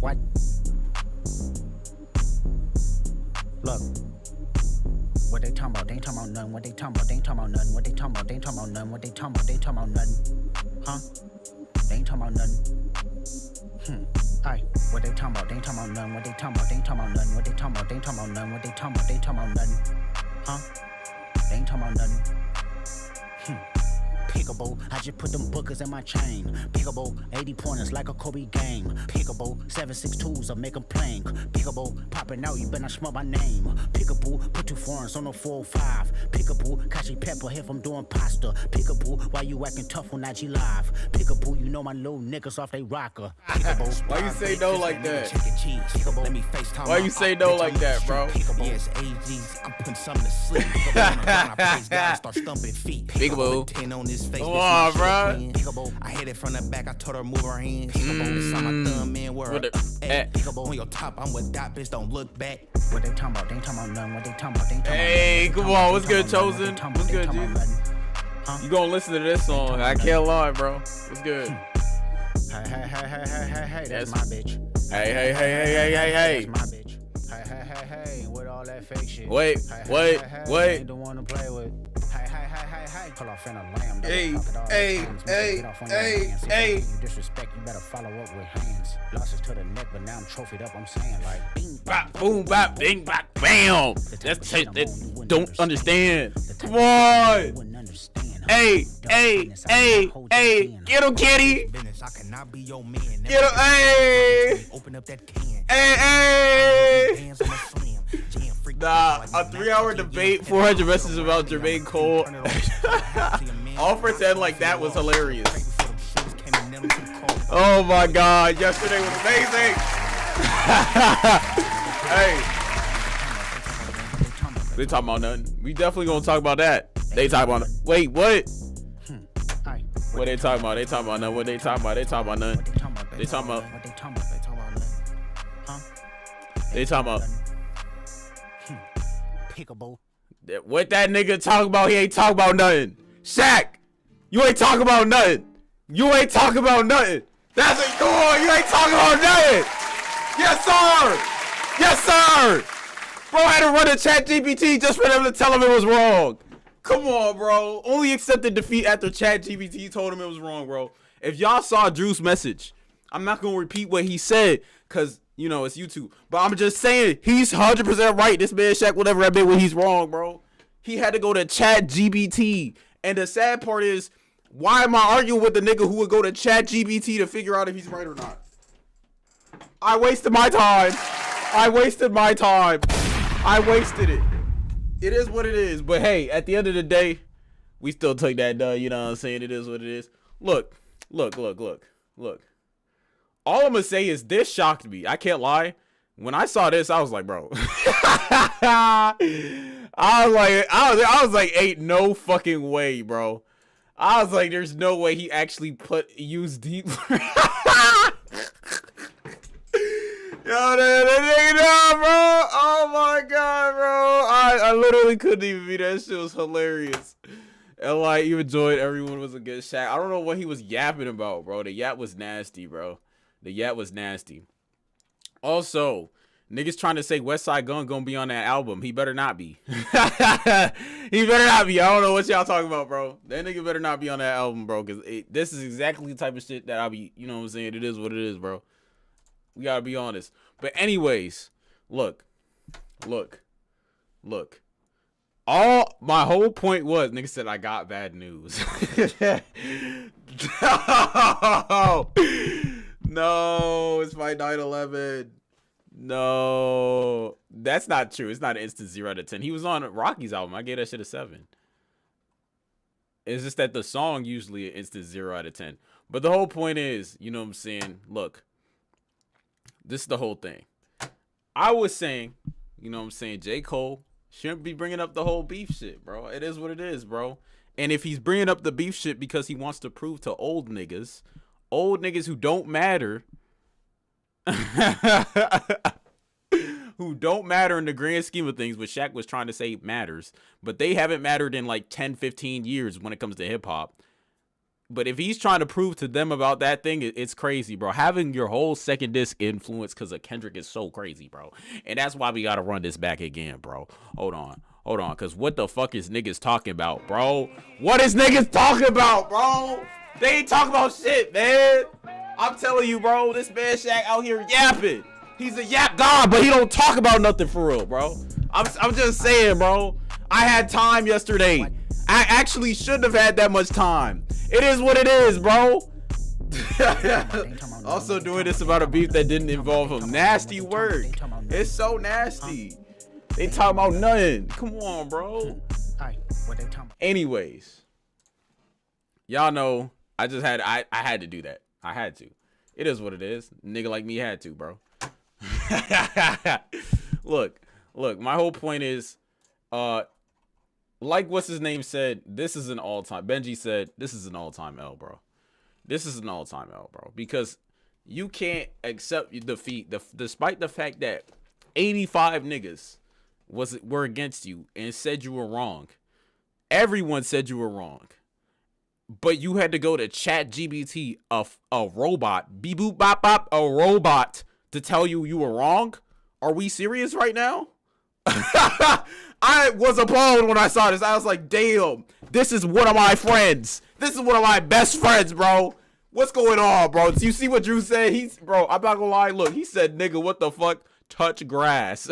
What? Look. What they talking about? They ain't talking about nothing. What they talking about? They ain't talking about nothing. What they talking about? They ain't talking about nothing. What they talking about? They ain't talking about nothing. Huh? They ain't talking about nothing. Aye. What they talking about? They ain't talking about nothing. What they talking about? They ain't talking about nothing. What they talking about? They ain't talking about nothing. What they talking about? They ain't talking about nothing. Huh? They ain't talking about nothing. Pickable, I just put them bookers in my chain. Pickable, 80 pointers like a Kobe game. Pickable, 7.62s, I make them plain. Pickable, popping out, you better not smell my name. Pickable, put 2 foreigns on the 405. Pickable, Kashi Pepper if I'm doing pasta. Pickable, why you acting tough on IG Live? Pickable, you know my little niggas off they rocker. Pickable, why you say no like that? Pickable, let me FaceTime. Why you say no like that, bro? Yes, AGs, I'm putting something to sleep. Pickable, start stumping feet. Pickable. 10 on this face. Come on, bro. Pickable, I hit it from the back. I told her move her hands. Pickable, this on my thumb, man. Where Pickable on your top. I'm with dot, bitch. Don't look back. What they talking about? They ain't talking about nothing. What they talking about? They ain't talking about. Hey, come on. What's good, Chosen? What's good, G? You gonna listen to this song? I can't lie, bro. What's good? Hey, that's my bitch. Hey. That's my bitch. Hey, with all that fake shit. Wait. Ain't the one to play with. Hey. Pull off in a lamb. Hey. You disrespect, you better follow up with hands. Losses to the neck, but now I'm trophied up. I'm saying like, bing, bop, boom, bop, bing, bop, bam. That's that. Don't understand. Come on. Hey, get him, kitty. Get him, hey. Open up that can. Hey. Nah, a 3-hour debate, 400 messages about Jermaine Cole. All for 10 like that was hilarious. Oh my God, yesterday was amazing. Hey, they talking about nothing. We definitely gonna talk about that. They talking about. Wait, what? What they talking about? They talking about nothing. What they talking about? They talking about nothing. They talking about. They talking about. Pickable. What that nigga talking about? He ain't talking about nothing. Shaq, you ain't talking about nothing. You ain't talking about nothing. That's it. Come on, you ain't talking about nothing. Yes, sir. Yes, sir. Bro had to run a chat GPT just for them to tell him it was wrong. Come on, bro. Only accepted defeat after chat GPT told him it was wrong, bro. If y'all saw Drew's message, I'm not going to repeat what he said because, you know, it's YouTube. But I'm just saying, he's 100% right. This man Shaq will never admit when he's wrong, bro. He had to go to chat GPT. And the sad part is, why am I arguing with the nigga who would go to chat GPT to figure out if he's right or not? I wasted my time. I wasted it. It is what it is. But hey, at the end of the day, we still took that done. You know what I'm saying? It is what it is. Look. All I'm gonna say is this shocked me. I can't lie. When I saw this, I was like, bro. I was like, ain't no fucking way, bro. I was like, there's no way he actually used deep. Yo, that nigga, no, bro. Oh my God, bro. I literally couldn't even be. That shit was hilarious. And like, you enjoyed everyone was a good Shaq. I don't know what he was yapping about, bro. The yap was nasty, bro. The yap was nasty. Also, niggas trying to say Westside Gun gonna be on that album. He better not be. He better not be. I don't know what y'all talking about, bro. That nigga better not be on that album, bro. Because this is exactly the type of shit that I'll be, you know what I'm saying? It is what it is, bro. We gotta be honest. But anyways, look. My whole point was, nigga said I got bad news. No, it's my 9/11. No, that's not true. It's not an instant 0 out of 10. He was on Rocky's album. I gave that shit a 7. It's just that the song usually an instant 0 out of 10. But the whole point is, you know what I'm saying? Look, this is the whole thing. I was saying, you know what I'm saying? J. Cole shouldn't be bringing up the whole beef shit, bro. It is what it is, bro. And if he's bringing up the beef shit because he wants to prove to old niggas who don't matter, who don't matter in the grand scheme of things, what Shaq was trying to say matters, but they haven't mattered in like 10, 15 years when it comes to hip hop. But if he's trying to prove to them about that thing, it's crazy, bro. Having your whole second disc influence because of Kendrick is so crazy, bro. And that's why we got to run this back again, bro. Hold on. Because what the fuck is niggas talking about, bro? What is niggas talking about, bro? They ain't talking about shit, man. I'm telling you, bro. This man Shaq out here yapping. He's a yap god, but he don't talk about nothing for real, bro. I'm just saying, bro. I had time yesterday. I actually shouldn't have had that much time. It is what it is, bro. Also doing this about a beef that didn't involve him. Nasty work. It's so nasty. They talking about nothing. Come on, bro. Anyways, y'all know I had to do that. I had to. It is what it is. Nigga like me had to, bro. Look. My whole point is, like what's his name said, this is an all-time. Benji said this is an all-time L, bro. This is an all-time L, bro. Because you can't accept defeat despite the fact that 85 niggas were against you and said you were wrong. Everyone said you were wrong. But you had to go to ChatGPT, a robot, beep boop bop bop, a robot to tell you were wrong? Are we serious right now? I was appalled when I saw this. I was like, damn, this is one of my friends. This is one of my best friends, bro. What's going on, bro? Do you see what Drew said? Bro, I'm not gonna lie. Look, he said, nigga, what the fuck? Touch grass.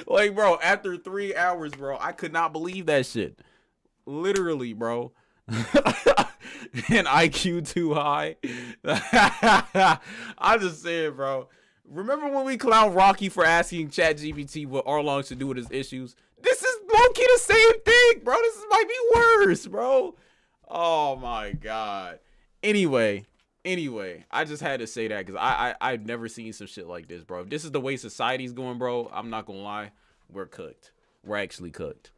Like, bro, after 3 hours, bro, I could not believe that shit. Literally, bro. And IQ too high. I'm just saying, bro. Remember when we clowned Rocky for asking ChatGPT what Arlong should do with his issues? This is low-key the same thing, bro. This might be worse, bro. Oh my god. Anyway, I just had to say that because I've never seen some shit like this, bro. If this is the way society's going, bro, I'm not gonna lie, we're cooked. We're actually cooked.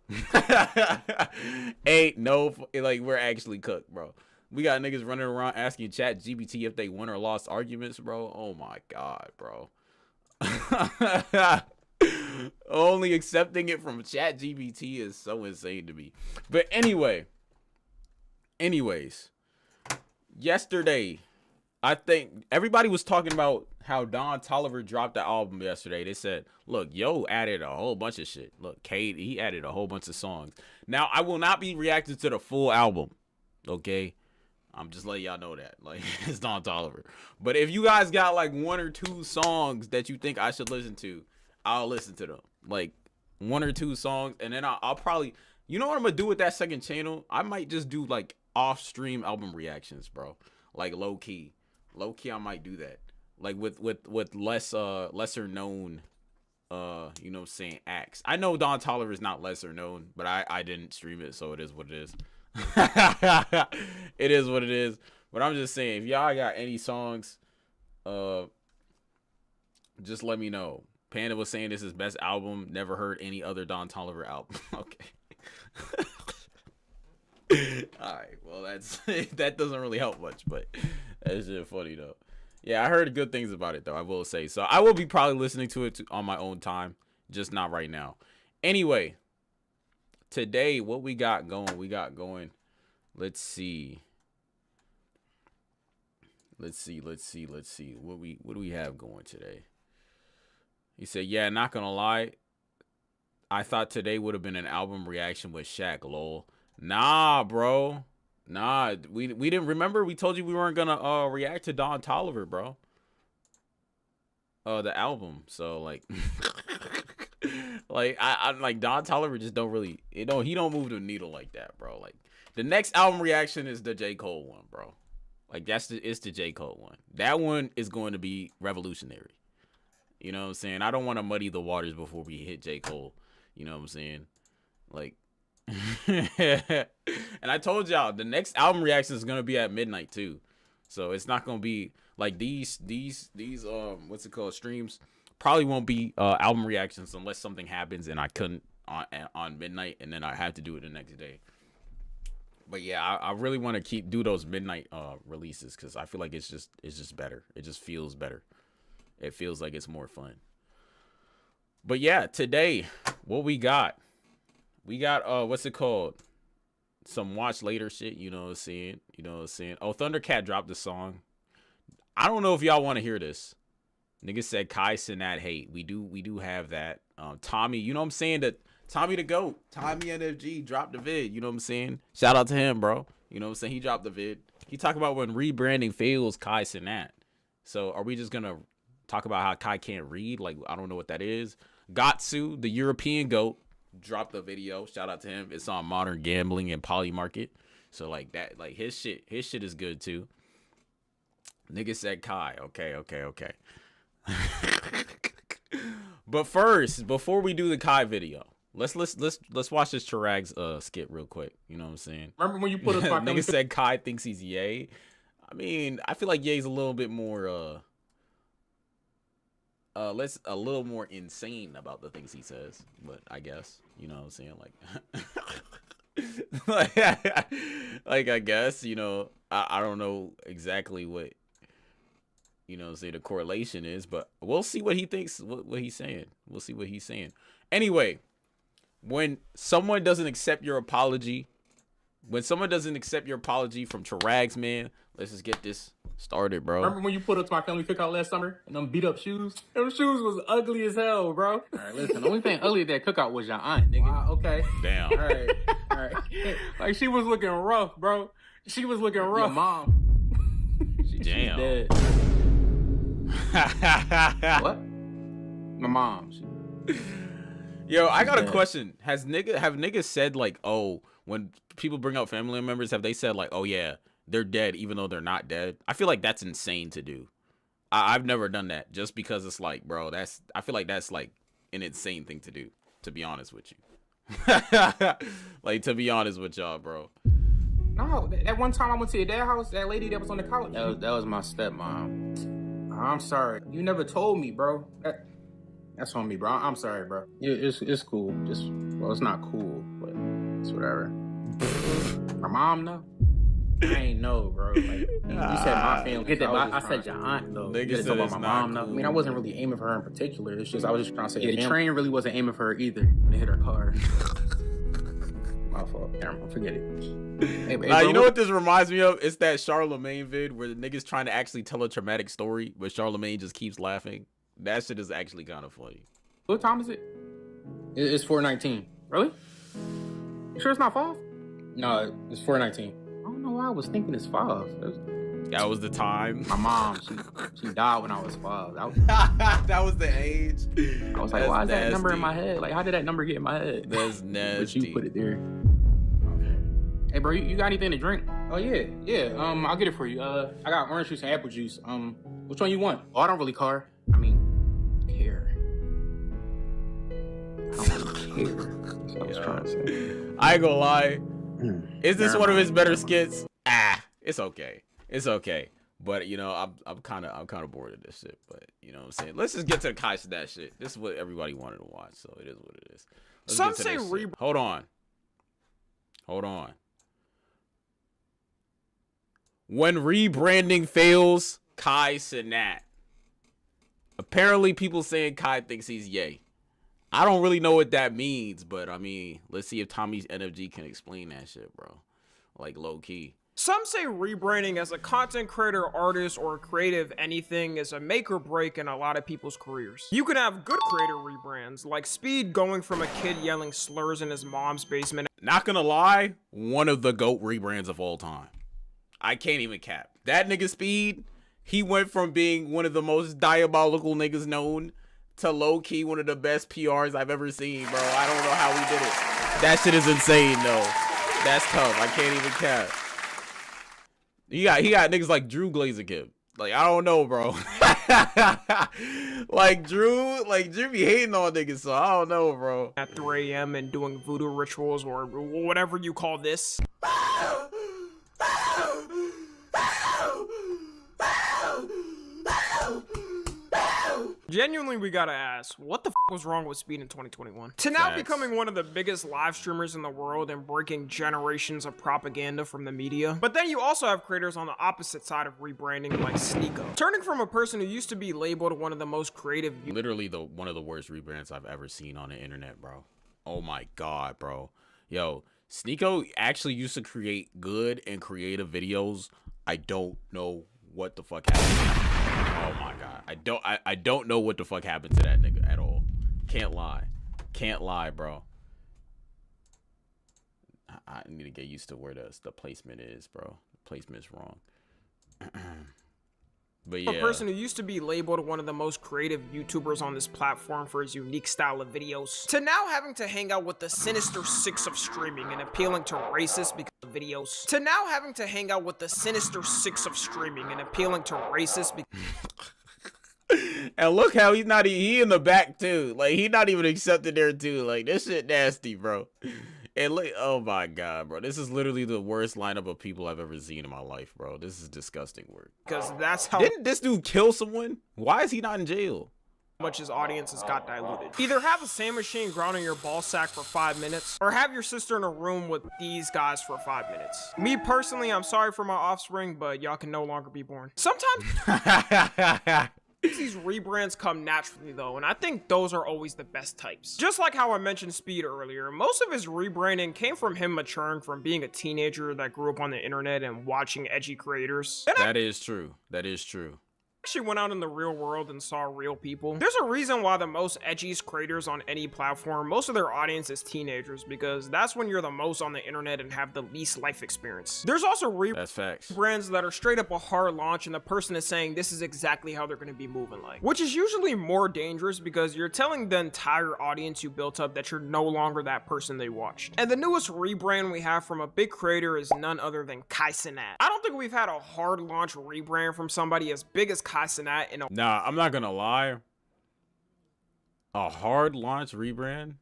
Ain't no, like, we're actually cooked, bro. We got niggas running around asking ChatGPT if they won or lost arguments, bro. Oh my god, bro. Only accepting it from ChatGPT is so insane to me. But anyways, yesterday, I think everybody was talking about how Don Toliver dropped the album yesterday. They said, look, Yo added a whole bunch of shit. Look, Kate, he added a whole bunch of songs. Now, I will not be reacting to the full album, okay? I'm just letting y'all know that. Like, it's Don Toliver. But if you guys got, like, 1 or 2 songs that you think I should listen to, I'll listen to them. Like, 1 or 2 songs, and then I'll probably... You know what I'm going to do with that second channel? I might just do, like, off-stream album reactions, bro. Like, low-key. Low-key, I might do that. Like, with lesser known, you know what I'm saying, acts. I know Don Toliver is not lesser known, but I didn't stream it, so it is what it is. It is what it is. But I'm just saying, if y'all got any songs, just let me know. Panda was saying this is best album. Never heard any other Don Toliver album. Okay. Alright, well that doesn't really help much, but that's just funny though. Yeah, I heard good things about it though, I will say. So I will be probably listening to it on my own time, just not right now. Anyway, today what we got going, let's see. What do we have going today? He said, yeah, not gonna lie, I thought today would have been an album reaction with Shaq, lol. Nah, bro. Nah, we didn't remember. We told you we weren't gonna react to Don Toliver, bro. The album. So like, like I'm like Don Toliver just don't really, he don't move the needle like that, bro. Like the next album reaction is the J. Cole one, bro. Like it's the J. Cole one. That one is going to be revolutionary. You know what I'm saying? I don't want to muddy the waters before we hit J. Cole. You know what I'm saying? Like. And I told y'all the next album reaction is gonna be at midnight too, so it's not gonna be like these what's it called, streams probably won't be album reactions unless something happens and I couldn't on midnight and then I have to do it the next day. But yeah, I really want to do those midnight releases because I feel like it's just better. It just feels better. It feels like it's more fun. But yeah, today what we got what's it called? some watch later shit. You know what I'm saying? You know what I'm saying? Oh, Thundercat dropped the song. I don't know if y'all want to hear this. Niggas said Kai Cenat hate. We do have that. Tommy, you know what I'm saying? That Tommy the GOAT, Tommy NFG dropped the vid. You know what I'm saying? Shout out to him, bro. You know what I'm saying? He dropped the vid. He talked about when rebranding fails Kai Cenat. So are we just gonna talk about how Kai can't read? Like, I don't know what that is. Gatsu, the European GOAT, dropped the video. Shout out to him. It's on Modern Gambling and Polymarket. So like that, like his shit is good too. Nigga said Kai. Okay. But first, before we do the Kai video, let's watch this Chirag's skit real quick. You know what I'm saying? Remember when you put us on nigga said Kai thinks he's Ye. I mean, I feel like Ye's a little bit more a little more insane about the things he says, but I guess, you know what I'm saying, like like I guess, you know, I don't know exactly what, you know, say the correlation is, but we'll see what he thinks, what he's saying. We'll see what he's saying. Anyway, when someone doesn't accept your apology, from Chirags, man, let's just get this started, bro. Remember when you put up to my family cookout last summer and them beat up shoes? Them shoes was ugly as hell, bro. All right, listen, the only thing ugly at that cookout was your aunt, nigga. Wow, okay. Damn. All right. Like, she was looking rough, bro. She was looking rough. Your mom. She's dead. What? My mom. Yo, I got a question. Have niggas said, like, oh, when people bring out family members, have they said, like, oh yeah, they're dead even though they're not dead? I feel like that's insane to do. I've never done that, just because it's like, bro, I feel like that's like an insane thing to do, to be honest with you. Like, to be honest with y'all, bro. No, that one time I went to your dad's house, that lady that was on the couch. That was my stepmom. I'm sorry. You never told me, bro. That's on me, bro. I'm sorry, bro. It's cool. Well, it's not cool, but it's whatever. My mom, though? I ain't know, bro. Like, you said my family. Get that, I said your aunt, though. Nigga said about my mom, though. I mean, I wasn't really aiming for her in particular. It's just, I was just trying to say, the train really wasn't aiming for her either when it hit her car. My fault. Forget it. Hey, bro, you know what this reminds me of? It's that Charlemagne vid where the nigga's trying to actually tell a traumatic story, but Charlemagne just keeps laughing. That shit is actually kind of funny. What time is it? It's 4:19. Really? You sure it's not 5? No, it's 4:19. I don't know why I was thinking it's 5. That was the time. My mom, she died when I was 5. That was the age. I was like, why is that number in my head? Like, how did that number get in my head? That's nasty. But you put it there. Hey, bro, you got anything to drink? Oh, yeah. I'll get it for you. I got orange juice and apple juice. Which one you want? Oh, I don't really care. I mean, care. I don't really care. That's what I was trying to say. I ain't gonna lie. Is this one of his better skits? It's okay. It's okay. But, you know, I'm kind of bored of this shit. But, you know what I'm saying? Let's just get to the Kai Cenat shit. This is what everybody wanted to watch, so it is what it is. Some say Hold on. When rebranding fails, Kai Cenat. Apparently, people saying Kai thinks he's Ye. I don't really know what that means, but I mean, let's see if Tommy's NFG can explain that shit, bro. Like, low key. Some say rebranding as a content creator, artist, or creative anything is a make or break in a lot of people's careers. You can have good creator rebrands, like Speed going from a kid yelling slurs in his mom's basement. Not gonna lie, one of the GOAT rebrands of all time. I can't even cap. That nigga Speed, he went from being one of the most diabolical niggas known to low-key one of the best PRs I've ever seen, bro. I don't know how we did it. That shit is insane, though. That's tough. I can't even cap. He got niggas like Drew Glazerkid. Like, I don't know, bro. like Drew be hating on niggas, so I don't know, bro. At 3 a.m. and doing voodoo rituals or whatever you call this. Genuinely, we gotta ask, what the f was wrong with Speed in 2021? To now becoming one of the biggest live streamers in the world and breaking generations of propaganda from the media. But then you also have creators on the opposite side of rebranding, like Sneeko. Turning from a person who used to be labeled one of the most creative... Literally one of the worst rebrands I've ever seen on the internet, bro. Oh my god, bro. Yo, Sneeko actually used to create good and creative videos. I don't know what the fuck happened. Oh my god. I don't know what the fuck happened to that nigga at all. Can't lie. Can't lie, bro. I need to get used to where the placement is, bro. The placement is wrong. But yeah. A person who used to be labeled one of the most creative YouTubers on this platform for his unique style of videos, to now having to hang out with the sinister six of streaming and appealing to racist because of videos. To now having to hang out with the sinister six of streaming and appealing to racist because and look how he's not, he in the back too. Like, he not even accepted there too. Like, this shit nasty, bro. And look, oh my god, bro. This is literally the worst lineup of people I've ever seen in my life, bro. This is disgusting work. Because that's how— Didn't this dude kill someone? Why is he not in jail? much his audiences got diluted. Either have a sand machine grounding your ball sack for 5 minutes, or have your sister in a room with these guys for 5 minutes. Me personally, I'm sorry for my offspring, but y'all can no longer be born. Sometimes these rebrands come naturally though, and I think those are always the best types. Just like how I mentioned Speed earlier, most of his rebranding came from him maturing from being a teenager that grew up on the internet and watching edgy creators. That is true. That is true. Actually went out in the real world and saw real people. There's a reason why the most edgiest creators on any platform, most of their audience is teenagers, because that's when you're the most on the internet and have the least life experience. There's also That's facts. brands that are straight up a hard launch and the person is saying this is exactly how they're going to be moving like, which is usually more dangerous because you're telling the entire audience you built up that you're no longer that person they watched. And the newest rebrand we have from a big creator is none other than Kai Cenat. I don't think we've had a hard launch rebrand from somebody as big as Kai Cenat in a— Nah, I'm not gonna lie. A hard launch rebrand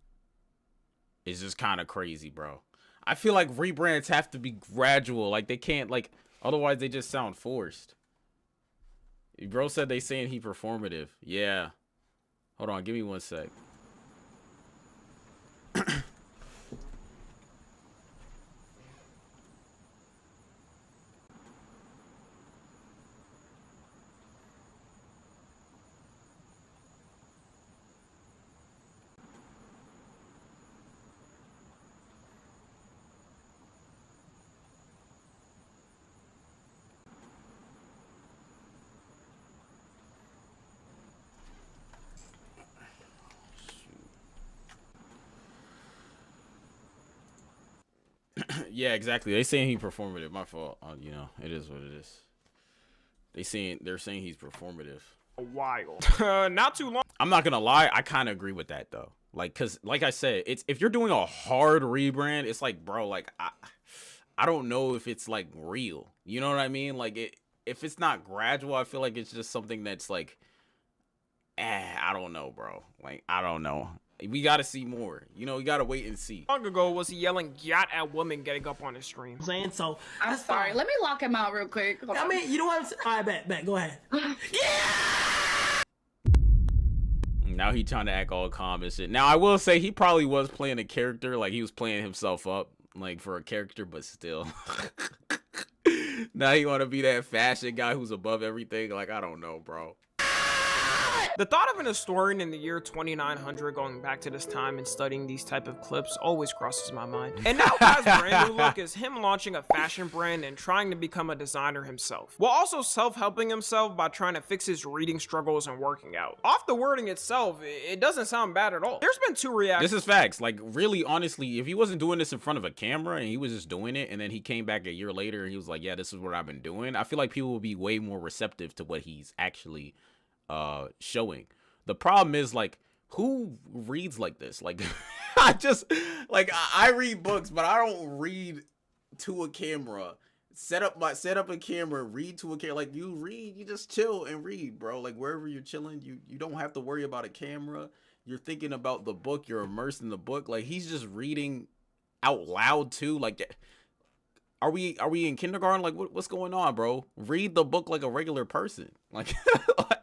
is just kind of crazy, bro. I feel like rebrands have to be gradual. Like, they can't, like, otherwise they just sound forced. Bro said they saying he performative. Yeah. Hold on, give me 1 sec. Yeah, exactly. They saying he performative. My fault. You know, it is what it is. They're saying he's performative. while. Not too long. I'm not gonna lie, I kind of agree with that though. Like, cause like I said, it's if you're doing a hard rebrand, it's like, bro, like I don't know if it's like real. You know what I mean? Like, if it's not gradual, I feel like it's just something that's like, I don't know, bro. Like, I don't know. We gotta see more. You know, we gotta wait and see. Long ago was he yelling "yacht" at women getting up on his stream. Saying so. I'm sorry. Let me lock him out real quick. Hold on. mean, you know what? I bet. Go ahead. Now he trying to act all calm and shit. Now I will say he probably was playing a character, like he was playing himself up, like for a character, but still. Now you want to be that fashion guy who's above everything. Like, I don't know, bro. The thought of an historian in the year 2900 going back to this time and studying these type of clips always crosses my mind. And now Kai's brand new look is him launching a fashion brand and trying to become a designer himself, while also self-helping himself by trying to fix his reading struggles and working out. Off the wording itself, it doesn't sound bad at all. There's been two reactions. This is facts. Like, really, honestly, if he wasn't doing this in front of a camera and he was just doing it, and then he came back a year later and he was like, yeah, this is what I've been doing, I feel like people would be way more receptive to what he's actually showing. The problem is, like, who reads like this? Like, I read books, but I don't read to a camera. Set up a camera, read to a camera. Like, you read, you just chill and read, bro. Like, wherever you're chilling, you don't have to worry about a camera. You're thinking about the book, you're immersed in the book. Like, he's just reading out loud too. Like, are we in kindergarten? Like, what's going on, bro? Read the book like a regular person. Like,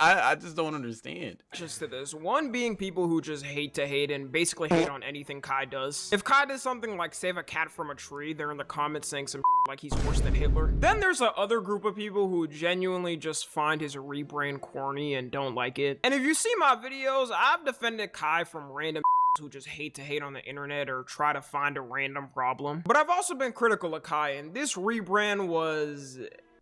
I just don't understand. Just to this. One being people who just hate to hate and basically hate on anything Kai does. If Kai does something like save a cat from a tree, they're in the comments saying some like he's worse than Hitler. Then there's a other group of people who genuinely just find his rebrand corny and don't like it. And if you see my videos, I've defended Kai from random who just hate to hate on the internet or try to find a random problem. But I've also been critical of Kai, and this rebrand was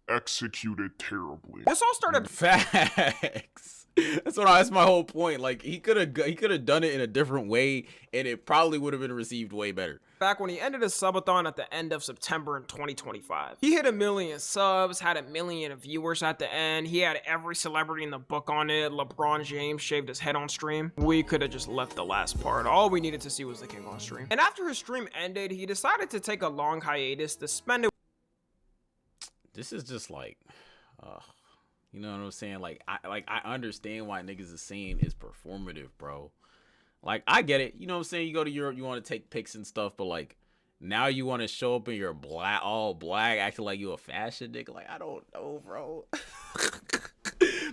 executed terribly. This all started facts. That's my whole point. Like he could have done it in a different way, and it probably would have been received way better. Back when he ended his subathon at the end of September in 2025. He hit 1 million subs, had 1 million viewers at the end. He had every celebrity in the book on it. LeBron James shaved his head on stream. We could have just left the last part. All we needed to see was the king on stream. And after his stream ended, he decided to take a long hiatus to spend it. This is just like, you know what I'm saying? Like I understand why niggas is saying it's performative, bro. Like, I get it. You know what I'm saying? You go to Europe, you want to take pics and stuff, but, like, now you want to show up in your all black, acting like you a fashion nigga. Like, I don't know, bro.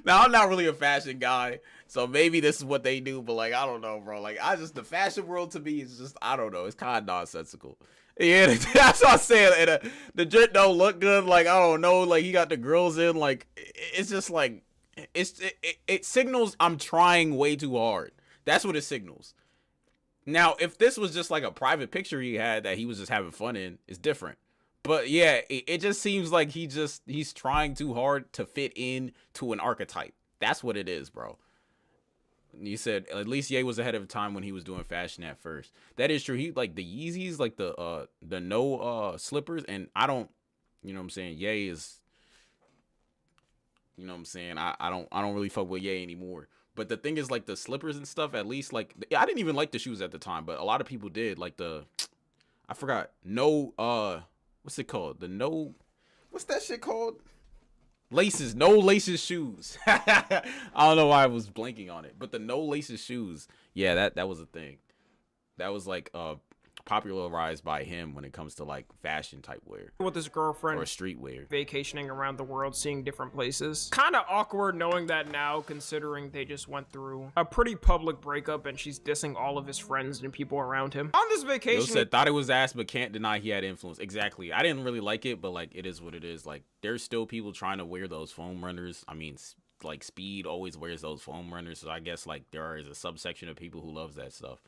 Now, I'm not really a fashion guy, so maybe this is what they do, but, like, I don't know, bro. Like, the fashion world to me is just, I don't know. It's kind of nonsensical. Yeah, that's what I'm saying. And, the drip don't look good. Like, I don't know. Like, he got the grills in. Like, it's just, like, it signals I'm trying way too hard. That's what it signals. Now, if this was just like a private picture he had that he was just having fun in, it's different. But yeah, it just seems like he's trying too hard to fit in to an archetype. That's what it is, bro. You said at least Ye was ahead of time when he was doing fashion at first. That is true. He like the Yeezys, like the no slippers, and I don't, you know what I'm saying? Ye is, you know what I'm saying? I don't really fuck with Ye anymore. But the thing is, like, the slippers and stuff, at least, like, I didn't even like the shoes at the time, but a lot of people did. Like, I forgot, what's it called? What's that shit called? Laces, no laces shoes. I don't know why I was blanking on it, but the no laces shoes, yeah, that was a thing. That was, like, popularized by him when it comes to like fashion type wear with his girlfriend or streetwear, vacationing around the world, seeing different places. Kind of awkward knowing that now, considering they just went through a pretty public breakup and she's dissing all of his friends and people around him on this vacation. Yo said thought it was ass but can't deny he had influence. Exactly. I didn't really like it, but like it is what it is. Like there's still people trying to wear those foam runners. I mean, like Speed always wears those foam runners, so I guess like there is a subsection of people who loves that stuff,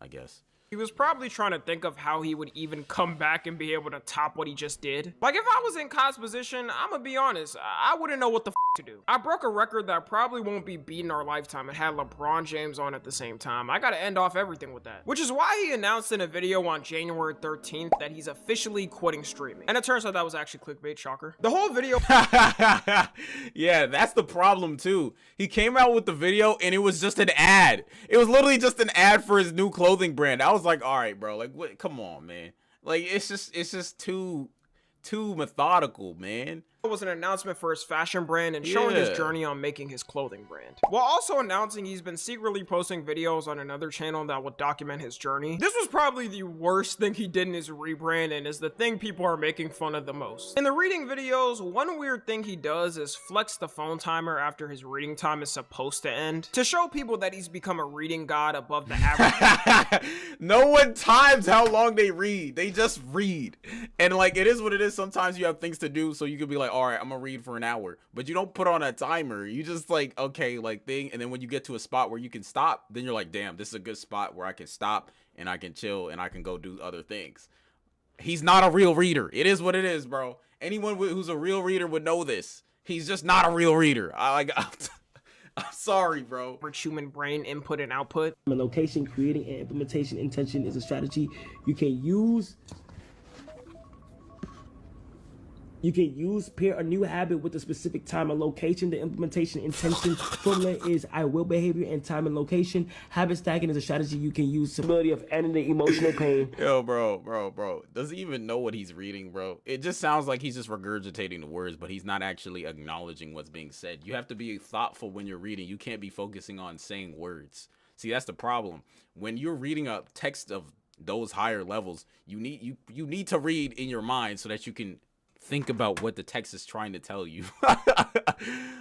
I guess. He was probably trying to think of how he would even come back and be able to top what he just did. Like, if I was in Kai's position, I'm gonna be honest, I wouldn't know what the f to do. I broke a record that probably won't be beat in our lifetime and had LeBron James on at the same time. I gotta end off everything with that. Which is why he announced in a video on January 13th that he's officially quitting streaming. And it turns out that was actually clickbait, shocker. The whole video... Yeah, that's the problem too. He came out with the video and it was just an ad. It was literally just an ad for his new clothing brand. I was like, all right, bro, like what? Come on, man. Like it's just too methodical, man. It was an announcement for his fashion brand and showing his journey on making his clothing brand, while also announcing he's been secretly posting videos on another channel that will document his journey. This was probably the worst thing he did in his rebrand and is the thing people are making fun of the most. In the reading videos, one weird thing he does is flex the phone timer after his reading time is supposed to end to show people that he's become a reading god above the average. No one times how long they read. They just read. And like it is what it is. Sometimes you have things to do, so you could be like, all right, I'm gonna read for an hour, but you don't put on a timer. You just like, okay, like thing, and then when you get to a spot where you can stop, then you're like, damn, this is a good spot where I can stop and I can chill and I can go do other things. He's not a real reader. It is what it is, bro. Anyone who's a real reader would know this. He's just not a real reader. I'm sorry, bro. Human brain input and output. Location, creating, and implementation intention is a strategy you can use. You can pair a new habit with a specific time and location. The implementation intention formula is I will behavior and time and location. Habit stacking is a strategy you can use. Ability of ending the emotional pain. Yo, bro. Does he even know what he's reading, bro? It just sounds like he's just regurgitating the words, but he's not actually acknowledging what's being said. You have to be thoughtful when you're reading. You can't be focusing on saying words. See, that's the problem. When you're reading a text of those higher levels, you need to read in your mind so that you can think about what the text is trying to tell you.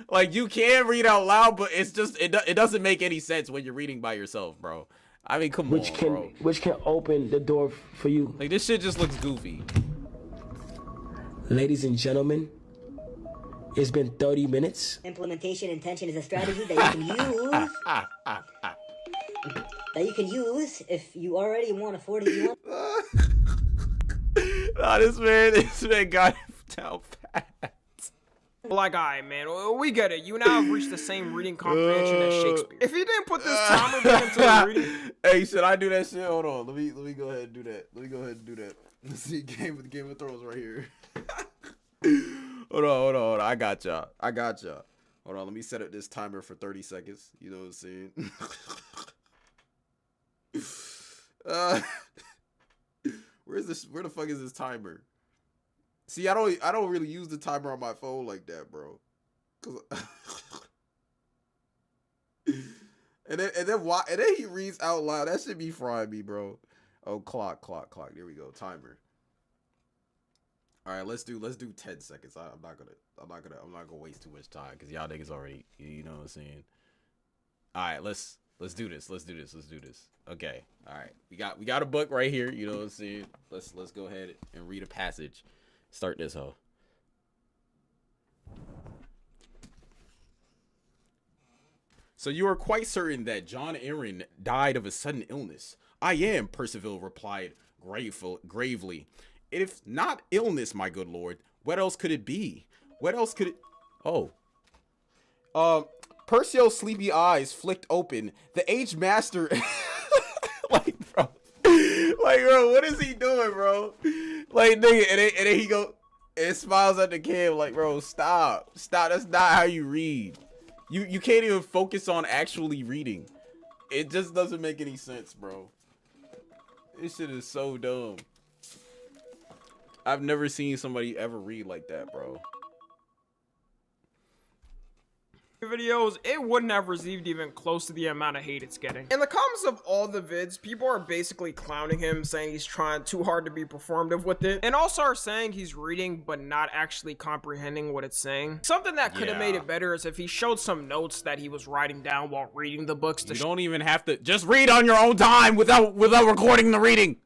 Like you can read out loud, but it's just it doesn't make any sense when you're reading by yourself, bro. I mean, come on, bro. Which can open the door for you. Like this shit just looks goofy. Ladies and gentlemen, it's been 30 minutes. Implementation intention is a strategy that you can use. that you can use if you already want a 40. Nah, this man got him down pat. Like, alright, man, we get it. You now have reached the same reading comprehension as Shakespeare. If you didn't put this timer back into the reading... Hey, should I do that shit? Hold on. Let me go ahead and do that. Let's see, Game of Thrones right here. Hold on. I got y'all. Hold on, let me set up this timer for 30 seconds. You know what I'm saying? Where the fuck is this timer? See, I don't really use the timer on my phone like that, bro. and then he reads out loud. That should be frying me, bro. Oh, clock. There we go. Timer. All right, let's do 10 seconds. I'm not gonna waste too much time because y'all niggas already, you know what I'm saying. All right, let's do this. Okay. All right, we got a book right here. You know what I'm saying. Let's go ahead and read a passage. Start this hoe. So you are quite certain that John Aaron died of a sudden illness? I am, Percival replied gravely. If not illness, my good lord, what else could it be? Oh. Percival's sleepy eyes flicked open. The aged master... bro, what is he doing, bro? Like, nigga, and then he go and smiles at the kid, like, bro, stop. That's not how you read. You can't even focus on actually reading. It just doesn't make any sense, bro. This shit is so dumb. I've never seen somebody ever read like that, bro. Videos, it wouldn't have received even close to the amount of hate it's getting. In the comments of all the vids, people are basically clowning him, saying he's trying too hard to be performative with it, and also are saying he's reading but not actually comprehending what it's saying. Something that could have made it better is if he showed some notes that he was writing down while reading the books. You don't even have to, just read on your own time without recording the reading.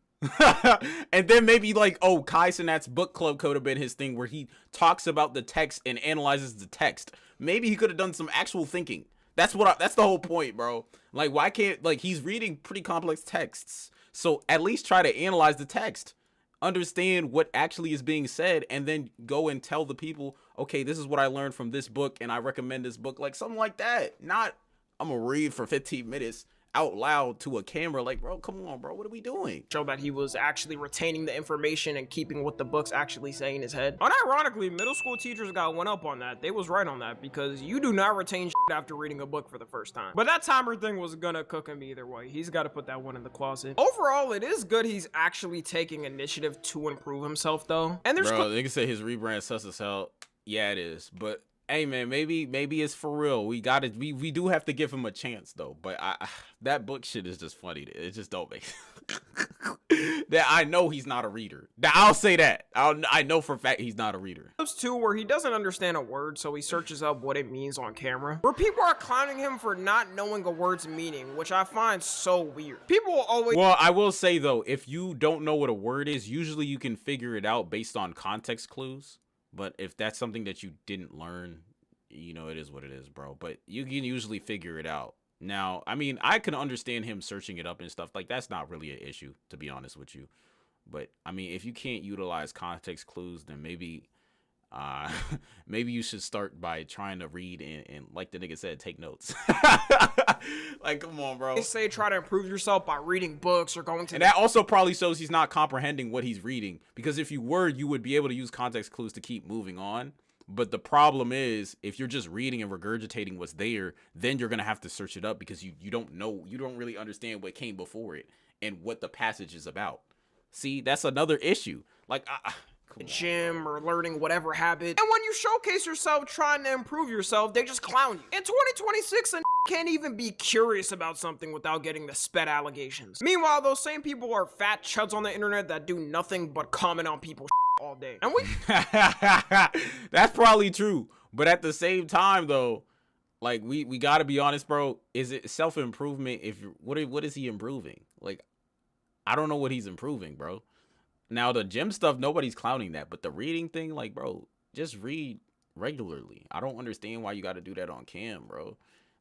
And then maybe like, oh, Kai Cenat's book club could have been his thing where he talks about the text and analyzes the text. Maybe he could have done some actual thinking. That's the whole point, bro. Like, why can't, like, he's reading pretty complex texts. So at least try to analyze the text, understand what actually is being said, and then go and tell the people, okay, this is what I learned from this book and I recommend this book. Like, something like that. Not, I'm gonna read for 15 minutes out loud to a camera. Like, bro, come on, bro, what are we doing? Show that he was actually retaining the information and keeping what the books actually say in his head. Unironically, middle school teachers got one up on that. They was right on that, because you do not retain shit after reading a book for the first time. But that timer thing was gonna cook him either way. He's got to put that one in the closet. Overall, it is good he's actually taking initiative to improve himself, though. And there's, bro, they can say his rebrand sus as hell. Yeah, it is, but hey man, maybe it's for real. We do have to give him a chance though. But that book shit is just funny. It just don't make that. I know he's not a reader. I'll say that. I know for a fact he's not a reader. Those two where he doesn't understand a word, so he searches up what it means on camera. Where people are clowning him for not knowing a word's meaning, which I find so weird. People will always. Well, I will say though, if you don't know what a word is, usually you can figure it out based on context clues. But if that's something that you didn't learn, you know, it is what it is, bro. But you can usually figure it out. Now, I mean, I can understand him searching it up and stuff. Like, that's not really an issue, to be honest with you. But, I mean, if you can't utilize context clues, then maybe maybe you should start by trying to read and like the nigga said, take notes. Like, come on, bro. They say try to improve yourself by reading books or going to. And that also probably shows he's not comprehending what he's reading. Because if you were, you would be able to use context clues to keep moving on. But the problem is, if you're just reading and regurgitating what's there, then you're going to have to search it up because you don't know, you don't really understand what came before it and what the passage is about. See, that's another issue. Like, gym or learning whatever habit. And when you showcase yourself trying to improve yourself, they just clown you. In 2026, a can't even be curious about something without getting the sped allegations. Meanwhile, those same people are fat chuds on the internet that do nothing but comment on people's all day. And we that's probably true. But at the same time though, like we gotta be honest, bro. Is it self-improvement? If what is he improving? Like, I don't know what he's improving, bro. Now the gym stuff, nobody's clowning that, but the reading thing, like, bro, just read regularly. I don't understand why you got to do that on cam, bro.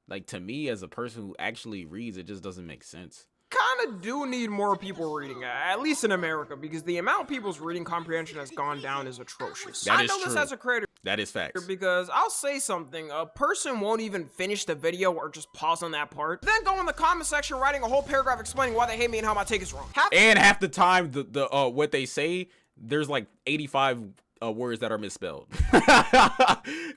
Like, to me, as a person who actually reads, it just doesn't make sense. kind of do need more people reading, at least in America, because the amount of people's reading comprehension has gone down is atrocious. That I is know this true. as a creator. That is facts. Because I'll say something, a person won't even finish the video or just pause on that part, then go in the comment section writing a whole paragraph explaining why they hate me and how my take is wrong. And half the time, the what they say, there's like 85 words that are misspelled.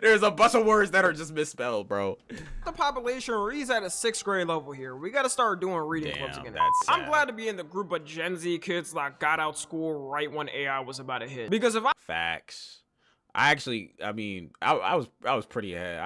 There's a bunch of words that are just misspelled, bro. The population reads at a 6th grade level here. We gotta start doing reading clubs again. That's sad. I'm glad to be in the group of Gen Z kids that got out school right when AI was about to hit. Because if I Facts. I mean, I was pretty ahead.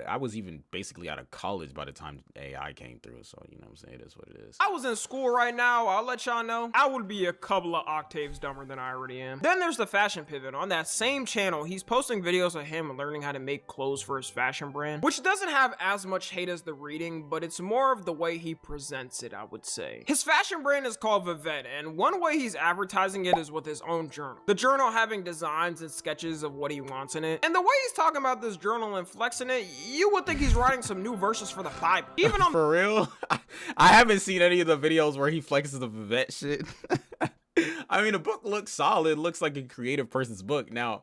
I was even basically out of college by the time AI came through. So, you know what I'm saying? It is what it is. I was in school right now, I'll let y'all know, I would be a couple of octaves dumber than I already am. Then there's the fashion pivot. On that same channel, he's posting videos of him learning how to make clothes for his fashion brand, which doesn't have as much hate as the reading, but it's more of the way he presents it, I would say. His fashion brand is called Vivette, and one way he's advertising it is with his own journal. The journal having designs and sketches of what he wants in it. And the way he's talking about this journal and flexing it, you would think he's writing some new verses for the Bible. Even on For real? I haven't seen any of the videos where he flexes the vet shit. I mean, the book looks solid. It looks like a creative person's book. Now,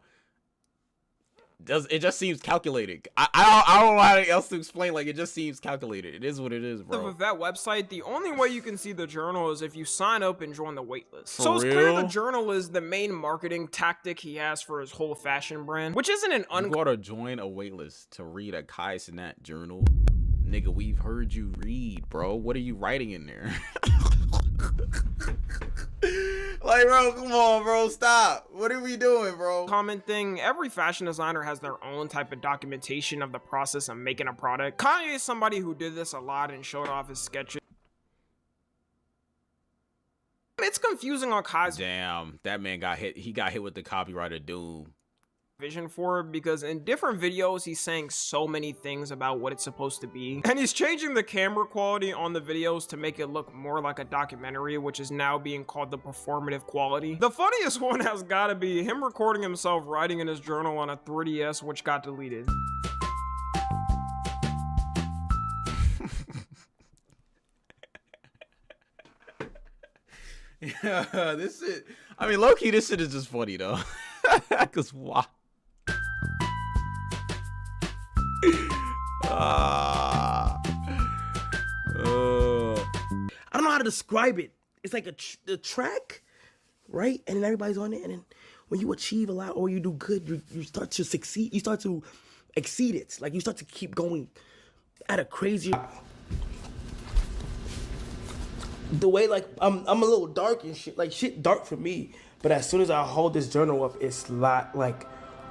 it just seems calculated. I don't know how else to explain. Like, it just seems calculated. It is what it is, bro. The Vivette website, the only way you can see the journal is if you sign up and join the waitlist. For So it's clear real? the journal is the main marketing tactic he has for his whole fashion brand, which isn't an You gotta join a waitlist to read a Kai Cenat journal. Nigga, we've heard you read, bro. What are you writing in there? Like, bro, come on, bro, stop. What are we doing, bro? common thing. Every fashion designer has their own type of documentation of the process of making a product. Kanye is somebody who did this a lot and showed off his sketches. It's confusing on Kai's Damn, that man got hit. He got hit with the copyrighted doom. vision for it, because in different videos he's saying so many things about what it's supposed to be, and he's changing the camera quality on the videos to make it look more like a documentary, which is now being called the performative quality. The funniest one has got to be him recording himself writing in his journal on a 3DS, which got deleted. Yeah, this shit. I mean, low key, this shit is just funny though. Cause why? I don't know how to describe it. It's like a track, right? And then everybody's on it. And then when you achieve a lot or you do good, you start to succeed. You start to exceed it. Like you start to keep going at a crazy. The way like I'm a little dark and shit. Like shit dark for me. But as soon as I hold this journal up, it's a lot like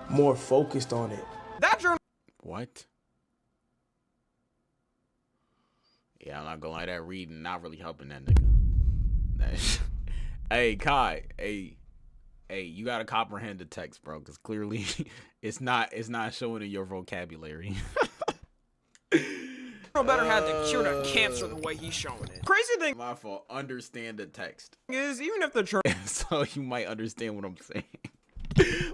more focused on it. That journal What? Yeah, I'm not gonna lie, that reading not really helping that nigga. Hey, Kai, hey, you gotta comprehend the text, bro, because clearly it's not showing in your vocabulary. better had the cure to cancer the way he's showing it. Crazy thing My fault. Understand the text, is, even if the journal so you might understand what I'm saying.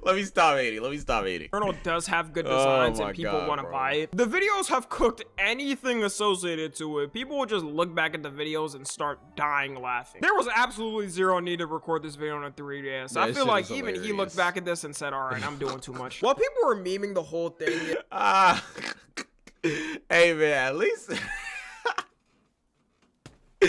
Let me stop hating. journal does have good designs my and people God, want to bro. buy it, the videos have cooked anything associated to it. People will just look back at the videos and start dying laughing. There was absolutely zero need to record this video on a 3DS. I That feel shit like is even he hilarious. looked back at this and said, all right, I'm doing too much. While people were memeing the whole thing, Hey man, at least. Yeah,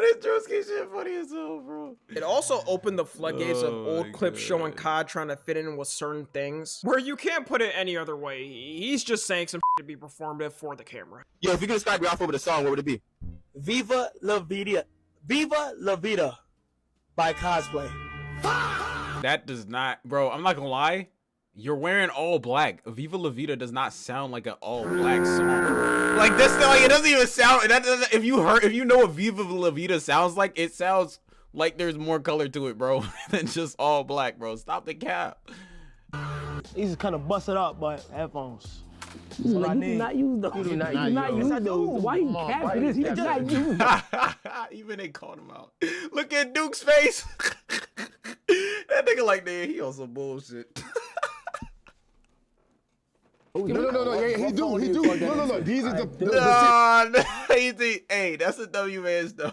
this Drewski shit funny as hell, bro. it also opened the floodgates of Oh old my clips showing God. Kai trying to fit in with certain things, where you can't put it any other way. He's just saying some to be performative for the camera. Yo, if you could describe your outfit with a song, what would it be? Viva La Vida by Cosplay. That does not, bro. I'm not gonna lie. You're wearing all black. Viva La Vida does not sound like an all black song. Like this, like it doesn't even sound. That doesn't. If you know what Viva La Vida sounds like, it sounds like there's more color to it, bro, than just all black, bro. Stop the cap. These are kind of busted up, but headphones. You do not use those. You do not use those. Why you capping this? He does not use them. Even they called him out. Look at Duke's face. That nigga like, man, he on some bullshit. No. Yeah, he do. Look. These are the Nah, hey, that's a W man though.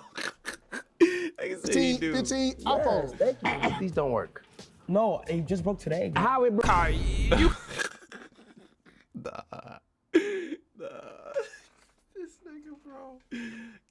15, 15 iPhones. Thank you. These don't work. No, it just broke today. How it broke? Kai, you Nah. This nigga, bro.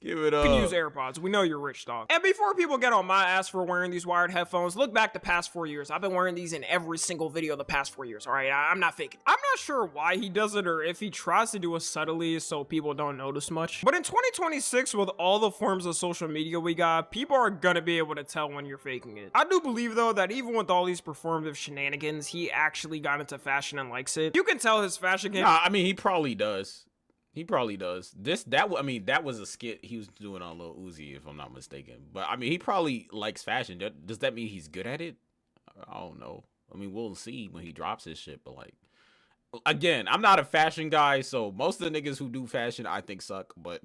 Give it up. can use AirPods. We know you're rich, dog. And before people get on my ass for wearing these wired headphones, look back the past 4 years. I've been wearing these in every single video the past 4 years, all right? I'm not faking. I'm not sure why he does it or if he tries to do it subtly so people don't notice much. But in 2026, with all the forms of social media we got, people are gonna be able to tell when you're faking it. I do believe, though, that even with all these performative shenanigans, he actually got into fashion and likes it. You can tell his fashion game. Nah, I mean, he probably does. He probably does. I mean, that was a skit he was doing on Lil Uzi, if I'm not mistaken. But I mean, he probably likes fashion. Does that mean he's good at it? I don't know. I mean, we'll see when he drops his shit. But like, again, I'm not a fashion guy, so most of the niggas who do fashion I think suck. But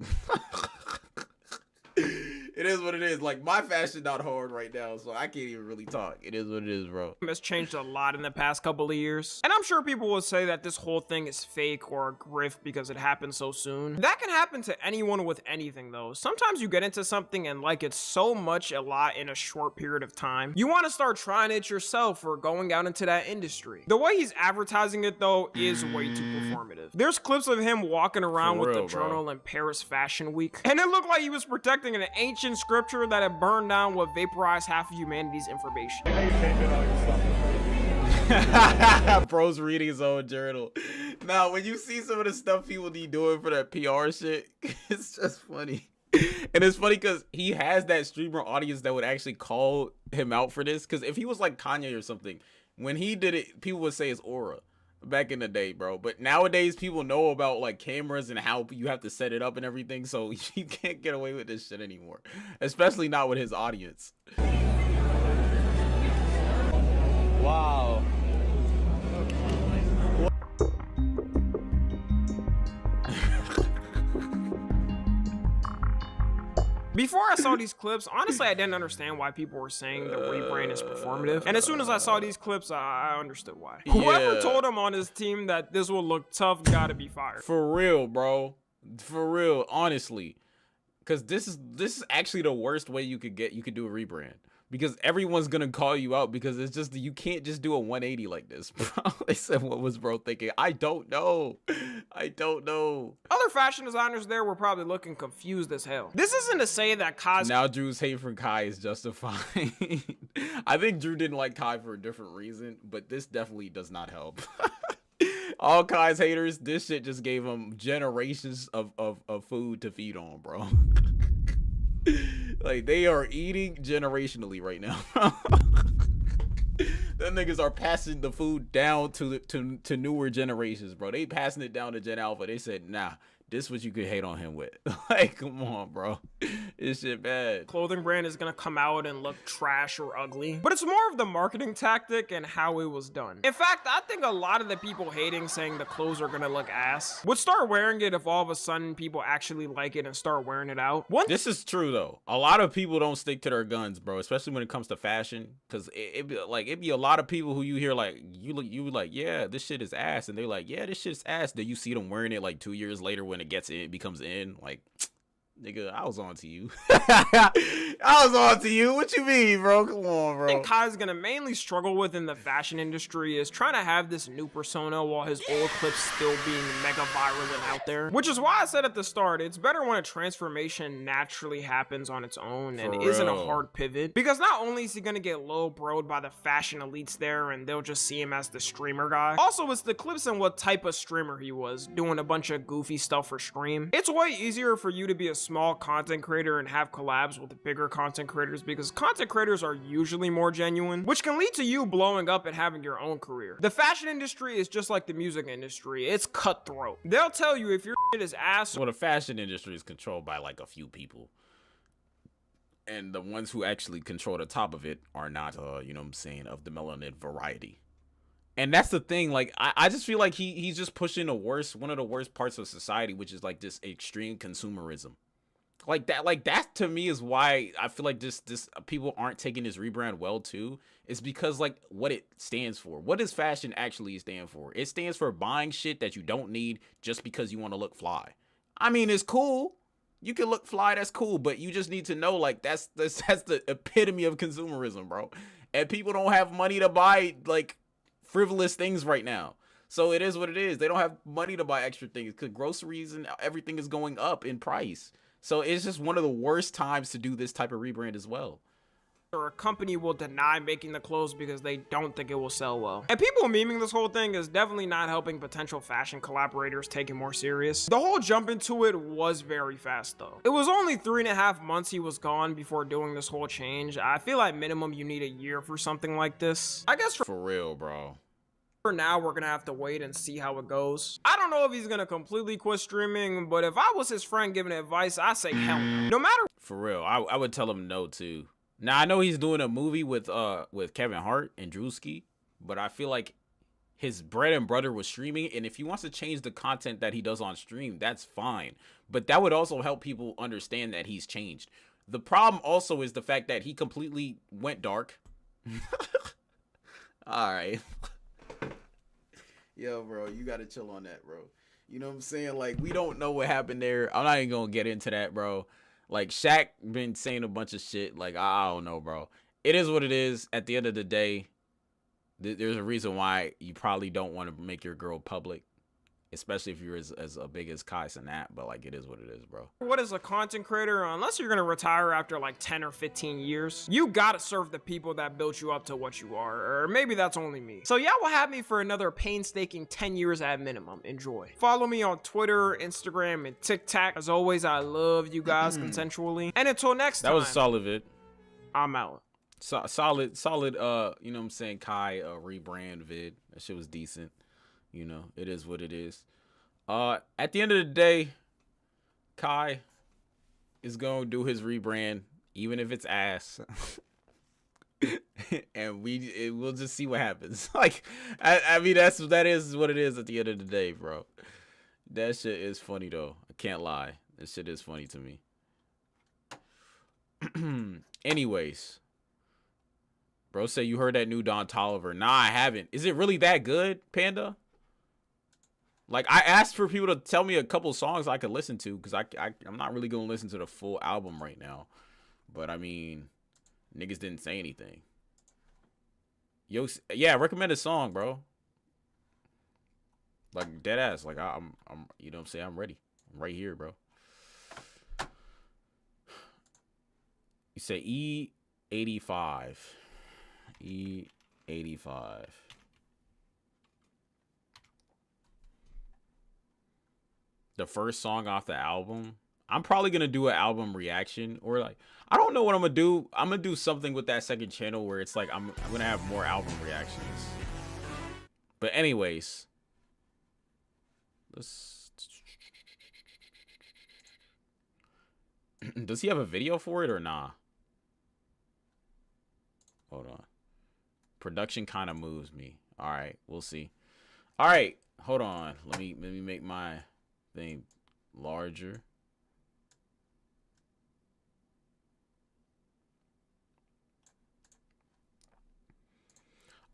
it is what it is. Like, my fashion not hard right now, so I can't even really talk. It is what it is, bro. Has changed a lot in the past couple of years. And I'm sure people will say that this whole thing is fake or a grift because it happened so soon. That can happen to anyone with anything, though. Sometimes you get into something and like it so much a lot in a short period of time. You want to start trying it yourself or going out into that industry. The way he's advertising it, though, is way too performative. There's clips of him walking around with the journal in Paris Fashion Week, and it looked like he was protecting an ancient scripture that had burned down what vaporized half of humanity's information. Bro's reading his own journal. Now, when you see some of the stuff people be doing for that PR shit, it's just funny. And it's funny because he has that streamer audience that would actually call him out for this. Because if he was like Kanye or something, when he did it, people would say it's aura back in the day, bro. But nowadays, people know about like cameras and how you have to set it up and everything. So you can't get away with this shit anymore, especially not with his audience. Wow. Before I saw these clips, honestly, I didn't understand why people were saying the rebrand is performative. And as soon as I saw these clips, I understood why. Whoever told him on his team that this will look tough gotta be fired. For real, bro. For real, honestly. Because this is actually the worst way you could do a rebrand. Because everyone's gonna call you out because it's just, you can't just do a 180 like this, bro. They said, what was bro thinking? I don't know. Other fashion designers there were probably looking confused as hell. This isn't to say that Kai's— Now Drew's hate for Kai is justified. I think Drew didn't like Kai for a different reason, but this definitely does not help. All Kai's haters, this shit just gave them generations of food to feed on, bro. Like, they are eating generationally right now. Them niggas are passing the food down to newer generations, bro. They passing it down to Gen Alpha. They said, nah, this is what you could hate on him with. Like, come on, bro. This shit bad. Clothing brand is gonna come out and look trash or ugly, but it's more of the marketing tactic and how it was done. In fact, I think a lot of the people hating saying the clothes are gonna look ass would start wearing it if all of a sudden people actually like it and start wearing it out. This is true though. A lot of people don't stick to their guns, bro, especially when it comes to fashion, because it be a lot of people who you hear like, you like, yeah, this shit is ass, and they're like, yeah, this shit's ass. Then you see them wearing it like 2 years later when it becomes in, like, nigga, I was on to you. I was on to you. What you mean, bro? Come on, bro. I think Kai's gonna mainly struggle with in the fashion industry is trying to have this new persona while his old clips still being mega viral and out there. Which is why I said at the start, it's better when a transformation naturally happens on its own and isn't a hard pivot. Because not only is he gonna get low broed by the fashion elites there and they'll just see him as the streamer guy. Also, it's the clips and what type of streamer he was, doing a bunch of goofy stuff for stream. It's way easier for you to be a small content creator and have collabs with the bigger content creators because content creators are usually more genuine, which can lead to you blowing up and having your own career. The fashion industry is just like the music industry. It's cutthroat. They'll tell you if your shit is ass. Well, the fashion industry is controlled by like a few people. And the ones who actually control the top of it are not, you know what I'm saying, of the melanin variety. And that's the thing, like, I just feel like he's just pushing one of the worst parts of society, which is like this extreme consumerism. Like that to me is why I feel like this people aren't taking this rebrand well too. It's because like what it stands for. What does fashion actually stand for? It stands for buying shit that you don't need just because you want to look fly. I mean, it's cool. You can look fly, that's cool, but you just need to know, like, that's the epitome of consumerism, bro. And people don't have money to buy, like, frivolous things right now. So it is what it is. They don't have money to buy extra things because groceries and everything is going up in price. So it's just one of the worst times to do this type of rebrand as well. Or a company will deny making the clothes because they don't think it will sell well. And people memeing this whole thing is definitely not helping potential fashion collaborators take it more serious. The whole jump into it was very fast though. It was only 3.5 months he was gone before doing this whole change. I feel like minimum you need a year for something like this. I guess for real, bro. For now, we're gonna have to wait and see how it goes. I don't know if he's gonna completely quit streaming, but if I was his friend giving advice, I say hell no. No matter. For real, I would tell him no too. Now I know he's doing a movie with Kevin Hart and Drewski, but I feel like his bread and butter was streaming, and if he wants to change the content that he does on stream, that's fine. But that would also help people understand that he's changed. The problem also is the fact that he completely went dark. All right. Yo, bro, you gotta chill on that, bro. You know what I'm saying? Like, we don't know what happened there. I'm not even gonna get into that, bro. Like, Shaq been saying a bunch of shit. Like, I don't know, bro. It is what it is. At the end of the day, there's a reason why you probably don't want to make your girl public. Especially if you're as big as Kai Cenat, but like it is what it is, bro. What is a content creator? Unless you're gonna retire after like 10 or 15 years, you gotta serve the people that built you up to what you are, or maybe that's only me. So y'all will have me for another painstaking 10 years at minimum. Enjoy. Follow me on Twitter, Instagram, and TikTok. As always, I love you guys consensually. And until next time, that was a solid vid. I'm out. Solid. You know what I'm saying? Kai rebrand vid. That shit was decent. You know, it is what it is. At the end of the day, Kai is going to do his rebrand, even if it's ass. And we'll just see what happens. Like, I mean, that is what it is at the end of the day, bro. That shit is funny, though. I can't lie. That shit is funny to me. Anyways. Bro, say you heard that new Don Toliver. Nah, I haven't. Is it really that good, Panda? Like, I asked for people to tell me a couple songs I could listen to, because I'm not really going to listen to the full album right now. But, I mean, niggas didn't say anything. Yo, yeah, recommend a song, bro. Like, dead ass. Like, I'm you know what I'm saying? I'm ready. I'm right here, bro. You say E85. E85. The first song off the album. I'm probably gonna do an album reaction, or like, I don't know what I'm gonna do. I'm gonna do something with that second channel where it's like I'm gonna have more album reactions. But anyways, let's. Does he have a video for it or nah? Hold on. Production kind of moves me. All right, we'll see. All right, hold on. Let me make my thing larger.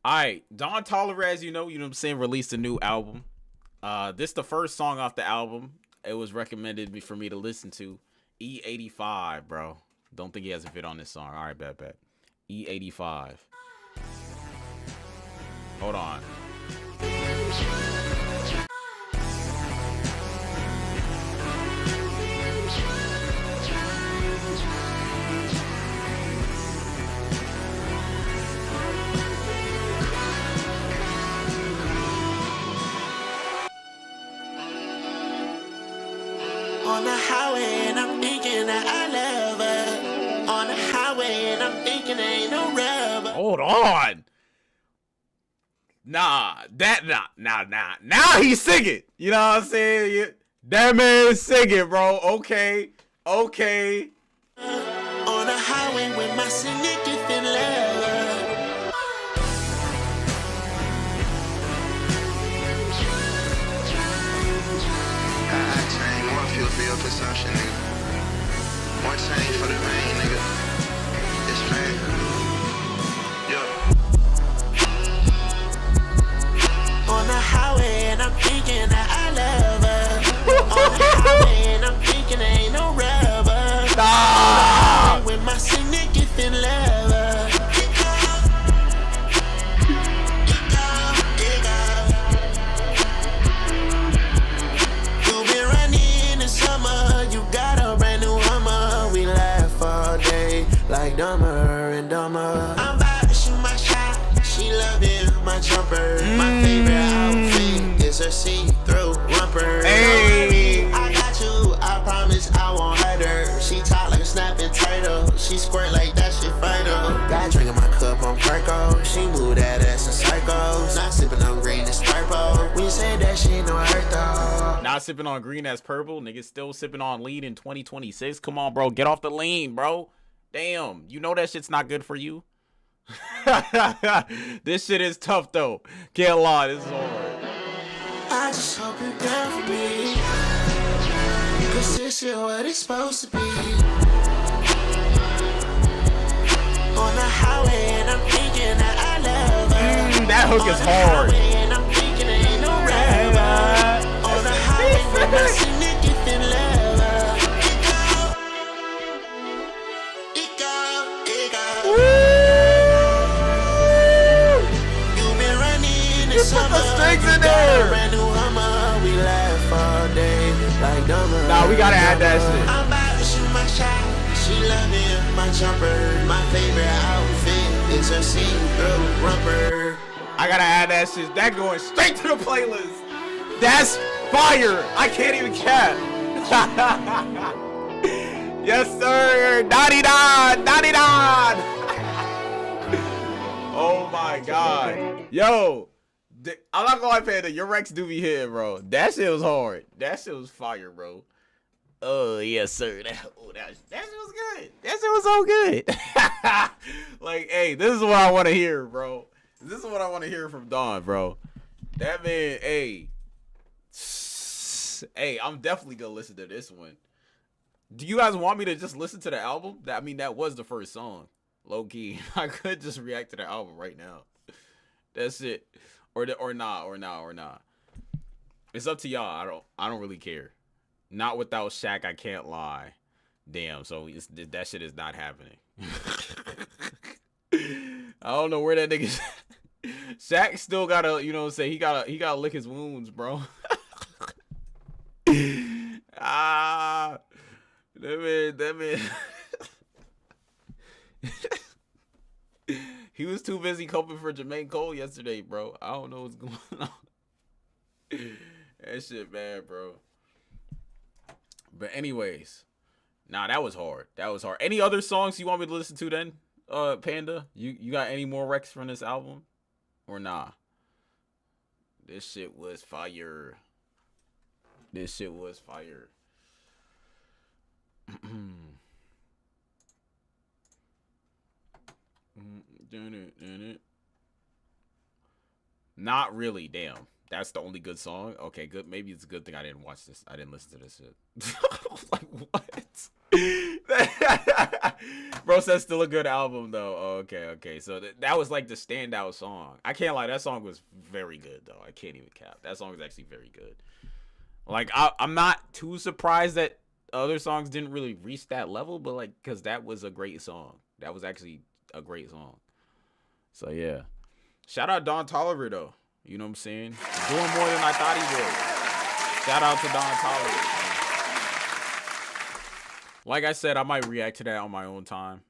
All right, Don Toliver, as you know what I'm saying, released a new album. This the first song off the album. It was recommended for me to listen to. E85, bro. Don't think he has a fit on this song. All right, bet. E85. Hold on. On the highway and I'm thinking that I love her. On the highway and I'm thinking ain't no rubber. Hold on. Nah. Now he's singing. You know what I'm saying? That man's singing, bro. Okay. On the highway with my significant love. I change more fuel for your consumption, nigga. One change for the rain, nigga. It's fine. On the highway and I'm thinking that I love her. On the highway and I'm thinking ain't no rubber. Ah! With my significant lover. You've been running in summer. You got a brand new Hummer. We laugh all day like Dumber and Dumber. I'm about to shoot my shot. She loving my jumper. My favorite outfit is her see-through romper. Hey. I got you. I promise I won't hurt her. She talk like a snapping turtle. She squirt like that shit vital. Got drinking my cup on Perco. She move that ass in circles. Not sipping on green, it's purple. When you say that shit, no hurt though. Not sipping on green as purple. Niggas still sipping on lean in 2026. Come on, bro. Get off the lean, bro. Damn. You know that shit's not good for you. This shit is tough, though. Can't lie. This is hard. I just hope you're down for me. Cause this shit what it's supposed to be. On the highway and I'm thinking that I love her. That hook is hard. And I'm thinking ain't no rubber. On the highway with my significant lover. It go. You've been running in summer. Put the strings in there. Brand new Hummer. We laugh all day like Dumber. Nah, we gotta add that shit. I'm about to shoot my shot. She loving my jumper. My favorite outfit is her see-through romper. I gotta add that shit. That going straight to the playlist. That's fire. I can't even cap. Yes, sir. 99. 99. Oh my God. Yo. I'm not gonna lie, Panda. Your Rex do be hitting, bro. That shit was hard. That shit was fire, bro. Oh, yes, sir. That shit was good. That shit was so good. Like, hey, this is what I want to hear, bro. This is what I want to hear from Don, bro. That man, hey. Hey, I'm definitely going to listen to this one. Do you guys want me to just listen to the album? I mean, that was the first song. Low key. I could just react to the album right now. That's it. Or not. It's up to y'all. I don't really care. Not without Shaq, I can't lie. Damn, so that shit is not happening. I don't know where that nigga Shaq still gotta, you know what I'm saying, he gotta lick his wounds, bro. That man. He was too busy coping for Jermaine Cole yesterday, bro. I don't know what's going on. That shit bad, bro. But anyways, nah, that was hard. Any other songs you want me to listen to then, Panda? You got any more Rex from this album? Or nah? This shit was fire. Not really, damn. That's the only good song? Okay, good. Maybe it's a good thing I didn't watch this. I didn't listen to this shit. Like, what? Bro says still a good album, though. Oh, okay. So that was like the standout song. I can't lie. That song was very good, though. I can't even cap. That song was actually very good. Like, I'm not too surprised that other songs didn't really reach that level, but, like, because that was a great song. That was actually a great song. So, yeah. Shout out Don Toliver, though. You know what I'm saying? Doing more than I thought he would. Shout out to Don Toliver. Like I said, I might react to that on my own time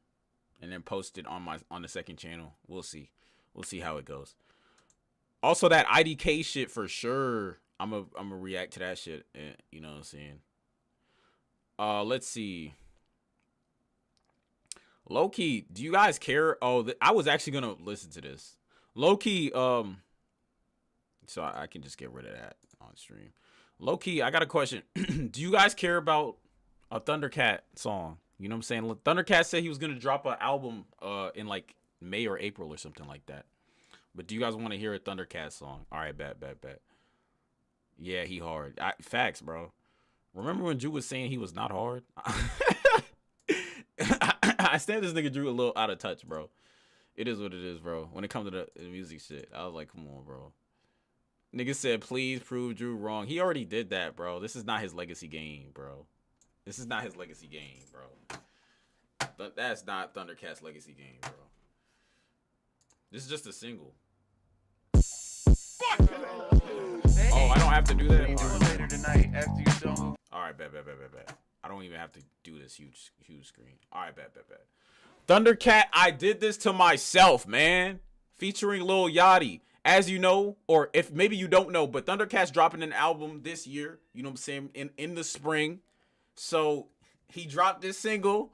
and then post it on the second channel. We'll see. We'll see how it goes. Also, that IDK shit for sure. I'm a react to that shit. You know what I'm saying? Let's see. Low-key, do you guys care? Oh, I was actually gonna listen to this. Low-key, so I can just get rid of that on stream. Low-key, I got a question. Do you guys care about a Thundercat song? You know what I'm saying? Thundercat said he was gonna drop an album in like May or April or something like that. But do you guys want to hear a Thundercat song? All right, bet. Yeah, he hard. Facts, bro. Remember when Drew was saying he was not hard? I stand this nigga Drew a little out of touch, bro. It is what it is, bro. When it comes to the music shit, I was like, come on, bro. Nigga said, please prove Drew wrong. He already did that, bro. This is not his legacy game, bro. This is not his legacy game, bro. That's not Thundercat's legacy game, bro. This is just a single. Oh, I don't have to do that. Later tonight after you done. All right, bet. I don't even have to do this huge screen. All right, bet. Thundercat, I did this to myself, man. Featuring Lil Yachty. As you know, or if maybe you don't know, but Thundercat's dropping an album this year. You know what I'm saying? In the spring. So he dropped this single.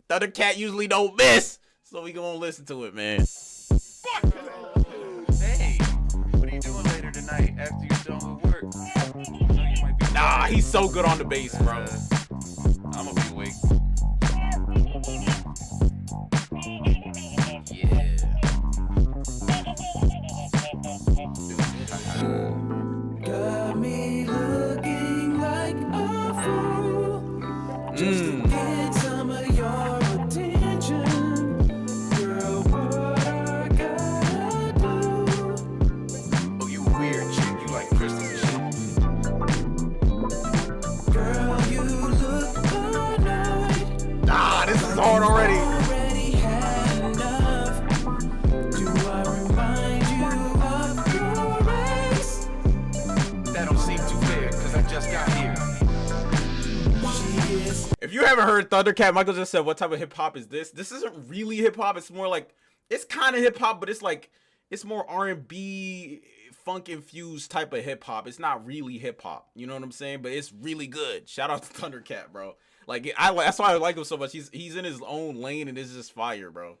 Thundercat usually don't miss. So we gonna listen to it, man. Hey, what are you doing later tonight after you done with work? You know you might be Nah, he's so good on the bass, bro. I'm gonna be awake. Got me looking like a fool just to get some of your attention. Girl, what I gotta do? Oh, you weird chick. You like crystals and shit. Girl, you look annoyed. Nah, this is hard already. Already had enough. Do I remind you of your ex? That don't seem too fair, cause I just got here. She is If you haven't heard Thundercat, Michael just said, what type of hip hop is this? This isn't really hip hop. It's more like, it's kind of hip hop, but it's like, it's more R&B, funk infused type of hip hop. It's not really hip hop. You know what I'm saying? But it's really good. Shout out to Thundercat, bro. Like, that's why I like him so much. He's in his own lane and it's just fire, bro.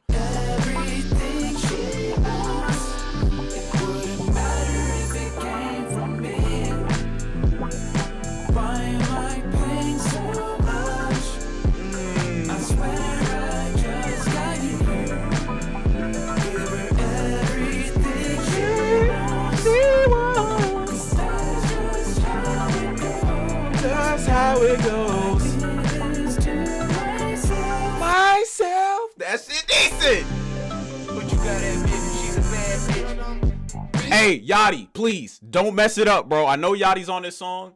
everything she wants. It wouldn't matter if it came from me. Why am I paying so much? I swear I just got you here. Give her everything she wants. 'Cause that's just how it goes. That's how it goes. Is to myself. Myself. That shit decent. But you gotta admit she's a bad bitch. Hey, Yachty, please don't mess it up, bro. I know Yachty's on this song.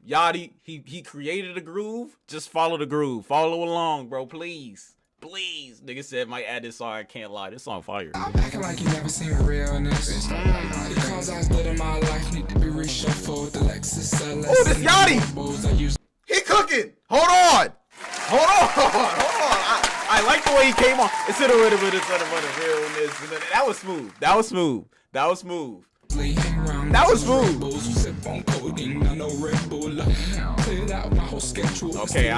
Yachty, he created a groove. Just follow the groove. Follow along, bro. Please. Please. Nigga said might add this song. I can't lie. This song fire. I'm acting like you never seen realness. Because I stood in my life, need to be reshuffled. The Lexus LS. Oh, this Yachty! He cooking. Hold on. I like the way he came on. It's in a little bit of realness. That was smooth. That was smooth. Okay, I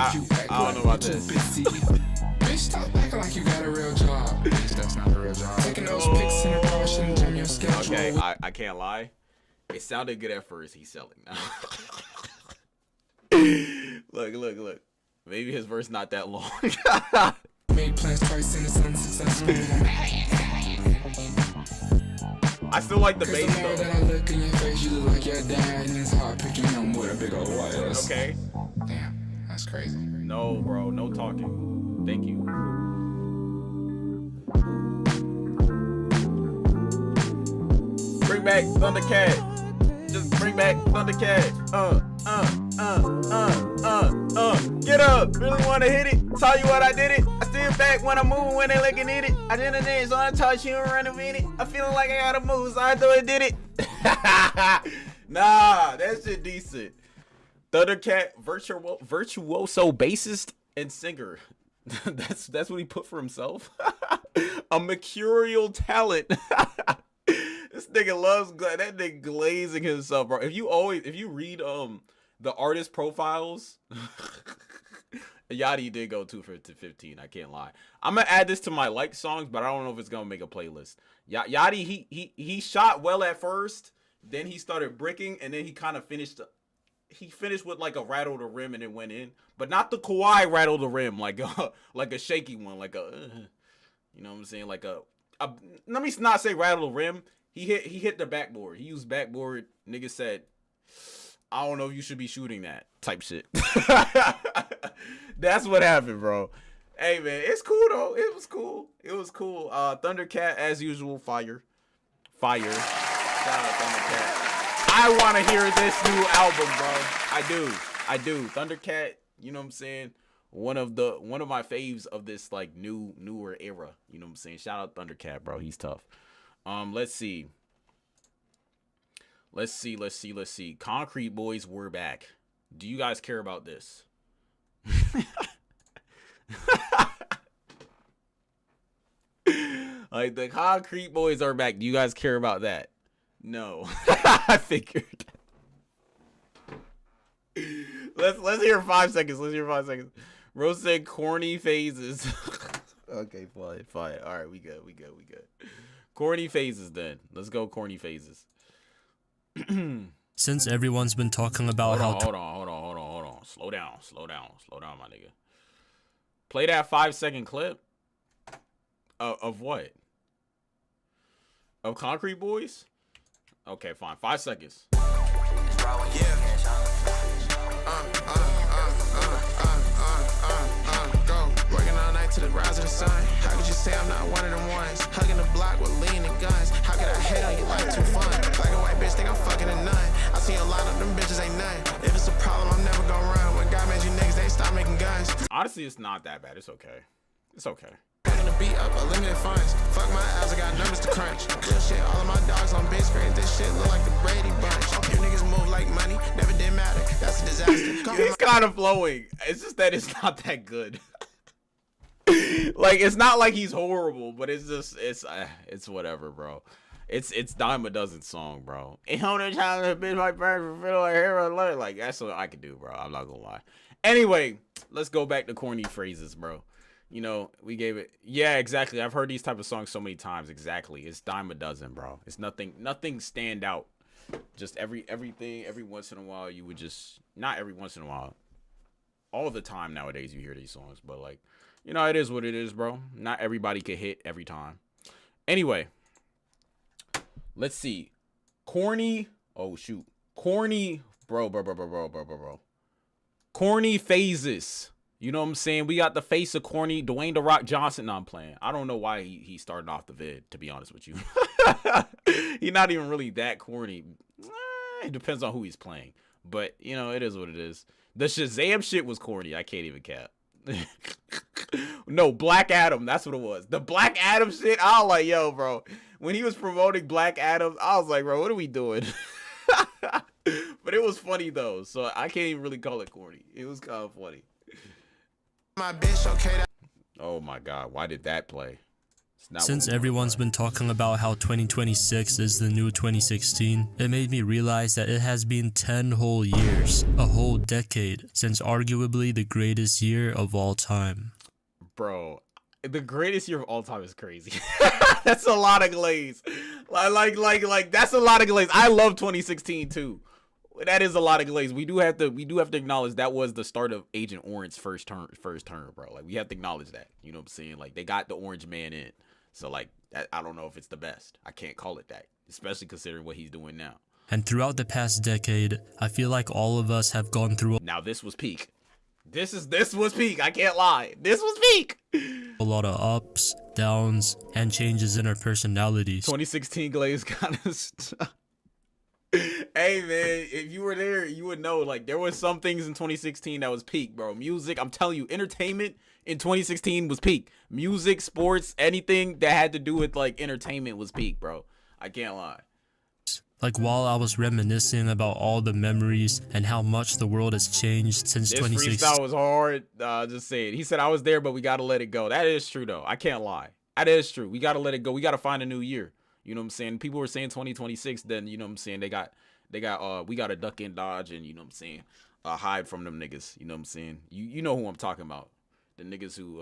don't know about this. Bitch, stop acting like you got a real job. Bitch, that's not a real job. Taking those pics in a rush and jam your schedule. Okay, I can't lie. It sounded good at first. He's selling now. Look. Maybe his verse not that long. Made plans twice and it's unsuccessful. I still like the bass though. That I look in your face, you look like your dad, and it's hard picking him with a big old white ass. Okay. Damn, that's crazy. No, bro, no talking. Thank you. Bring back Thundercat. Just bring back Thundercat. Get up. Really wanna hit it? Tell you what I did it. I still back when I move when they looking at it. I did it, so I touch you and run a minute. I feeling like I gotta move, so I thought I did it. Nah, that shit decent. Thundercat, virtuoso bassist and singer. That's what he put for himself. A mercurial talent. This nigga loves that nigga glazing himself, bro. If you read the artist profiles, Yachty did go 2 for 15. I can't lie. I'm gonna add this to my like songs, but I don't know if it's gonna make a playlist. Yachty, he shot well at first, then he started bricking, and then he kind of finished. He finished with like a rattle the rim and it went in, but not the Kawhi rattle the rim, like a shaky one, like you know what I'm saying, like a let me not say rattle the rim. He hit the backboard. He used backboard. Nigga said, I don't know if you should be shooting that type shit. That's what happened, bro. Hey man, it's cool though. It was cool. Thundercat as usual, fire. Shout out Thundercat. I want to hear this new album, bro. I do. Thundercat, You know what I'm saying? One of my faves of this like newer era. You know what I'm saying? Shout out Thundercat, bro. He's tough. Let's see. Concrete Boys, we're back. Do you guys care about this? Like, the Concrete Boys are back. Do you guys care about that? No. I figured. Let's hear 5 seconds. Rose said corny phases. Okay, fine. All right, we good. Corny phases then. Let's go corny phases. Since everyone's been talking about hold on. Slow down, my nigga. Play that 5-second clip. Of what? Of Concrete Boys? Okay, fine. 5 seconds. Working all night to the rise of the sun. How could you say I'm not one of them ones? Hugging the block with lean and guns. How could I hate on you like too fun? Like a white bitch think I'm fucking a nun. I see a lot of them bitches ain't none. If it's a problem, I'm never gonna run. When God made you niggas, they stop making guns. Honestly, it's not that bad. It's okay. Gonna beat up unlimited funds. Fuck my ass, I got numbers to crunch. Real shit, all of my dogs on big screen. This shit look like the Brady Bunch. You niggas move like money, never did matter. That's a disaster. He's kind of flowing. It's just that it's not that good. Like, it's not like he's horrible, but it's just it's whatever, bro. It's Dime a Dozen song, bro. Like, that's what I can do, bro. I'm not gonna lie. Anyway, let's go back to corny phrases, bro. You know, we gave it. Yeah, exactly. I've heard these type of songs so many times. Exactly. It's Dime a Dozen, bro. It's nothing stand out. Just everything. Every once in a while, you would just, not every once in a while, all the time nowadays you hear these songs, but like, you know, it is what it is, bro. Not everybody can hit every time. Anyway, let's see. Corny. Oh shoot. Corny, bro. Corny phases. You know what I'm saying? We got the face of corny Dwayne The Rock Johnson. No, I'm playing. I don't know why he started off the vid, to be honest with you. He's not even really that corny. It depends on who he's playing. But, you know, it is what it is. The Shazam shit was corny. I can't even cap. No, Black Adam. That's what it was. The Black Adam shit, I was like, yo, bro. When he was promoting Black Adam, I was like, bro, what are we doing? But it was funny, though. So I can't even really call it corny. It was kind of funny. My bitch, okay. Oh my God, why did that play? Since everyone's been talking about how 2026 is the new 2016, it made me realize that it has been 10 whole years, a whole decade, since arguably the greatest year of all time. Bro, the greatest year of all time is crazy. That's a lot of glaze. Like that's a lot of glaze. I love 2016 too. That is a lot of glaze. We do have to acknowledge that was the start of Agent Orange's first term, bro. Like, we have to acknowledge that. You know what I'm saying? Like, they got the Orange Man in. So, like, I don't know if it's the best. I can't call it that, especially considering what he's doing now. And throughout the past decade, I feel like all of us have gone through. Now, this was peak. This was peak. I can't lie. This was peak. A lot of ups, downs, and changes in our personalities. 2016 glaze kind of stuff. Hey man, if you were there, you would know, like, there was some things in 2016 that was peak, bro. Music, I'm telling you, entertainment in 2016 was peak. Music, sports, anything that had to do with like entertainment was peak, bro. I can't lie. Like, while I was reminiscing about all the memories and how much the world has changed since 2016. This freestyle was hard. Just saying. He said I was there, but we gotta let it go. That is true though. I can't lie. That is true. We gotta let it go. We gotta find a new year. You know what I'm saying? People were saying 2026, then, you know what I'm saying, we got a duck and dodge, and, you know what I'm saying, hide from them niggas. You know what I'm saying? You know who I'm talking about. The niggas who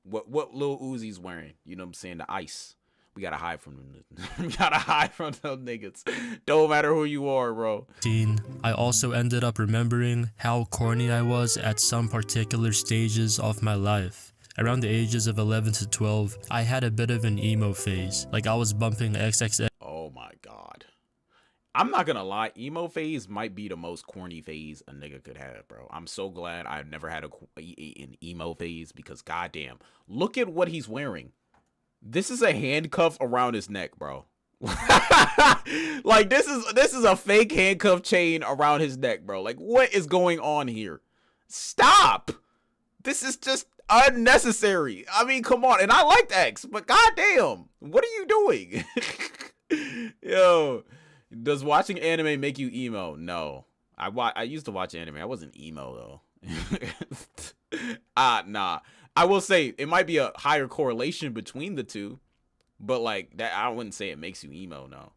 what Lil Uzi's wearing. You know what I'm saying? The ice. We gotta hide from them. We gotta hide from them niggas. Don't matter who you are, bro. I also ended up remembering how corny I was at some particular stages of my life. Around the ages of 11 to 12, I had a bit of an emo phase. Like, I was bumping XXX. Oh my God. I'm not gonna lie, emo phase might be the most corny phase a nigga could have, bro. I'm so glad I've never had an emo phase, because goddamn, look at what he's wearing. This is a handcuff around his neck, bro. Like, this is a fake handcuff chain around his neck, bro. Like, what is going on here? Stop. This is just unnecessary. I mean, come on. And I liked X, but goddamn, what are you doing? Yo, does watching anime make you emo? No. I used to watch anime. I wasn't emo though. Nah. I will say it might be a higher correlation between the two, but like that, I wouldn't say it makes you emo. No.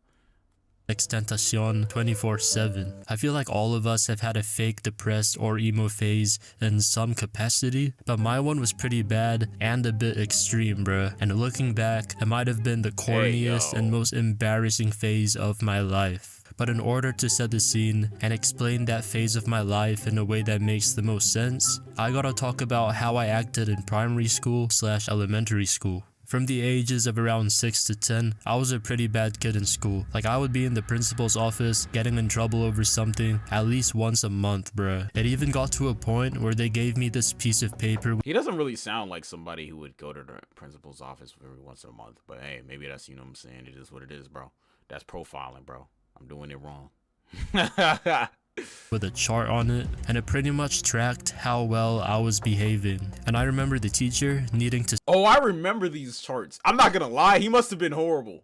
Extentacion 24/7. I feel like all of us have had a fake depressed or emo phase in some capacity, but my one was pretty bad and a bit extreme, bruh. And looking back, it might have been the corniest and most embarrassing phase of my life. But in order to set the scene and explain that phase of my life in a way that makes the most sense, I gotta talk about how I acted in primary school / elementary school. From the ages of around 6 to 10, I was a pretty bad kid in school. Like, I would be in the principal's office getting in trouble over something at least once a month, bruh. It even got to a point where they gave me this piece of paper. He doesn't really sound like somebody who would go to the principal's office every once a month, but hey, maybe that's, you know what I'm saying, it is what it is, bro. That's profiling, bro. I'm doing it wrong. With a chart on it, and it pretty much tracked how well I was behaving. And I remember the teacher needing to— Oh, I remember these charts. I'm not gonna lie, he must have been horrible.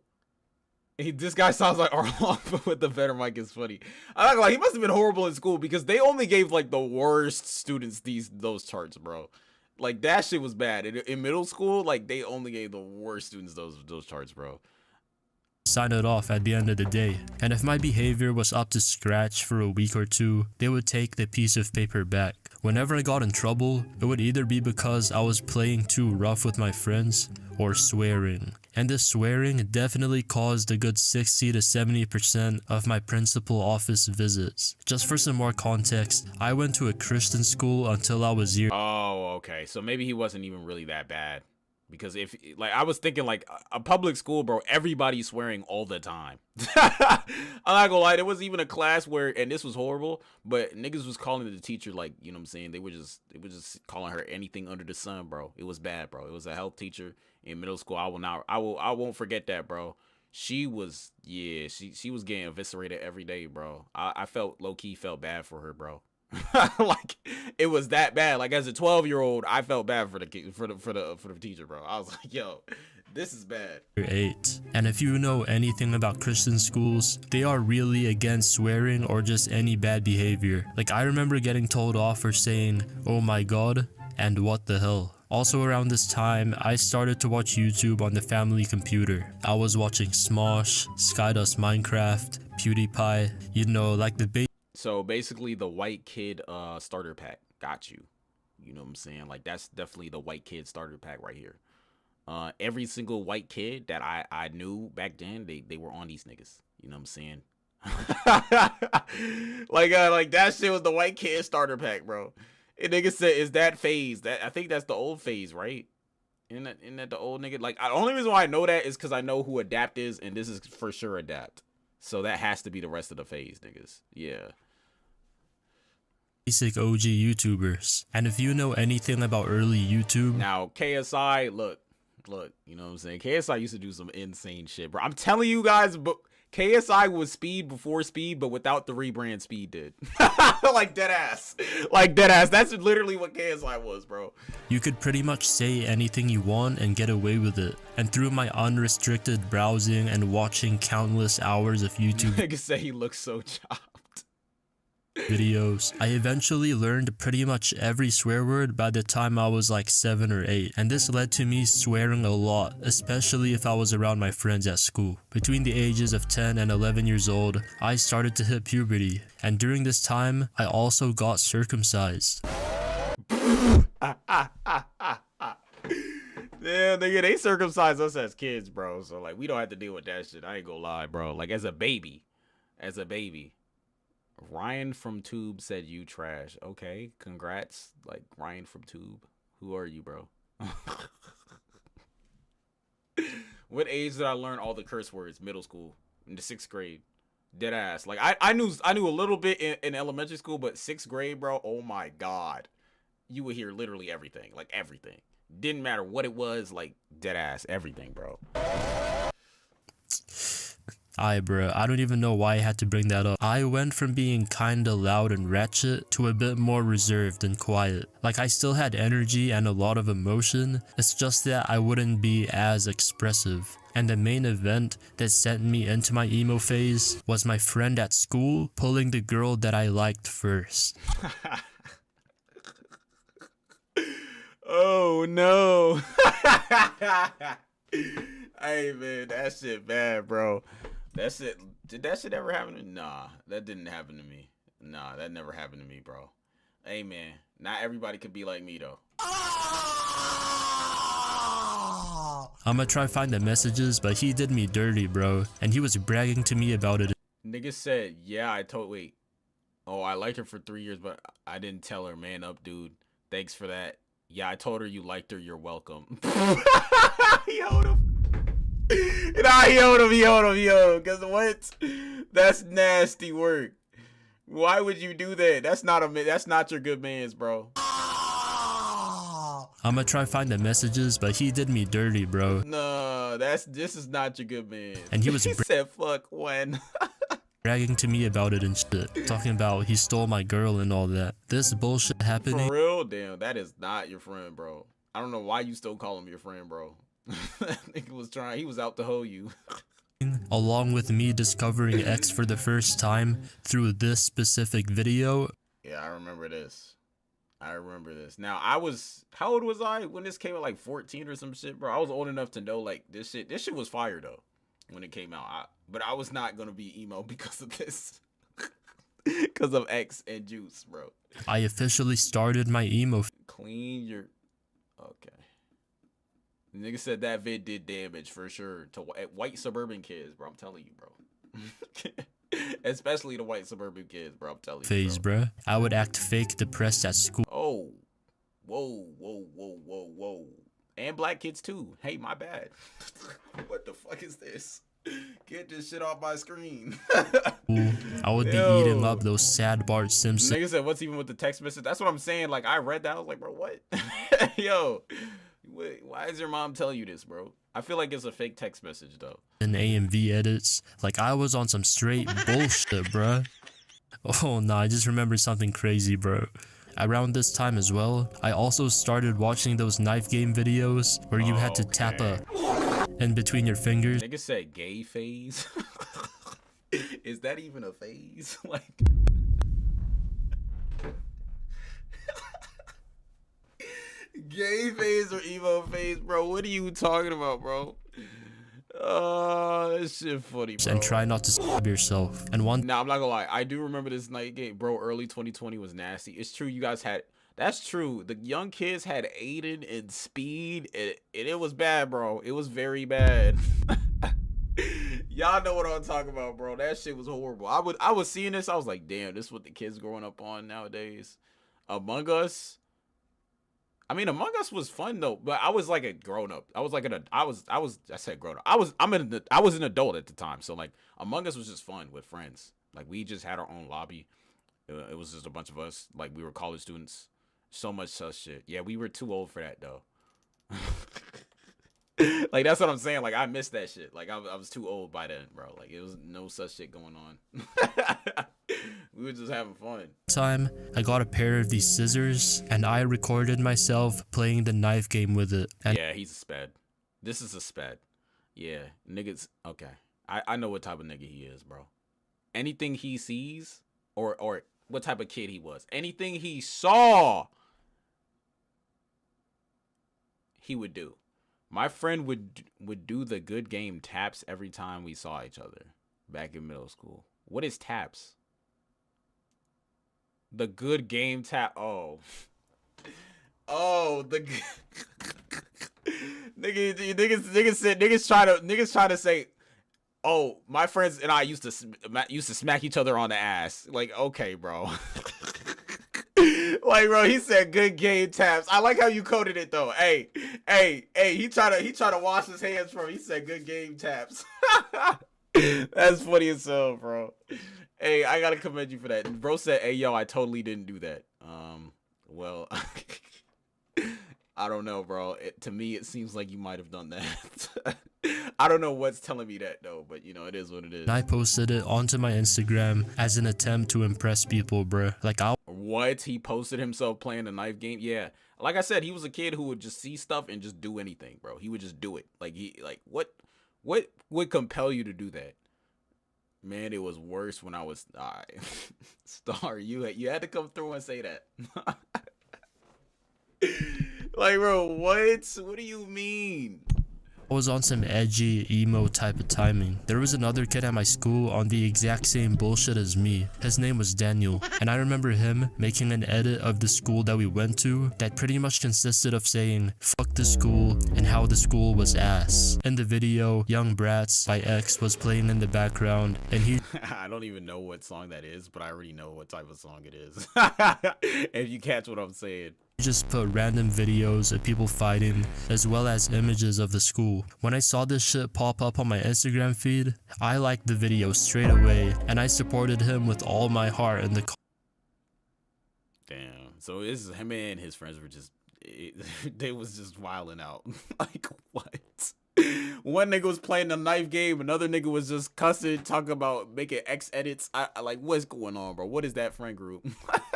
This guy sounds like Arlong, but with the better mic is funny. I'm not gonna lie, he must have been horrible in school because they only gave like the worst students those charts, bro. Like that shit was bad. In middle school, like they only gave the worst students those charts, bro. Sign it off at the end of the day, and if my behavior was up to scratch for a week or two, they would take the piece of paper back. Whenever I got in trouble, it would either be because I was playing too rough with my friends or swearing. And this swearing definitely caused a good 60 to 70% of my principal office visits. Just for some more context, I went to a Christian school until I was year— Oh, okay, so maybe he wasn't even really that bad. Because if, like, I was thinking, like, a public school, bro, everybody's swearing all the time. I'm not gonna lie, there was even a class where, and this was horrible, but niggas was calling the teacher, like, you know what I'm saying? They were just calling her anything under the sun, bro. It was bad, bro. It was a health teacher in middle school. I won't forget that, bro. She was, yeah, she was getting eviscerated every day, bro. I felt, low-key felt bad for her, bro. Like it was that bad. Like as a 12-year-old, I felt bad for the teacher, bro. I was like, yo, this is bad. 8. And if you know anything about Christian schools, they are really against swearing or just any bad behavior. Like I remember getting told off for saying, "Oh my god," and "what the hell." Also around this time, I started to watch YouTube on the family computer. I was watching Smosh, Skydust Minecraft, PewDiePie, you know, like the So basically the white kid starter pack got you. You know what I'm saying? Like that's definitely the white kid starter pack right here. Every single white kid that I knew back then, they were on these niggas. You know what I'm saying? like that shit was the white kid starter pack, bro. And nigga said, is that phase? That I think that's the old phase, right? Isn't that the old nigga? Like the only reason why I know that is because I know who Adapt is, and this is for sure Adapt. So that has to be the rest of the phase, niggas. Yeah. Basic OG YouTubers. And if you know anything about early YouTube— Now, KSI, look, you know what I'm saying? KSI used to do some insane shit, bro. I'm telling you guys, but KSI was Speed before Speed, but without the rebrand Speed did. Like dead ass. Like dead ass. That's literally what KSI was, bro. You could pretty much say anything you want and get away with it. And through my unrestricted browsing and watching countless hours of YouTube Nigga say he looks so chopped. videos, I eventually learned pretty much every swear word by the time I was like 7 or 8, and this led to me swearing a lot, especially if I was around my friends at school. Between the ages of 10 and 11 years old, I started to hit puberty, and during this time, I also got circumcised. Yeah, nigga, they circumcised us as kids, bro, so like we don't have to deal with that shit. I ain't gonna lie, bro. Like as a baby. Ryan from Tube said you trash. Okay, congrats. Like Ryan from Tube. Who are you, bro? What age did I learn all the curse words? Middle school. In the 6th grade. Dead ass. Like I knew a little bit in elementary school, but 6th grade, bro, oh my god. You would hear literally everything. Like everything. Didn't matter what it was, like dead ass everything, bro. Bruh, I don't even know why I had to bring that up. I went from being kinda loud and ratchet to a bit more reserved and quiet. Like, I still had energy and a lot of emotion, it's just that I wouldn't be as expressive. And the main event that sent me into my emo phase was my friend at school pulling the girl that I liked first. Oh no. Hey man, that shit bad, bro. That shit, did that shit ever happen to me? Nah, that didn't happen to me. Nah, that never happened to me, bro. Hey man, not everybody could be like me though. I'ma try find the messages, but he did me dirty, bro. And he was bragging to me about it. Nigga said, yeah, wait. Oh, I liked her for 3 years, but I didn't tell her. Man up, dude. Thanks for that. Yeah, I told her you liked her. You're welcome. He owed him. Nah, he owed him. Cause what? That's nasty work. Why would you do that? That's not your good mans, bro. I'ma try find the messages, but he did me dirty, bro. No, this is not your good man. And he was he said fuck when. bragging to me about it and shit. Talking about he stole my girl and all that. This bullshit happening. For real? Damn, that is not your friend, bro. I don't know why you still call him your friend, bro. He was out to hoe you. Along with me discovering X for the first time through this specific video. Yeah, I remember this. Now, how old was I when this came out? Like 14 or some shit, bro. I was old enough to know, like, this shit was fire, though, when it came out. But I was not gonna be emo because of this. Because of X and Juice, bro. I officially started my emo. Clean your... Okay. The nigga said that vid did damage, for sure, to white suburban kids, bro. I'm telling you, bro. Especially the white suburban kids, bro. I'm telling you, phase, bro. I would act fake depressed at school. Oh. Whoa. And black kids, too. Hey, my bad. What the fuck is this? Get this shit off my screen. I would be eating up those sad Bart Simpson. Nigga said, what's even with the text message? That's what I'm saying. Like, I read that. I was like, bro, what? Yo, wait, why is your mom telling you this, bro? I feel like it's a fake text message, though. And AMV edits. Like, I was on some straight bullshit, bruh. Oh, nah, I just remembered something crazy, bro. Around this time as well, I also started watching those knife game videos where you had to tap in between your fingers. Nigga said gay phase. Is that even a phase? Like, gay phase or emo phase, bro? What are you talking about, bro? Oh, this shit funny, bro. And try not to stab yourself. And one. Nah, I'm not gonna lie. I do remember this night game, bro. Early 2020 was nasty. It's true. You guys had. That's true. The young kids had Aiden and Speed, and it was bad, bro. It was very bad. Y'all know what I'm talking about, bro. That shit was horrible. I was seeing this. I was like, damn, this is what the kids growing up on nowadays. Among Us. I mean, Among Us was fun though, but I was like a grown up. I was like I said grown up. I was an adult at the time, so like Among Us was just fun with friends. Like we just had our own lobby. It was just a bunch of us. Like we were college students. So much such shit. Yeah, we were too old for that though. Like that's what I'm saying. Like I missed that shit. Like I was too old by then, bro. Like it was no such shit going on. We were just having fun. Time I got a pair of these scissors and I recorded myself playing the knife game with it. And yeah, he's a sped. This is a sped. Yeah, niggas. Okay, I know what type of nigga he is, bro. Anything he sees, or what type of kid he was. Anything he saw, he would do. My friend would do the good game taps every time we saw each other back in middle school. What is taps? The good game tap. Oh, the niggas try to say, oh, my friends and I used to smack each other on the ass. Like, okay, bro. Like, bro, he said good game taps. I like how you coded it though. Hey, he try to wash his hands from. He said good game taps. That's funny as hell, bro. Hey, I gotta commend you for that. Bro said, hey, yo, I totally didn't do that. Well, I don't know, bro. To me, it seems like you might have done that. I don't know what's telling me that though, but you know, it is what it is. I posted it onto my Instagram as an attempt to impress people, bruh. Like, what? He posted himself playing the knife game? Yeah. Like I said, he was a kid who would just see stuff and just do anything, bro. He would just do it. Like, what would compel you to do that? Man, it was worse when I was, Star, you had to come through and say that. Like, bro, what do you mean? I was on some edgy, emo type of timing. There was another kid at my school on the exact same bullshit as me. His name was Daniel, and I remember him making an edit of the school that we went to that pretty much consisted of saying, fuck the school, and how the school was ass. In the video, Young Brats by X was playing in the background, and he I don't even know what song that is, but I already know what type of song it is. If you catch what I'm saying. just put random videos of people fighting as well as images of the school. When I saw this shit pop up on my Instagram feed, I liked the video straight away and I supported him with all my heart in the Damn. So this is him and his friends were just they was just wilding out. Like what? One nigga was playing the knife game, another nigga was just cussing, talking about making X edits. I like, what's going on, bro? What is that friend group?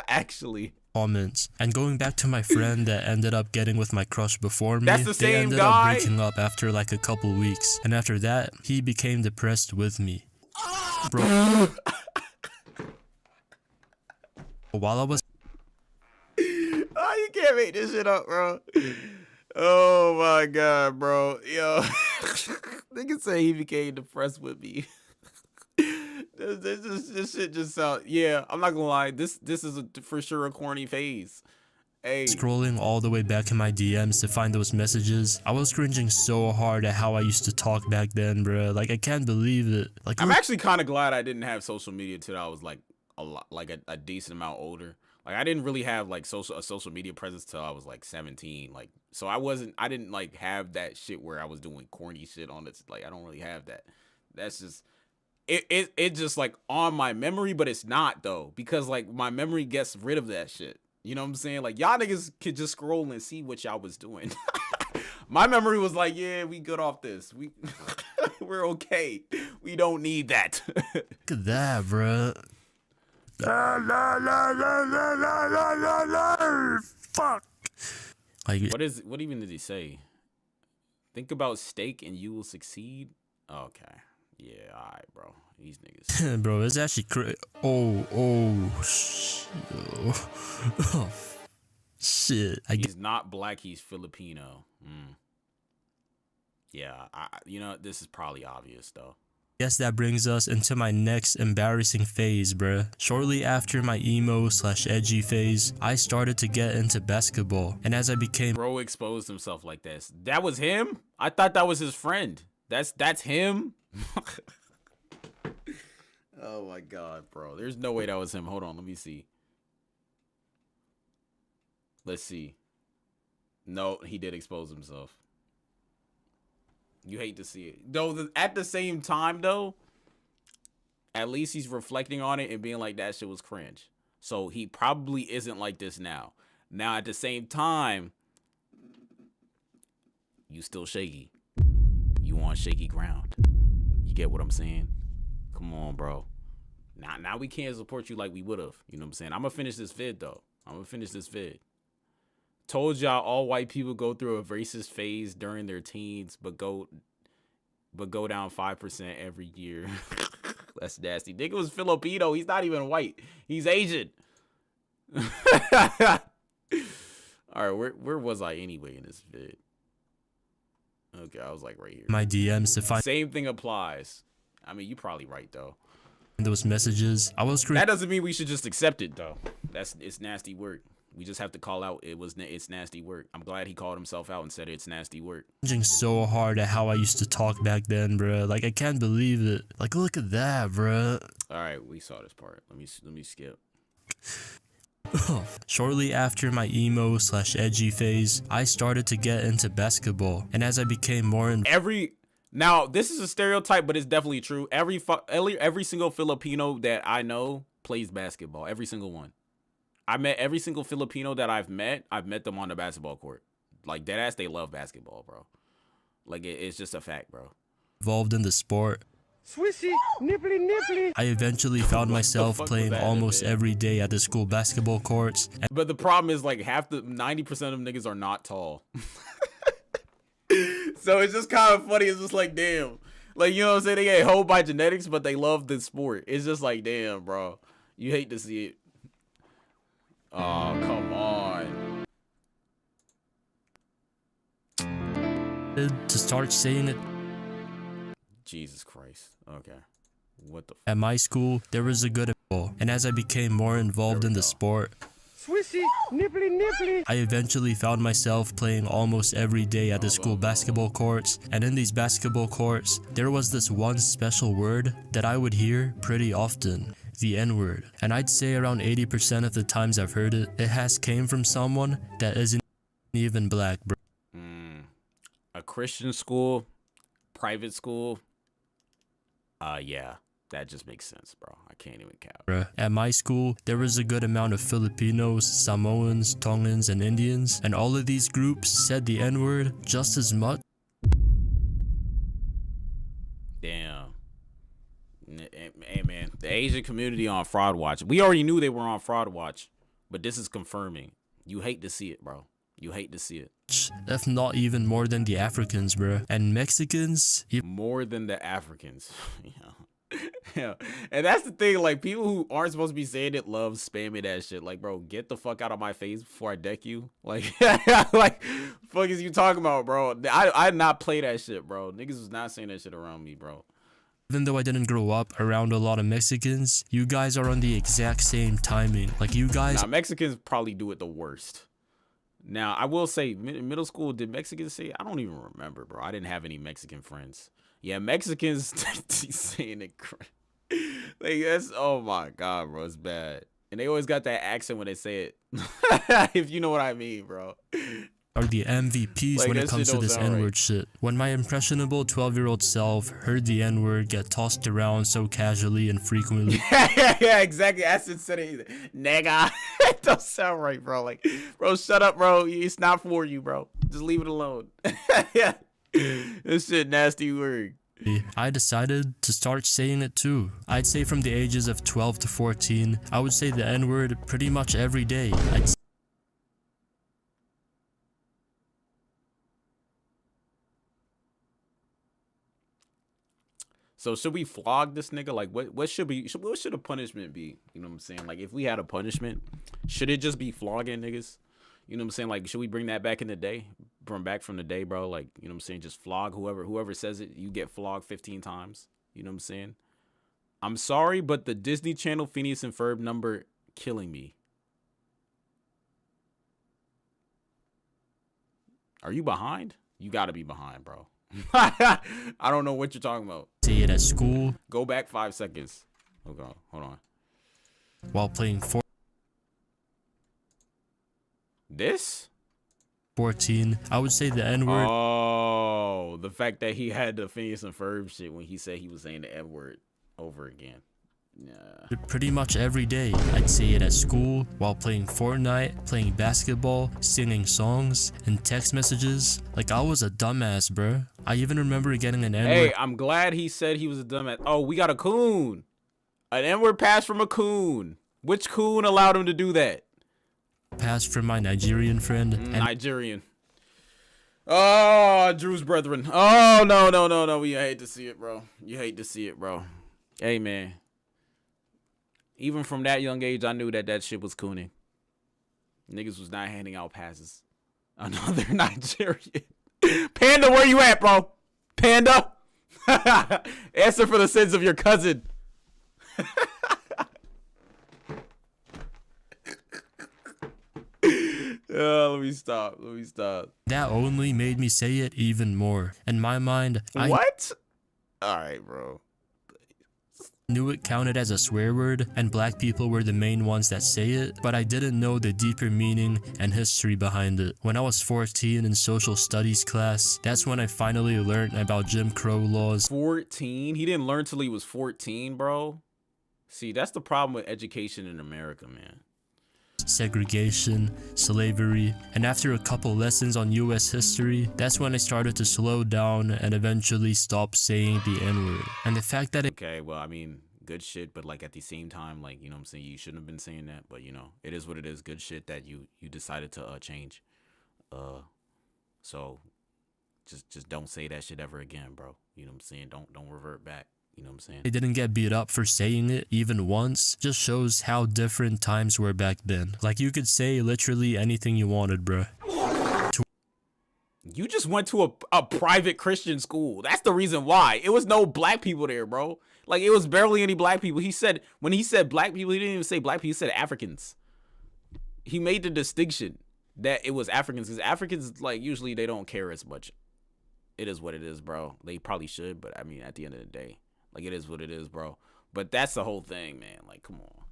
Actually. Comments. And going back to my friend that ended up getting with my crush before me, that's the same they ended guy? up breaking up after like a couple weeks. And after that, he became depressed with me. Bro. While I was you can't make this shit up, bro. Oh my god, bro. Yo. Nigga say he became depressed with me. This shit just sound, yeah, I'm not gonna lie, this is for sure a corny phase. Hey. Scrolling all the way back in my DMs to find those messages, I was cringing so hard at how I used to talk back then, bro. Like, I can't believe it. Like, I'm actually kind of glad I didn't have social media till I was like a decent amount older. Like, I didn't really have like a social media presence till I was like 17. Like, so I didn't like have that shit where I was doing corny shit on it. Like, I don't really have that. That's just it just like on my memory, but it's not though, because like my memory gets rid of that shit. You know what I'm saying? Like, y'all niggas could just scroll and see what y'all was doing. My memory was like, yeah, we good off this. We're okay. We don't need that. Look at that, bro. Fuck. Like, what even did he say? Think about steak and you will succeed. Okay. Yeah, alright, bro. These niggas. Bro, it's actually crazy. Oh, shit. He's not black, he's Filipino. Yeah, you know, this is probably obvious though. Guess that brings us into my next embarrassing phase, bruh. Shortly after my emo/edgy phase, I started to get into basketball. And as I became— Bro exposed himself like this. That was him? I thought that was his friend. That's him? Oh my god, bro. There's no way that was him. Hold on, let me see. Let's see. No, he did expose himself. You hate to see it. Though, at the same time, though, at least he's reflecting on it and being like, that shit was cringe. So he probably isn't like this now. Now, at the same time, you still shaky. You on shaky ground. You get what I'm saying? Come on, bro. Now we can't support you like we would have. You know what I'm saying? I'm going to finish this vid, though. Told y'all all white people go through a racist phase during their teens, but go down 5% every year. That's nasty. Nigga was Filipino. He's not even white. He's Asian. All right, where was I anyway in this vid? Okay, I was like right here. My DMs to find— Same thing applies. I mean, you probably right though. Those messages. That doesn't mean we should just accept it though. It's nasty work. We just have to call out it's nasty work. I'm glad he called himself out and said it's nasty work. Cringing so hard at how I used to talk back then, bruh. Like, I can't believe it. Like, look at that, bruh. All right, we saw this part. Let me skip. Shortly after my emo/edgy phase, I started to get into basketball. And as I became more now, this is a stereotype, but it's definitely true. Every single Filipino that I know plays basketball. Every single one. I met every single Filipino that I've met them on the basketball court. Like, deadass, they love basketball, bro. Like, it's just a fact, bro. involved in the sport. Swissy, nipply, nipply. I eventually found myself playing almost every day at the school basketball courts. But the problem is like 90% of them niggas are not tall. So it's just kind of funny. It's just like, damn. Like, you know what I'm saying? They get hold by genetics, but they love the sport. It's just like, damn, bro. You hate to see it. Oh, come on. To start saying it. Jesus Christ. Okay. What the At my school, there was a good and as I became more involved in the sport, Swissy, nipply, nipply. I eventually found myself playing almost every day at the school basketball courts, and in these basketball courts, there was this one special word that I would hear pretty often, the N-word. And I'd say around 80% of the times I've heard it, it has came from someone that isn't even black, bro. A Christian school, private school, yeah. That just makes sense, bro. I can't even count. At my school, there was a good amount of Filipinos, Samoans, Tongans, and Indians, and all of these groups said the N-word just as much. Damn. Hey, man, the Asian community on Fraud Watch. We already knew they were on Fraud Watch, but this is confirming. You hate to see it, bro. You hate to see it. If not even more than the Africans, bro. And Mexicans. More than the Africans. Yeah. Yeah, and that's the thing, like, people who aren't supposed to be saying it love spamming that shit. Like, bro, get the fuck out of my face before I deck you. Like, like, fuck is you talking about, bro? I did not play that shit, bro. Niggas was not saying that shit around me, bro. Even though I didn't grow up around a lot of Mexicans, you guys are on the exact same timing. Like, you guys... Nah, Mexicans probably do it the worst. Now, I will say, in middle school, did Mexicans say it? I don't even remember, bro. I didn't have any Mexican friends. Yeah, Mexicans saying it. Like, that's, oh my God, bro, it's bad. And they always got that accent when they say it. If you know what I mean, bro. Are the MVPs like, when it comes to this N-word shit. When my impressionable 12-year-old self heard the N-word get tossed around so casually and frequently. Yeah, exactly. Acid said it. Nigga. It don't sound right, bro. Like, bro, shut up, bro. It's not for you, bro. Just leave it alone. Yeah. This shit nasty word. I decided to start saying it too. I'd say from the ages of 12 to 14, I would say the N-word pretty much every day. So should we flog this nigga? Like, what should the punishment be? You know what I'm saying? Like, if we had a punishment, should it just be flogging niggas? You know what I'm saying? Like, should we bring that back in the day? Back from the day, bro. Like, you know what I'm saying? Just flog whoever says it. You get flogged 15 times. You know what I'm saying? I'm sorry, but the Disney Channel Phineas and Ferb number killing me. Are you behind? You gotta be behind, bro. I don't know what you're talking about. Say it at school. Go back 5 seconds. Okay, hold on. While playing This? 14, I would say the N-word. Oh, the fact that he had the Phineas and Ferb shit when he said he was saying the N-word over again. Yeah. Pretty much every day. I'd say it at school, while playing Fortnite, playing basketball, singing songs, and text messages. Like, I was a dumbass, bro. I even remember getting an N-word. Hey, I'm glad he said he was a dumbass. Oh, we got a coon. An N-word pass from a coon. Which coon allowed him to do that? Pass from my Nigerian friend. Nigerian. Oh, Drew's brethren. Oh, no. You hate to see it, bro. You hate to see it, bro. Hey, man. Even from that young age, I knew that shit was cooning. Niggas was not handing out passes. Another Nigerian. Panda, where you at, bro? Panda? Answer for the sins of your cousin. Let me stop. That only made me say it even more. In my mind, What? Alright, bro. Knew it counted as a swear word, and black people were the main ones that say it, but I didn't know the deeper meaning and history behind it. When I was 14 in social studies class, that's when I finally learned about Jim Crow laws. 14? He didn't learn till he was 14, bro? See, that's the problem with education in America, man. Holocaust, segregation, slavery, and after a couple lessons on US history, that's when I started to slow down and eventually stop saying the N-word. And the fact that okay, well, I mean, good shit, but like at the same time, like, you know what I'm saying, you shouldn't have been saying that, but you know, it is what it is. Good shit that you decided to change. So just don't say that shit ever again, bro. You know what I'm saying? Don't revert back. You know what I'm saying? I didn't get beat up for saying it even once. Just shows how different times were back then. Like, you could say literally anything you wanted, bro. You just went to a private Christian school. That's the reason why. It was no black people there, bro. Like, it was barely any black people. When he said black people, he didn't even say black people. He said Africans. He made the distinction that it was Africans, because Africans, like, usually they don't care as much. It is what it is, bro. They probably should, but I mean, at the end of the day, like, it is what it is, bro. But that's the whole thing, man. Like, come on.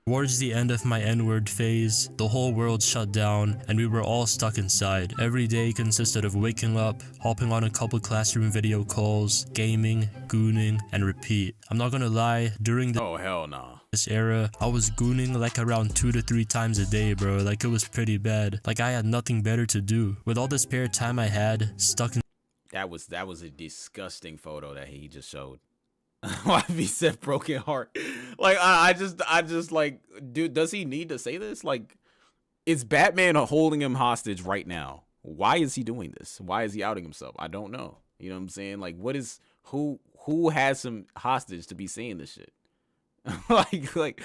Towards the end of my N-word phase, the whole world shut down and we were all stuck inside. Every day consisted of waking up, hopping on a couple classroom video calls, gaming, gooning, and repeat. I'm not gonna lie, during oh hell nah. This era, I was gooning like around 2 to 3 times a day, bro. Like, it was pretty bad. Like, I had nothing better to do. With all the spare time I had, stuck in— That was a disgusting photo that he just showed. Why he said broken heart? Like, I just like, dude, does he need to say this? Like, is Batman holding him hostage right now? Why is he doing this? Why is he outing himself? I don't know. You know what I'm saying? Like, what is, who has him hostage to be saying this shit? like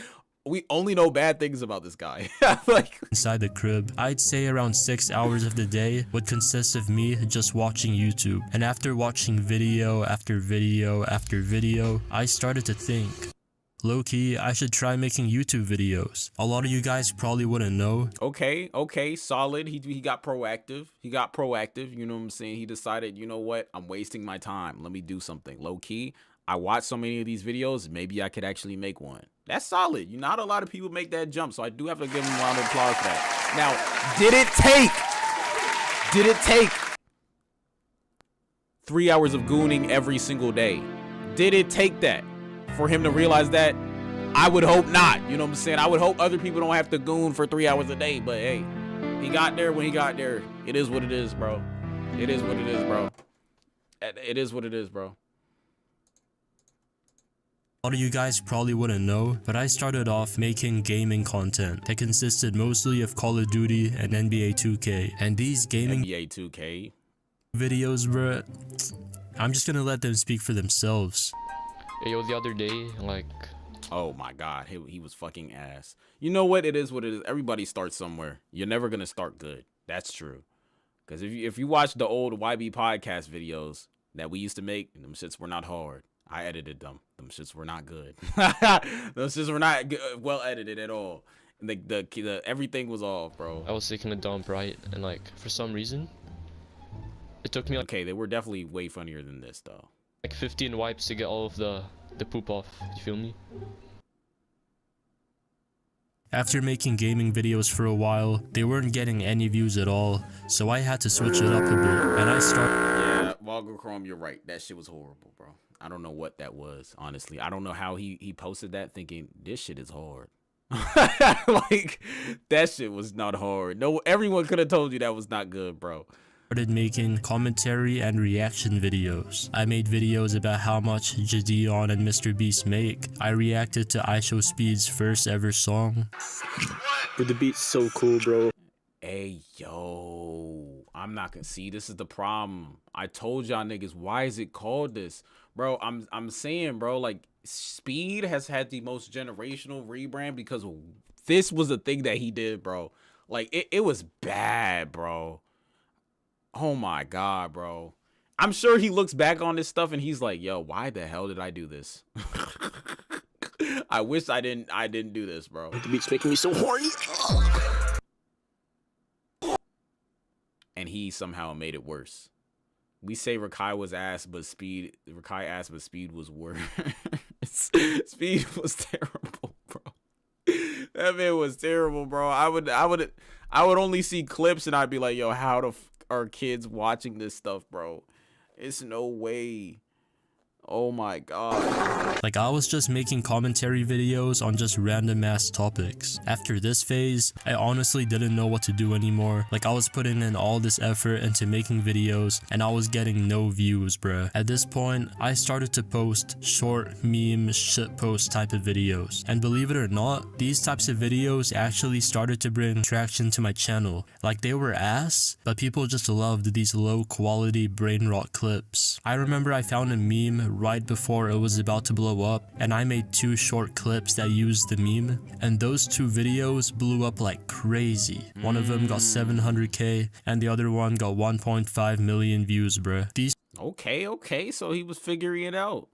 we only know bad things about this guy. Like, inside the crib, I'd say around 6 hours of the day would consist of me just watching YouTube. And after watching video after video after video, I started to think, low-key, I should try making YouTube videos. A lot of you guys probably wouldn't know. Okay, solid. He got proactive. You know what I'm saying? He decided, you know what? I'm wasting my time. Let me do something. Low-key, I watched so many of these videos, maybe I could actually make one. That's solid. Not a lot of people make that jump, so I do have to give him a round of applause for that. Now, did it take 3 hours of gooning every single day? Did it take that for him to realize that? I would hope not. You know what I'm saying? I would hope other people don't have to goon for 3 hours a day, but hey, he got there when he got there. It is what it is, bro. It is what it is, bro. It is what it is, bro. A lot of you guys probably wouldn't know, but I started off making gaming content that consisted mostly of Call of Duty and NBA 2K. And these gaming NBA 2K videos, bro, I'm just gonna let them speak for themselves. Yo, the other day, like, oh my god, he was fucking ass. You know what? It is what it is. Everybody starts somewhere. You're never gonna start good. That's true. Because if you watch the old YB podcast videos that we used to make, them shits were not hard. I edited them. Them shits were not good. Those shits were not well edited at all. And the everything was off, bro. I was taking a dump, right? And like, for some reason, it took me like, okay, they were definitely way funnier than this though. Like 15 wipes to get all of the poop off. You feel me? After making gaming videos for a while, they weren't getting any views at all, so I had to switch it up a bit, and I started— Yeah, Vulgar Chrome, you're right. That shit was horrible, bro. I don't know what that was, honestly. I don't know how he posted that thinking, this shit is hard. Like, that shit was not hard. No, everyone could have told you that was not good, bro. Started making commentary and reaction videos. I made videos about how much Jadeon and Mr. Beast make. I reacted to IShowSpeed's first ever song. But the beat's so cool, bro. Hey, yo, I'm not gonna see. This is the problem. I told y'all niggas, why is it called this? Bro, I'm saying, bro, like, Speed has had the most generational rebrand because this was the thing that he did, bro. Like, it was bad, bro. Oh my god, bro. I'm sure he looks back on this stuff and he's like, yo, why the hell did I do this? I wish I didn't do this, bro. The beat's making me so horny. And he somehow made it worse. We say Rakai was ass, but Rakai ass, but Speed was worse. Speed was terrible, bro. That man was terrible, bro. I would only see clips and I'd be like, yo, how the are kids watching this stuff, bro? It's no way. Oh my god. Like I was just making commentary videos on just random ass topics. After this phase, I honestly didn't know what to do anymore. Like I was putting in all this effort into making videos and I was getting no views, bruh. At this point, I started to post short meme shitpost type of videos. And believe it or not, these types of videos actually started to bring traction to my channel. Like they were ass, but people just loved these low quality brain rot clips. I remember I found a meme right before it was about to blow up, and I made 2 short clips that used the meme, and those 2 videos blew up like crazy. One of them got 700k and the other one got 1.5 million views, bruh. These Okay, so he was figuring it out.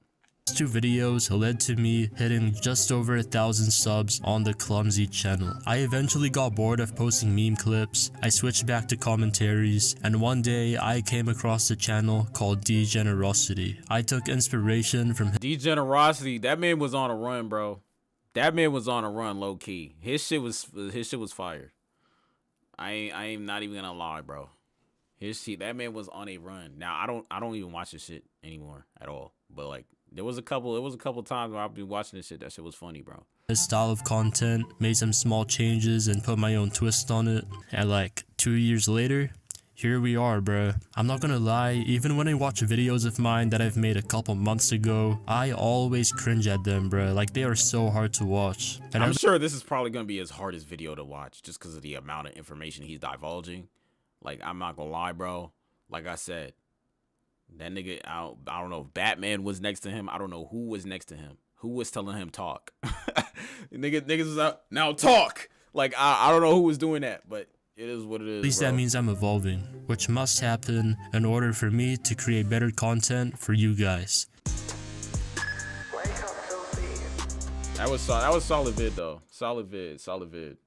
2 videos led to me hitting just over 1,000 subs on the Clumsy channel. I eventually got bored of posting meme clips, I switched back to commentaries, and one day I came across a channel called Degenerosity. I took inspiration from Degenerosity, that man was on a run, bro. That man was on a run, low key. His shit was fire. I ain't not even gonna lie, bro. That man was on a run. Now I don't even watch this shit anymore at all. But like it was a couple times where I've been watching this shit. That shit was funny, bro. His style of content, made some small changes and put my own twist on it. And like 2 years later, here we are, bruh. I'm not gonna lie, even when I watch videos of mine that I've made a couple months ago, I always cringe at them, bruh. Like they are so hard to watch. And I'm sure this is probably gonna be his hardest video to watch just because of the amount of information he's divulging. Like, I'm not gonna lie, bro. Like I said, that nigga, I don't know if Batman was next to him. I don't know who was next to him. Who was telling him talk? Niggas was out, now talk. Like, I don't know who was doing that, but it is what it is, at least bro. that means I'm evolving, which must happen in order for me to create better content for you guys. That was solid vid, though. Solid vid.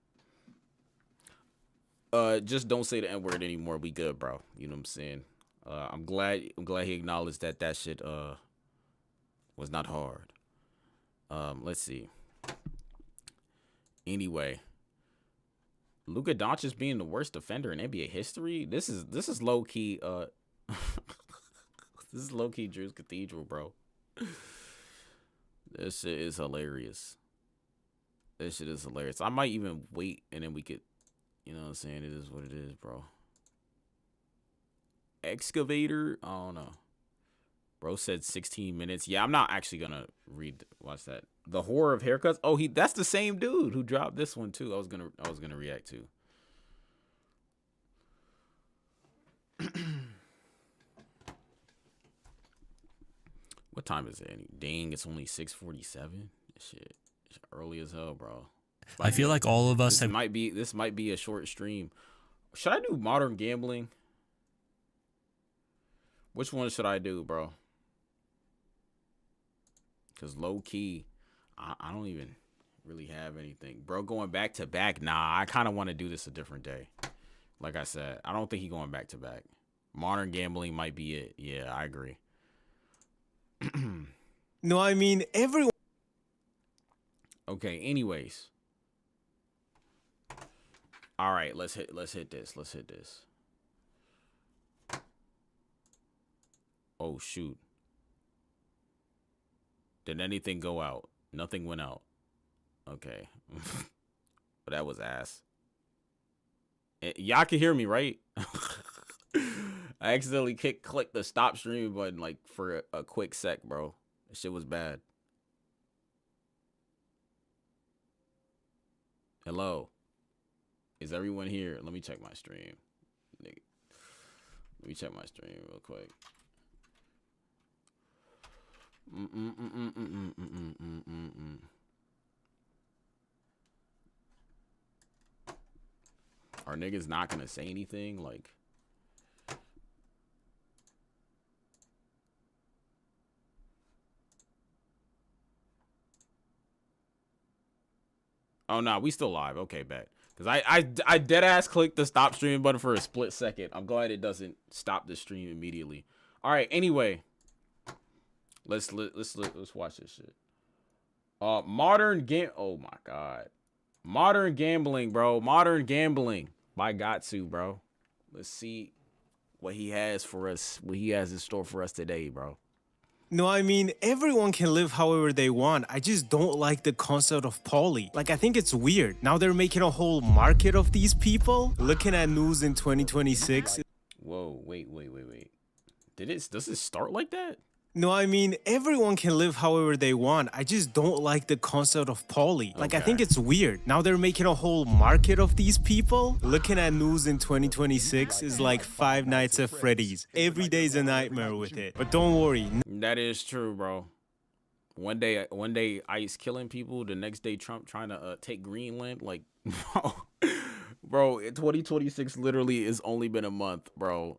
Just don't say the N-word anymore. We good, bro. You know what I'm saying? I'm glad he acknowledged that shit was not hard. Let's see. Anyway, Luka Doncic being the worst defender in NBA history. This is low key. This is low key Drew's Cathedral, bro. This shit is hilarious. I might even wait and then we could. You know what I'm saying? It is what it is, bro. Excavator? I don't know. Bro said 16 minutes. Yeah, I'm not actually gonna watch that. The horror of haircuts. Oh, that's the same dude who dropped this one too. I was gonna react to. What time is it? Dang, it's only 6:47. Shit, it's early as hell, bro. I feel like all of us this might be a short stream. Should I do modern gambling? Which one should I do, bro? Because low key, I don't even really have anything, bro. Going back to back, nah. I kind of want to do this a different day. Like I said, I don't think he's going back to back. Modern gambling might be it. Yeah, I agree. No, I mean everyone. Okay. Anyways. All right, let's hit this. Oh shoot. Did anything go out? Nothing went out. Okay. But that was ass. Y'all can hear me, right? I accidentally clicked the stop streaming button like for a quick sec, bro. That shit was bad. Hello. Is everyone here? Let me check my stream. Let me check my stream real quick. Are niggas not gonna say anything? Like, oh no, we still live. Okay, bet. Because I dead ass clicked the stop streaming button for a split second. I'm glad it doesn't stop the stream immediately. All right, anyway. Let's watch this shit. Oh my god. Modern gambling, bro. Modern gambling by Gatsu, bro. Let's see what he has for us. What he has in store for us today, bro. No, I mean, everyone can live however they want. I just don't like the concept of poly. Like, I think it's weird. Now they're making a whole market of these people. Looking at news in 2026. Whoa, wait. Does it start like that? No, I mean, everyone can live however they want. I just don't like the concept of poly. Like, I think it's weird. Now they're making a whole market of these people. Looking at news in 2026 is like Five Nights at Freddy's. Every day's a nightmare with it. But don't worry. That is true, bro. One day ICE killing people, the next day Trump trying to take Greenland. Like, bro, 2026 literally has only been a month, bro.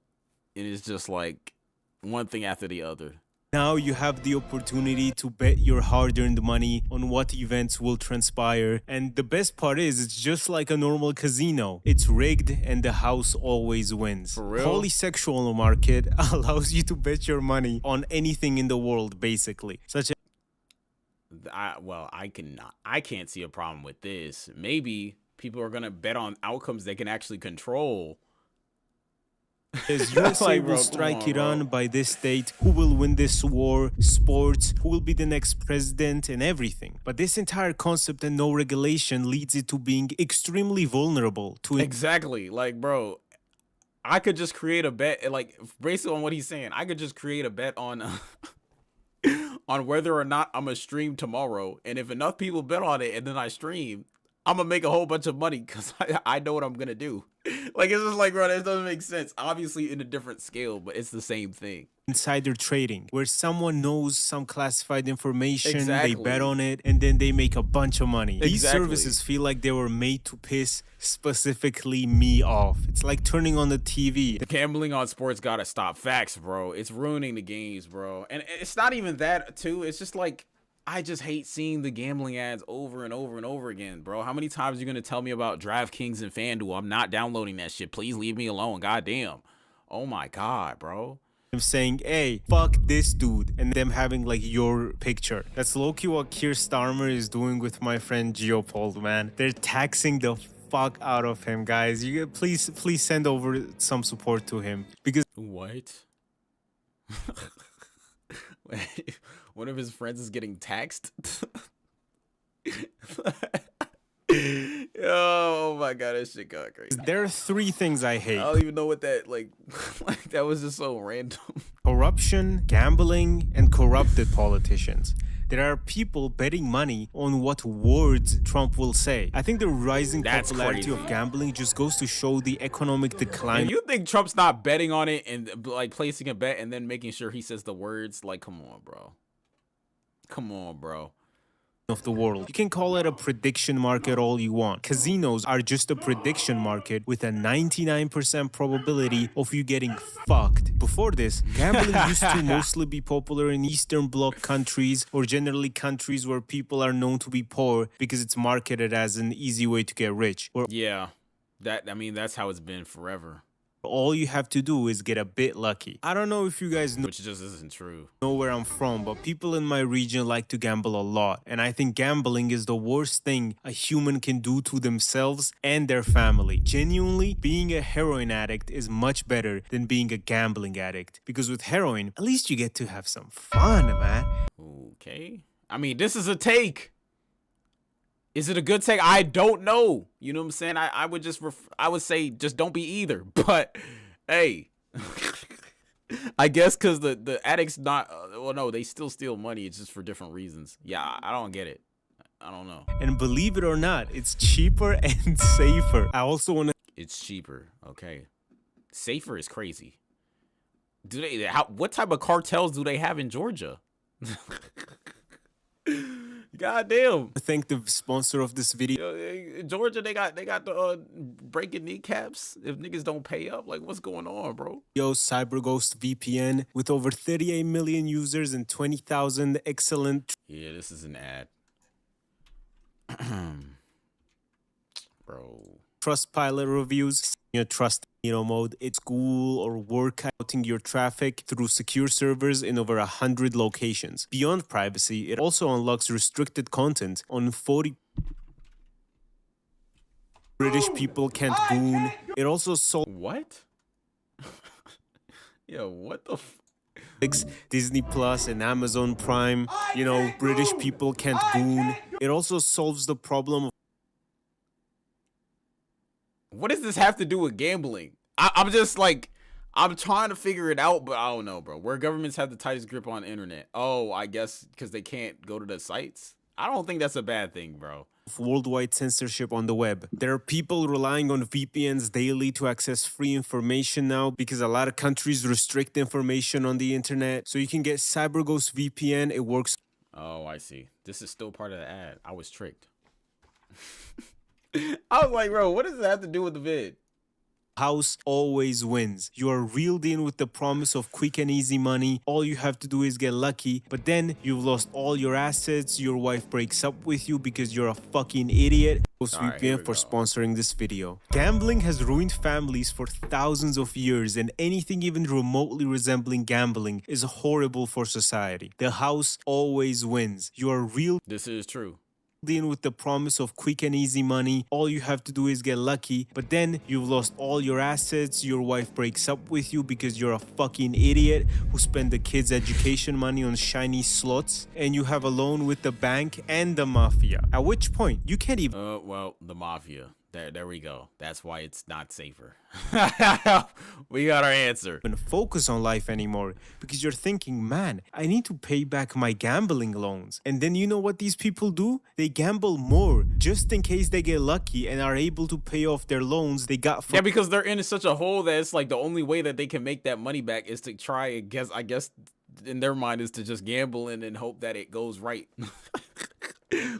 It is just like one thing after the other. Now you have the opportunity to bet your hard-earned money on what events will transpire. And the best part is, it's just like a normal casino. It's rigged and the house always wins. For real? Polysexual market allows you to bet your money on anything in the world, basically. Such as I can't see a problem with this. Maybe people are gonna bet on outcomes they can actually control. As USA will strike Iran by this date, who will win this war, sports, who will be the next president, and everything. But this entire concept and no regulation leads it to being extremely vulnerable to Exactly. Like, bro, I could just create a bet, like, based on what he's saying, I could just create a bet on on whether or not I'm gonna stream tomorrow. And if enough people bet on it and then I stream, I'm gonna make a whole bunch of money because I know what I'm gonna do. Like, it's just like, bro, this doesn't make sense. Obviously in a different scale, but it's the same thing. Insider trading, where someone knows some classified information, Exactly. they bet on it, and then they make a bunch of money. These Exactly. services feel like they were made to piss specifically me off. It's like turning on the TV. The gambling on sports gotta stop. Facts, bro. It's ruining the games, bro. And it's not even that, too. It's just like, I just hate seeing the gambling ads over and over and over again, bro. How many times are you going to tell me about DraftKings and FanDuel? I'm not downloading that shit. Please leave me alone. Goddamn. Oh my God, bro. I'm saying, hey, fuck this dude, and them having like your picture. That's low-key what Keir Starmer is doing with my friend Geopold, man. They're taxing the fuck out of him, guys. You please send over some support to him, because what? One of his friends is getting taxed. Oh my God, that shit got crazy. There are three things I hate. I don't even know what that, like that was just so random. Corruption, gambling, and corrupted politicians. There are people betting money on what words Trump will say. I think the rising popularity of gambling just goes to show the economic decline. And you think Trump's not betting on it and like placing a bet and then making sure he says the words? Like, come on, bro. Come on, bro. Of the world. You can call it a prediction market all you want. Casinos are just a prediction market with a 99% probability of you getting fucked. Before this, gambling used to mostly be popular in Eastern Bloc countries, or generally countries where people are known to be poor because it's marketed as an easy way to get rich. Yeah, that's how it's been forever. All you have to do is get a bit lucky. I don't know if you guys know, which just isn't true, know where I'm from, but people in my region like to gamble a lot. And I think gambling is the worst thing a human can do to themselves and their family. Genuinely, being a heroin addict is much better than being a gambling addict. Because with heroin, at least you get to have some fun, man. Okay. I mean, this is a take. Is it a good take? I don't know. You know what I'm saying? I would say just don't be either. But hey, I guess because the addicts not, well, no, they still steal money. It's just for different reasons. Yeah, I don't get it. I don't know. And believe it or not, it's cheaper and safer. I also want to. It's cheaper. Okay. Safer is crazy. What type of cartels do they have in Georgia? God damn. Thank the sponsor of this video. In Georgia, they got the breaking kneecaps if niggas don't pay up. Like, what's going on, bro? CyberGhost VPN with over 38 million users and 20,000 excellent. Yeah, this is an ad. Bro. Trustpilot reviews. Trust mode. It's school or work outing your traffic through secure servers in over 100 locations. Beyond privacy, it also unlocks restricted content on 40 British people can't goon. It also sold. What? Yo, what the Disney Plus and Amazon Prime. You know, British people can't goon. It also solves the problem of what does this have to do with gambling? I'm just like, I'm trying to figure it out, but I don't know, bro. Where governments have the tightest grip on the internet. Oh, I guess because they can't go to the sites? I don't think that's a bad thing, bro. worldwide censorship on the web. There are people relying on VPNs daily to access free information now because a lot of countries restrict information on the internet. So you can get CyberGhost VPN. It works. Oh, I see. This is still part of the ad. I was tricked. I was like, bro, what does that have to do with the vid? House always wins. You are reeled in with the promise of quick and easy money. All you have to do is get lucky, but then you've lost all your assets. Your wife breaks up with you because you're a fucking idiot. VPN for sponsoring this video. Gambling has ruined families for thousands of years, and anything even remotely resembling gambling is horrible for society. The house always wins. You are reeled. This is true. In with the promise of quick and easy money. All you have to do is get lucky, but then you've lost all your assets. Your wife breaks up with you because you're a fucking idiot who spent the kids' education money on shiny slots, and you have a loan with the bank and the mafia. At which point you can't even well, the mafia. There we go. That's why it's not safer. We got our answer. Focus on life anymore because you're thinking, man, I need to pay back my gambling loans. And then you know what these people do? They gamble more just in case they get lucky and are able to pay off their loans they got from. Yeah, because they're in such a hole that it's like the only way that they can make that money back is to try and I guess in their mind is to just gamble and hope that it goes right.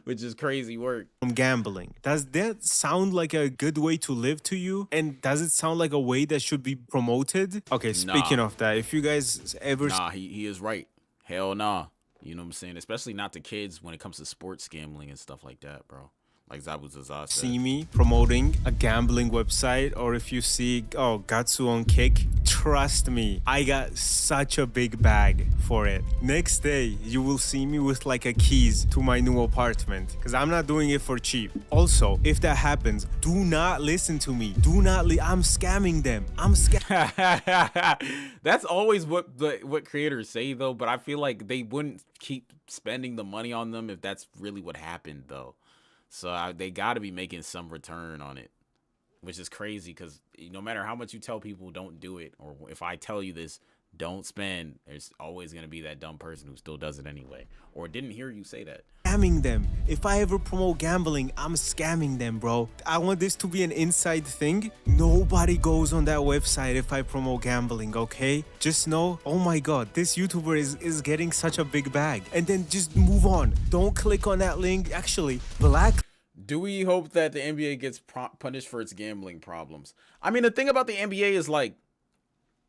Which is crazy work. From gambling. Does that sound like a good way to live to you? And does it sound like a way that should be promoted? Okay, speaking of that, if you guys ever... Nah, he is right. Hell nah. You know what I'm saying? Especially not to kids when it comes to sports gambling and stuff like that, bro. Like Zabuzaza said. See me promoting a gambling website, or if you see, Gatsu on Kick, trust me, I got such a big bag for it. Next day, you will see me with like a keys to my new apartment because I'm not doing it for cheap. Also, if that happens, do not listen to me. Do not, I'm scamming them. I'm scamming. That's always what creators say though, but I feel like they wouldn't keep spending the money on them if that's really what happened though. So they got to be making some return on it, which is crazy because no matter how much you tell people don't do it, or if I tell you this, don't spend, there's always going to be that dumb person who still does it anyway, or didn't hear you say that. Scamming them. If I ever promote gambling, I'm scamming them, bro. I want this to be an inside thing. Nobody goes on that website if I promote gambling, okay? Just know, oh my god, this YouTuber is getting such a big bag. And then just move on. Don't click on that link. Actually, do we hope that the NBA gets punished for its gambling problems? I mean, the thing about the NBA is like,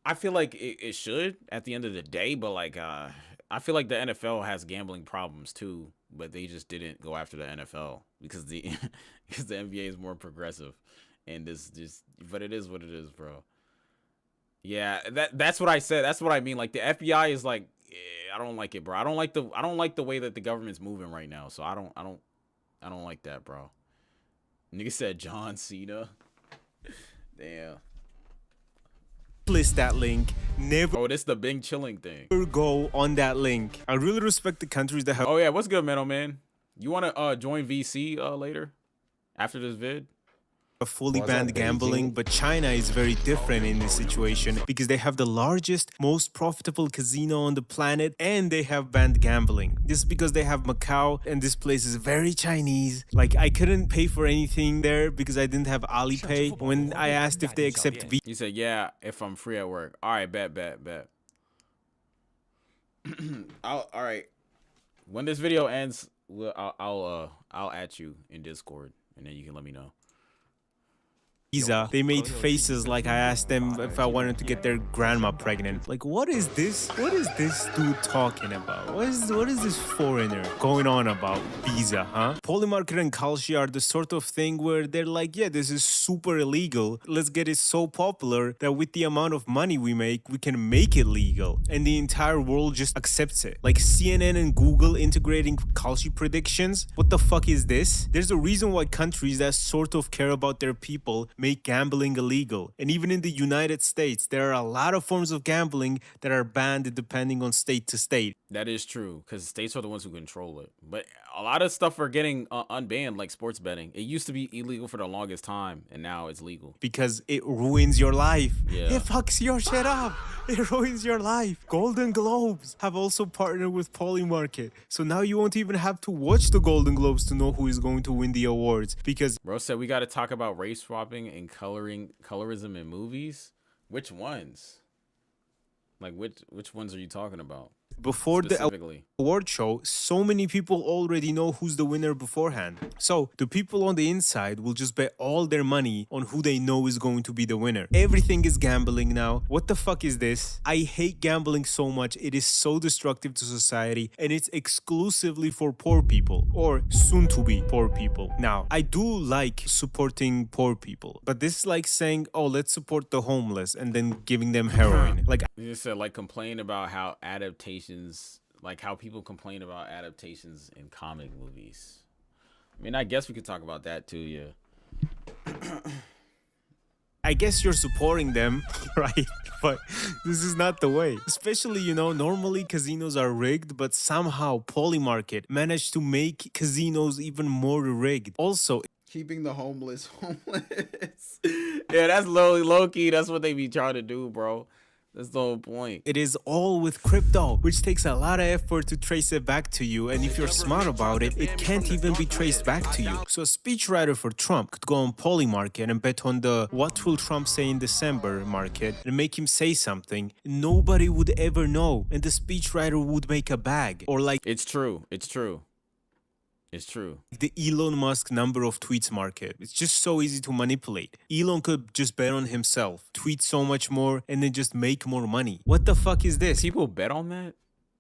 I feel like it should at the end of the day, but like, I feel like the NFL has gambling problems too, but they just didn't go after the NFL because the NBA is more progressive, and this just, but it is what it is, bro. Yeah, that's what I said. That's what I mean. Like the FBI is like, I don't like it, bro. I don't like the way that the government's moving right now. So I don't like that, bro. Nigga said John Cena. Damn. List that link. Never. Oh, this the Bing chilling thing. Go on that link. I really respect the countries that have. Oh yeah, what's good, man? You want to join VC later after this vid? Fully banned gambling, but China is very different in this situation because they have the largest, most profitable casino on the planet, and they have banned gambling. This is because they have Macau, and this place is very Chinese. Like, I couldn't pay for anything there because I didn't have Alipay. When I asked if they accept V, he said, "Yeah, if I'm free at work." All right, bet. All right. When this video ends, I'll at you in Discord, and then you can let me know. They made faces like I asked them if I wanted to get their grandma pregnant. Like, what is this? What is this dude talking about? What is this foreigner going on about? Visa, huh? Polymarket and Kalshi are the sort of thing where they're like, yeah, this is super illegal. Let's get it so popular that with the amount of money we can make it legal. And the entire world just accepts it. Like CNN and Google integrating Kalshi predictions. What the fuck is this? There's a reason why countries that sort of care about their people make gambling illegal. And even in the United States, there are a lot of forms of gambling that are banned depending on state to state. That is true, because states are the ones who control it. But a lot of stuff are getting unbanned, like sports betting. It used to be illegal for the longest time, and now it's legal. Because it ruins your life. Yeah. It fucks your shit up. It ruins your life. Golden Globes have also partnered with Polymarket. So now you won't even have to watch the Golden Globes to know who is going to win the awards. Because bro said we got to talk about race swapping and colorism in movies. Which ones? Like which ones are you talking about? Before the award show, so many people already know who's the winner beforehand. So the people on the inside will just bet all their money on who they know is going to be the winner. Everything is gambling now. What the fuck is this? I hate gambling so much. It is so destructive to society, and it's exclusively for poor people, or soon to be poor people. Now, I do like supporting poor people, but this is like saying, oh, let's support the homeless and then giving them heroin. Like, you just said, like, complain about how adaptations, like how people complain about adaptations in comic movies. I mean, I guess we could talk about that too, yeah. I guess you're supporting them, right? But this is not the way. Especially, you know, normally casinos are rigged, but somehow Polymarket managed to make casinos even more rigged. Also, keeping the homeless homeless. Yeah, that's low key. That's what they be trying to do, bro. That's the whole point. It is all with crypto, which takes a lot of effort to trace it back to you. And if you're smart about it, it can't even be traced back to you. So a speechwriter for Trump could go on Polymarket and bet on the "What will Trump say in December" market and make him say something. Nobody would ever know. And the speechwriter would make a bag. Or like... It's true. It's true. It's true. The Elon Musk number of tweets market. It's just so easy to manipulate. Elon could just bet on himself, tweet so much more, and then just make more money. What the fuck is this? People bet on that?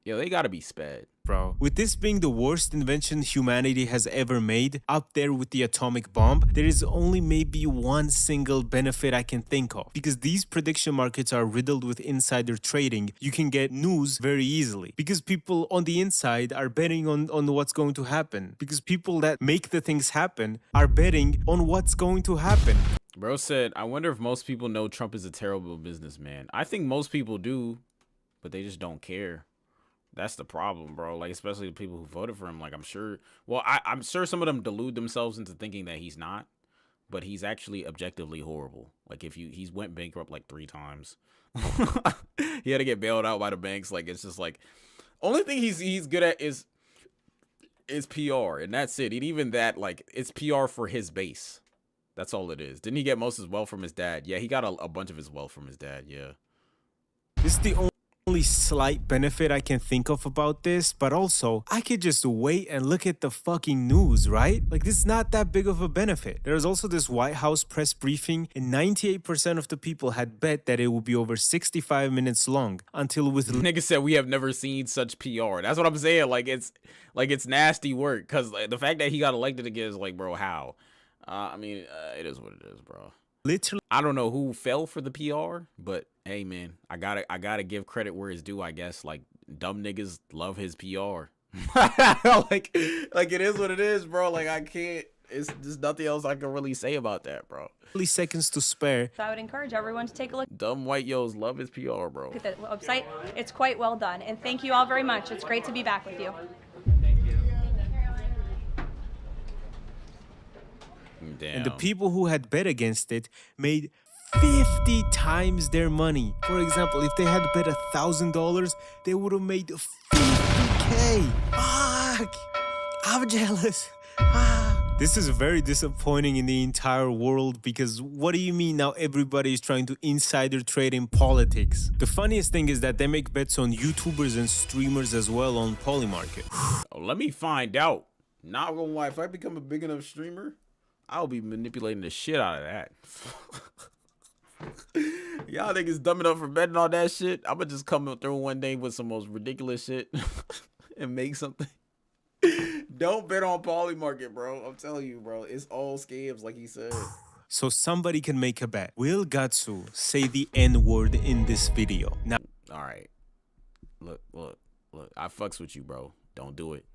Yo, they gotta be sped. Bro, with this being the worst invention humanity has ever made, up there with the atomic bomb, there is only maybe one single benefit I can think of. Because these prediction markets are riddled with insider trading, you can get news very easily. Because people on the inside are betting on what's going to happen. Because people that make the things happen are betting on what's going to happen. Bro said, I wonder if most people know Trump is a terrible businessman. I think most people do, but they just don't care. That's the problem, bro. Like, especially the people who voted for him. Like, I'm sure, well, I'm sure some of them delude themselves into thinking that he's not, but he's actually objectively horrible. Like, if he's went bankrupt like 3 times. He had to get bailed out by the banks. Like, it's just like, only thing he's good at is PR, and that's it. And even that, like, it's PR for his base. That's all it is. Didn't he get most of his wealth from his dad? Yeah, he got a bunch of his wealth from his dad. Yeah. This is the only slight benefit I can think of about this, but also I could just wait and look at the fucking news, right? Like, this is not that big of a benefit. There's also this White House press briefing, and 98% of the people had bet that it would be over 65 minutes long until with nigga said we have never seen such PR. That's what I'm saying. Like, it's nasty work, because the fact that he got elected again is like, bro, how? I mean, it is what it is, bro. Literally, I don't know who fell for the PR, but hey, man, I gotta give credit where it's due, I guess. Like, dumb niggas love his PR. like it is what it is, bro. Like, I can't. It's there's nothing else I can really say about that, bro. Seconds to spare. So I would encourage everyone to take a look. Dumb white yos love his PR, bro. At the website, it's quite well done, and thank you all very much. It's great to be back with you. Damn. And the people who had bet against it made 50 times their money. For example, if they had bet $1,000, they would have made 50K. Fuck! I'm jealous. This is very disappointing in the entire world, because what do you mean now everybody is trying to insider trade in politics? The funniest thing is that they make bets on YouTubers and streamers as well on Polymarket. Let me find out. Not gonna lie, if I become a big enough streamer, I'll be manipulating the shit out of that. Y'all niggas dumb enough for betting on that shit. I'ma just come through one day with some most ridiculous shit and make something. Don't bet on Polymarket, bro. I'm telling you, bro. It's all scams, like he said. So somebody can make a bet. Will Gatsu say the N-word in this video? Now, all right. Look. I fucks with you, bro. Don't do it.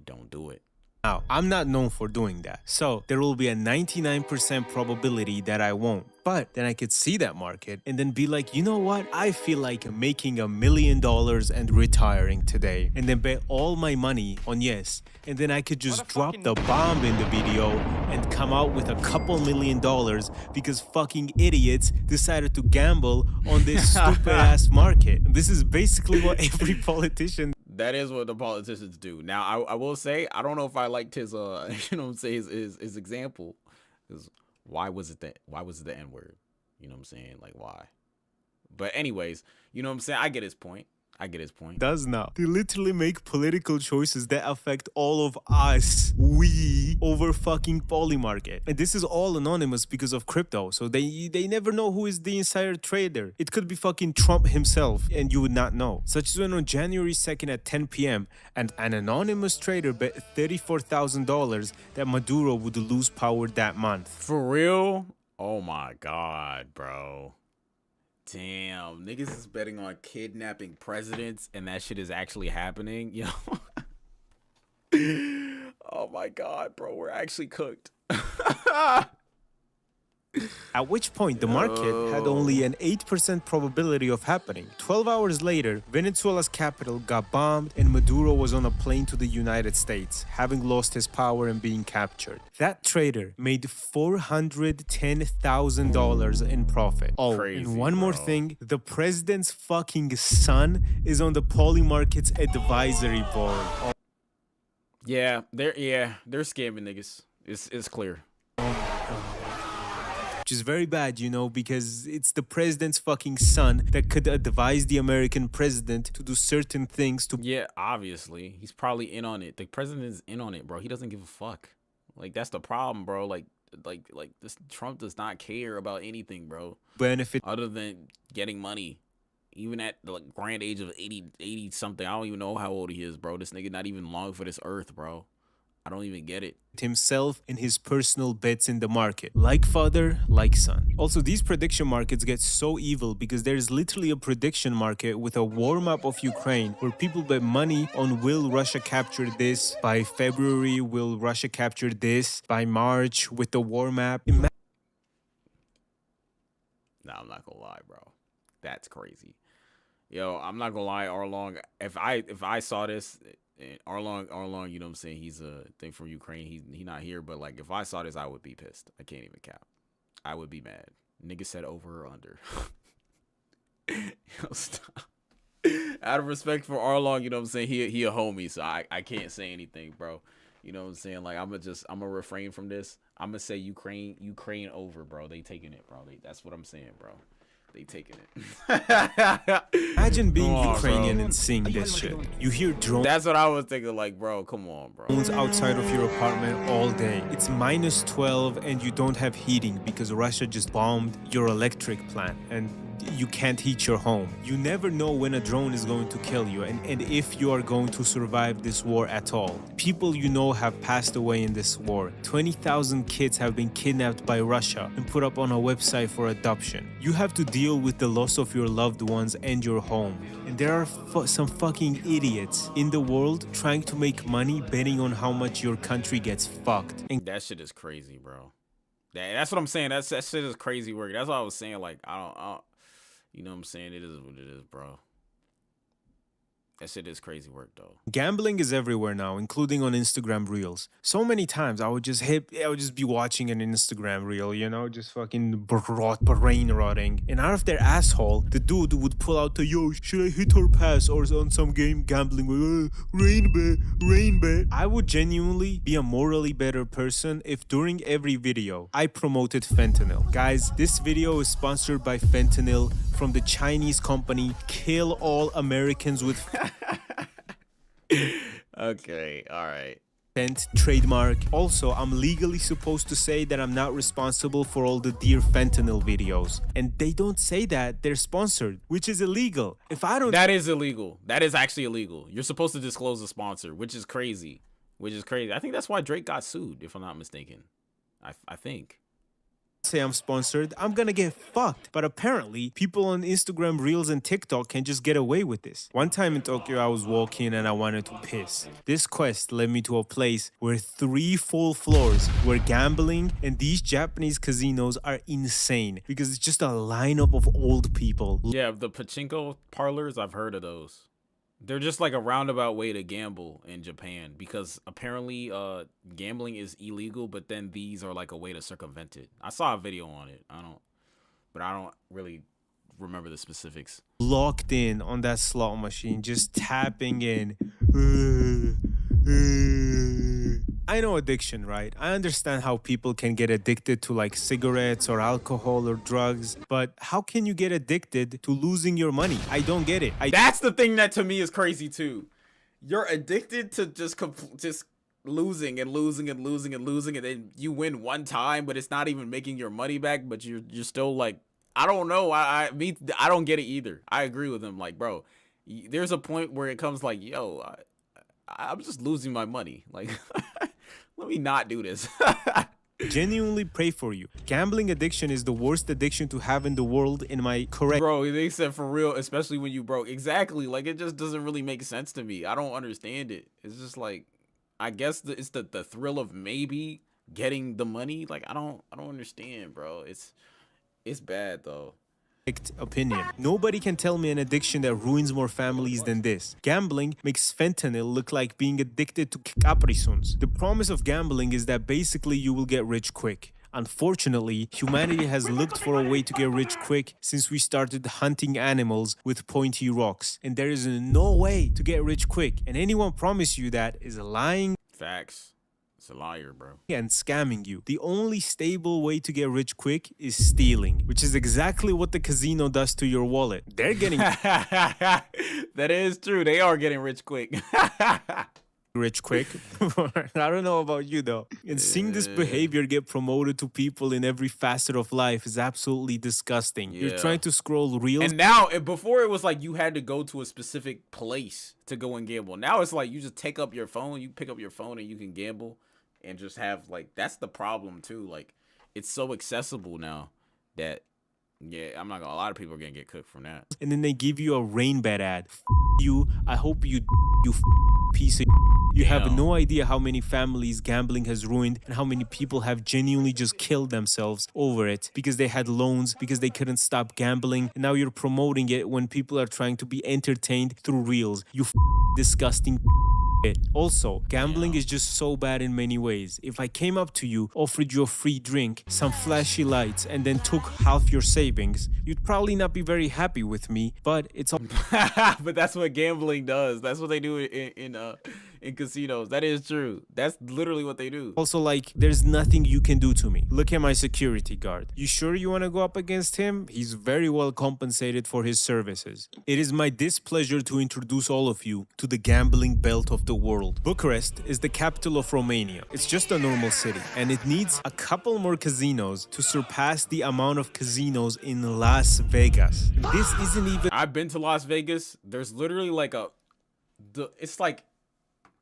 Don't do it. Now, I'm not known for doing that, so there will be a 99% probability that I won't. But then I could see that market and then be like, you know what? I feel like making $1 million and retiring today, and then bet all my money on yes. And then I could just drop the bomb in the video and come out with a couple $1 million because fucking idiots decided to gamble on this stupid ass market. And this is basically what every politician. That is what the politicians do. Now, I will say, I don't know if I liked his, you know what I'm saying, his example. Because why was it the N-word? You know what I'm saying? Like, why? But anyways, you know what I'm saying? I get his point. Does now. They literally make political choices that affect all of us, we, over fucking Polymarket. And this is all anonymous because of crypto, so they never know who is the insider trader. It could be fucking Trump himself, and you would not know. Such as when on January 2nd at 10 p.m., and an anonymous trader bet $34,000 that Maduro would lose power that month. For real? Oh my God, bro. Damn, niggas is betting on kidnapping presidents, and that shit is actually happening, yo. Oh my God, bro, we're actually cooked. At which point the market had only an 8% probability of happening. 12 hours later, Venezuela's capital got bombed and Maduro was on a plane to the United States, having lost his power and being captured. That trader made $410,000 in profit. Oh, Crazy, and one more thing, the president's fucking son is on the Polymarket's advisory board. Oh. Yeah, they're scamming niggas. It's clear. Which is very bad, you know, because it's the president's fucking son that could advise the American president to do certain things to... Yeah, obviously. He's probably in on it. The president is in on it, bro. He doesn't give a fuck. Like, that's the problem, bro. Like this Trump does not care about anything, bro. Benefit. Other than getting money. Even at the grand age of 80 something. I don't even know how old he is, bro. This nigga not even long for this earth, bro. I don't even get it. Himself and his personal bets in the market. Like father, like son. Also, these prediction markets get so evil because there's literally a prediction market with a war map of Ukraine where people bet money on will Russia capture this by February, will Russia capture this by March with the war map. Nah, I'm not gonna lie, bro. That's crazy. Yo, I'm not gonna lie, Arlong. If I saw this, Arlong, you know what I'm saying? He's a thing from Ukraine. He not here, but like if I saw this, I would be pissed. I can't even cap. I would be mad. Nigga said over or under. Yo, stop. Out of respect for Arlong, you know what I'm saying? He a homie, so I can't say anything, bro. You know what I'm saying? Like I'm gonna refrain from this. I'm gonna say Ukraine over, bro. They taking it, bro. That's what I'm saying, bro. They taking it. Imagine being Ukrainian, bro, and seeing this shit. You hear drones. That's what I was thinking, like, bro, come on, bro. Drones outside of your apartment all day. It's -12 and you don't have heating because Russia just bombed your electric plant and you can't heat your home. You never know when a drone is going to kill you and if you are going to survive this war at all. People you know have passed away in this war. 20,000 kids have been kidnapped by Russia and put up on a website for adoption. You have to deal with the loss of your loved ones and your home. And there are some fucking idiots in the world trying to make money betting on how much your country gets fucked. And that shit is crazy, bro. That's what I'm saying. That shit is crazy work. That's what I was saying. Like, I don't you know what I'm saying? It is what it is, bro. That shit is crazy work, though. Gambling is everywhere now, including on Instagram Reels. So many times I would just be watching an Instagram Reel, you know, just fucking brain rotting. And out of their asshole, the dude would pull out the, yo, should I hit or pass? Or on some game gambling, rain bet. I would genuinely be a morally better person if during every video I promoted fentanyl. Guys, this video is sponsored by fentanyl from the Chinese company Kill All Americans with... Okay, all right. Trademark. Also, I'm legally supposed to say that I'm not responsible for all the Dear Fentanyl videos. And they don't say that they're sponsored, which is illegal. If I don't... That is illegal. That is actually illegal. You're supposed to disclose the sponsor, which is crazy. I think that's why Drake got sued, if I'm not mistaken. I think. say I'm sponsored, I'm gonna get fucked. But apparently, people on Instagram Reels and TikTok can just get away with this. One time in Tokyo, I was walking and I wanted to piss. This quest led me to a place where 3 full floors were gambling, and these Japanese casinos are insane because it's just a lineup of old people. Yeah, the pachinko parlors, I've heard of those. They're just like a roundabout way to gamble in Japan because apparently gambling is illegal, but then these are like a way to circumvent it. I saw a video on it. I don't really remember the specifics. Locked in on that slot machine, just tapping in. I know addiction, right? I understand how people can get addicted to like cigarettes or alcohol or drugs, but how can you get addicted to losing your money? I don't get it. That's the thing that to me is crazy too. You're addicted to just losing and losing and losing and losing, and then you win one time, but it's not even making your money back. But you're still like, I don't know. I don't get it either. I agree with him. Like, bro, there's a point where it comes like, yo, I'm just losing my money. Like, let me not do this. Genuinely pray for you. Gambling addiction is the worst addiction to have in the world. In my correct? Bro, they said for real, especially when you broke. Exactly. Like, it just doesn't really make sense to me. I don't understand it. It's just like, I guess it's the thrill of maybe getting the money. Like, I don't understand, bro. It's bad though. Opinion. Nobody can tell me an addiction that ruins more families than this. Gambling makes fentanyl look like being addicted to Capri Suns. The promise of gambling is that basically you will get rich quick. Unfortunately, humanity has looked for a way to get rich quick since we started hunting animals with pointy rocks. And there is no way to get rich quick. And anyone promise you that is lying. Facts. It's a liar, bro. And scamming you. The only stable way to get rich quick is stealing, which is exactly what the casino does to your wallet. They're getting that is true. They are getting rich quick. Rich quick. I don't know about you though. And seeing this behavior get promoted to people in every facet of life is absolutely disgusting. You're trying to scroll reels. And now, before it was like you had to go to a specific place to go and gamble. Now it's like you just take up your phone, you pick up your phone and you can gamble and just have like, that's the problem too. Like, it's so accessible now that, yeah, I'm not gonna, a lot of people are gonna get cooked from that. And then they give you a rain bed ad. You, I hope you piece of. You have no idea how many families gambling has ruined and how many people have genuinely just killed themselves over it because they had loans, because they couldn't stop gambling. And now you're promoting it when people are trying to be entertained through reels. You disgusting. Also, gambling is just so bad in many ways. If I came up to you, offered you a free drink, some flashy lights, and then took half your savings, you'd probably not be very happy with me, but it's all. But that's what gambling does. That's what they do in casinos. That is true. That's literally what they do. Also, like, there's nothing you can do to me. Look at my security guard. You sure you want to go up against him? He's very well compensated for his services. It is my displeasure to introduce all of you to the gambling belt of the world. Bucharest is the capital of Romania. It's just a normal city, and it needs a couple more casinos to surpass the amount of casinos in Las Vegas. This isn't even. I've been to Las Vegas. There's literally like it's like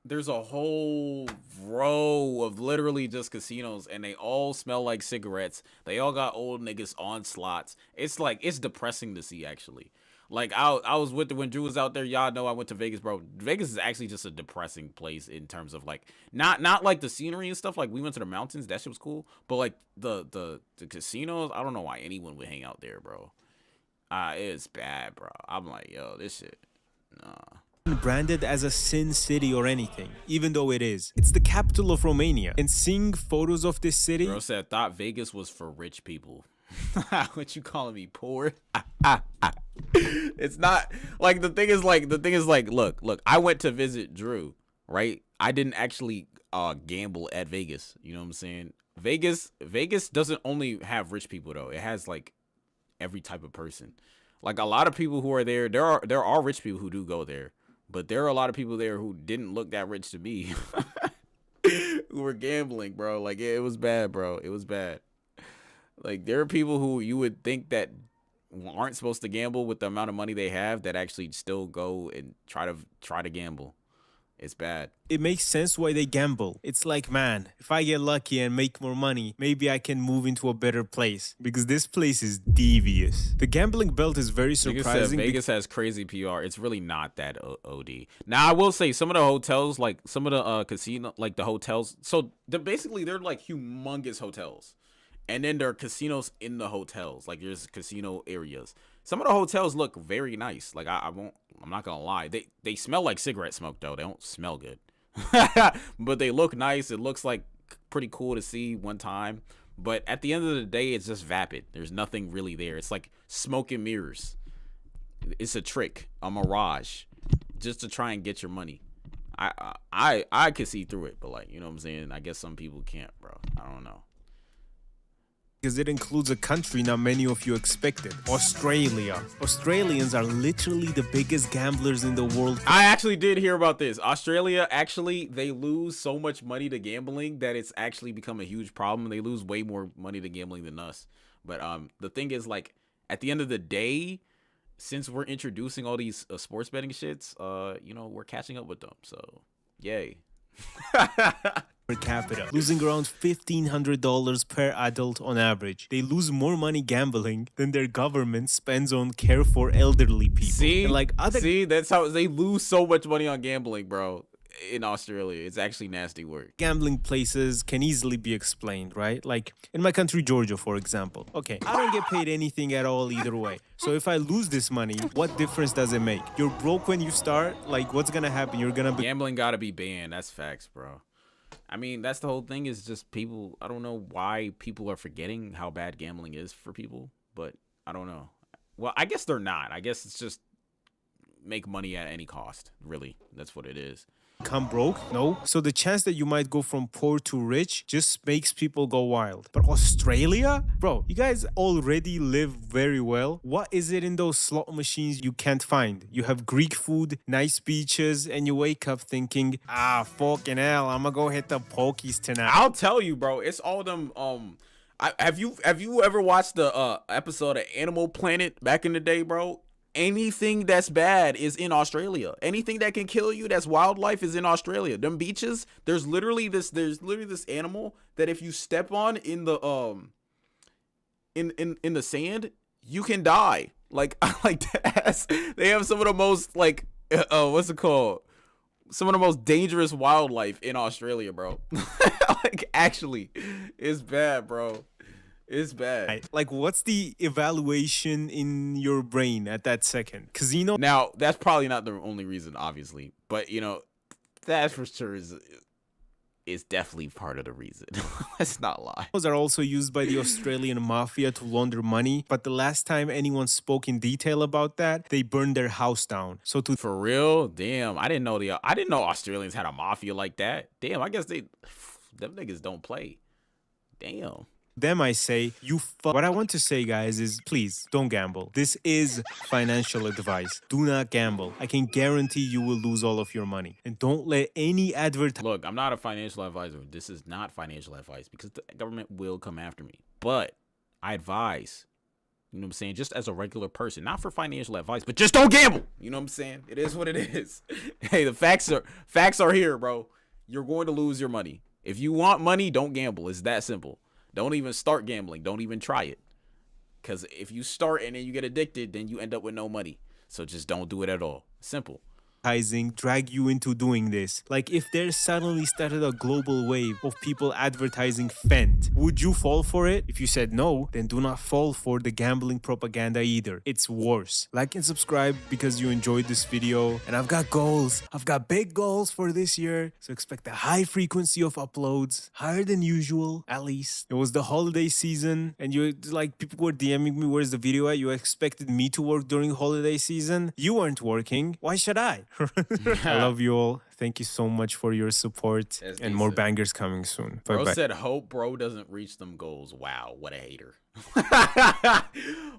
there's a whole row of literally just casinos, and they all smell like cigarettes. They all got old niggas on slots. It's like, it's depressing to see, actually. Like, I was with when Drew was out there. Y'all know I went to Vegas, bro. Vegas is actually just a depressing place in terms of like, not like the scenery and stuff. Like, we went to the mountains, that shit was cool. But like the casinos, I don't know why anyone would hang out there, bro. It's bad, bro. I'm like, yo, this shit, nah. Branded as a sin city or anything, even though it is. It's the capital of Romania. And seeing photos of this city. Girl said, thought Vegas was for rich people. What you calling me, poor? It's not like the thing is like look, I went to visit Drew, right? I didn't actually gamble at Vegas. You know what I'm saying? Vegas doesn't only have rich people though. It has like every type of person. Like a lot of people who are there are rich people who do go there. But there are a lot of people there who didn't look that rich to me. Who were gambling, bro. Like, it was bad, bro. It was bad. Like, there are people who you would think that aren't supposed to gamble with the amount of money they have that actually still go and try to gamble. It's bad. It makes sense why they gamble. It's like, man, if I get lucky and make more money, maybe I can move into a better place because this place is devious. The gambling belt is very surprising. Vegas has crazy PR. It's really not that OD. Now, I will say some of the hotels, like some of the casino, like the hotels. So they're like humongous hotels. And then there are casinos in the hotels. Like there's casino areas. Some of the hotels look very nice. Like I'm not gonna lie. They smell like cigarette smoke though. They don't smell good. But they look nice. It looks like pretty cool to see one time. But at the end of the day, it's just vapid. There's nothing really there. It's like smoke and mirrors. It's a trick, a mirage, just to try and get your money. I could see through it, but like, you know what I'm saying? I guess some people can't, bro. I don't know. Because it includes a country not many of you expected, Australia. Australians are literally the biggest gamblers in the world. I actually did hear about this. Australia, actually, they lose so much money to gambling that it's actually become a huge problem. They lose way more money to gambling than us. But the thing is, like, at the end of the day, since we're introducing all these sports betting shits, you know, we're catching up with them. So, yay. Per capita, losing around $1,500 per adult on average. They lose more money gambling than their government spends on care for elderly people. See, that's how they lose so much money on gambling, bro. In Australia, it's actually nasty work. Gambling places can easily be explained, right? Like in my country, Georgia, for example. Okay, I don't get paid anything at all either way. So if I lose this money, what difference does it make? You're broke when you start. Like, what's gonna happen? You're gonna be gambling. Gotta be banned. That's facts, bro. I mean, that's the whole thing. Is just people. I don't know why people are forgetting how bad gambling is for people, but I don't know. Well, I guess they're not. I guess it's just make money at any cost. Really, that's what it is. Come broke? No. So the chance that you might go from poor to rich just makes people go wild. But Australia? Bro, you guys already live very well. What is it in those slot machines you can't find? You have Greek food, nice beaches, and you wake up thinking, fucking hell, I'm gonna go hit the pokies tonight. I'll tell you, bro. It's all them, have you ever watched the episode of Animal Planet back in the day, bro? Anything that's bad is in Australia. Anything that can kill you, that's wildlife, is in Australia. Them beaches, there's literally this animal that if you step on in the in the sand, you can die. Like they have some of the most like what's it called? Some of the most dangerous wildlife in Australia, bro. Like actually, it's bad, bro. It's bad. Like, what's the evaluation in your brain at that second? Casino? Now, that's probably not the only reason, obviously. But, you know, that for sure is definitely part of the reason. Let's not lie. Those are also used by the Australian mafia to launder money. But the last time anyone spoke in detail about that, they burned their house down. So for real? Damn, I didn't know Australians had a mafia like that. Damn, I guess them niggas don't play. Damn. Them I say, What I want to say, guys, is please don't gamble. This is financial advice. Do not gamble. I can guarantee you will lose all of your money. And don't let any Look, I'm not a financial advisor. This is not financial advice because the government will come after me. But I advise, you know what I'm saying, just as a regular person, not for financial advice, but just don't gamble. You know what I'm saying? It is what it is. Hey, the facts are here, bro. You're going to lose your money. If you want money, don't gamble. It's that simple. Don't even start gambling. Don't even try it. Because if you start and then you get addicted, then you end up with no money. So just don't do it at all. Simple. Drag you into doing this. Like if there suddenly started a global wave of people advertising Fent, would you fall for it? If you said no, then do not fall for the gambling propaganda either. It's worse. Like and subscribe because you enjoyed this video. And I've got goals. I've got big goals for this year. So expect a high frequency of uploads, higher than usual, at least. It was the holiday season and people were DMing me, where's the video at? You expected me to work during holiday season? You weren't working. Why should I? I love you all. Thank you so much for your support. And more bangers coming soon. Bro said hope bro doesn't reach them goals. Wow, what a hater.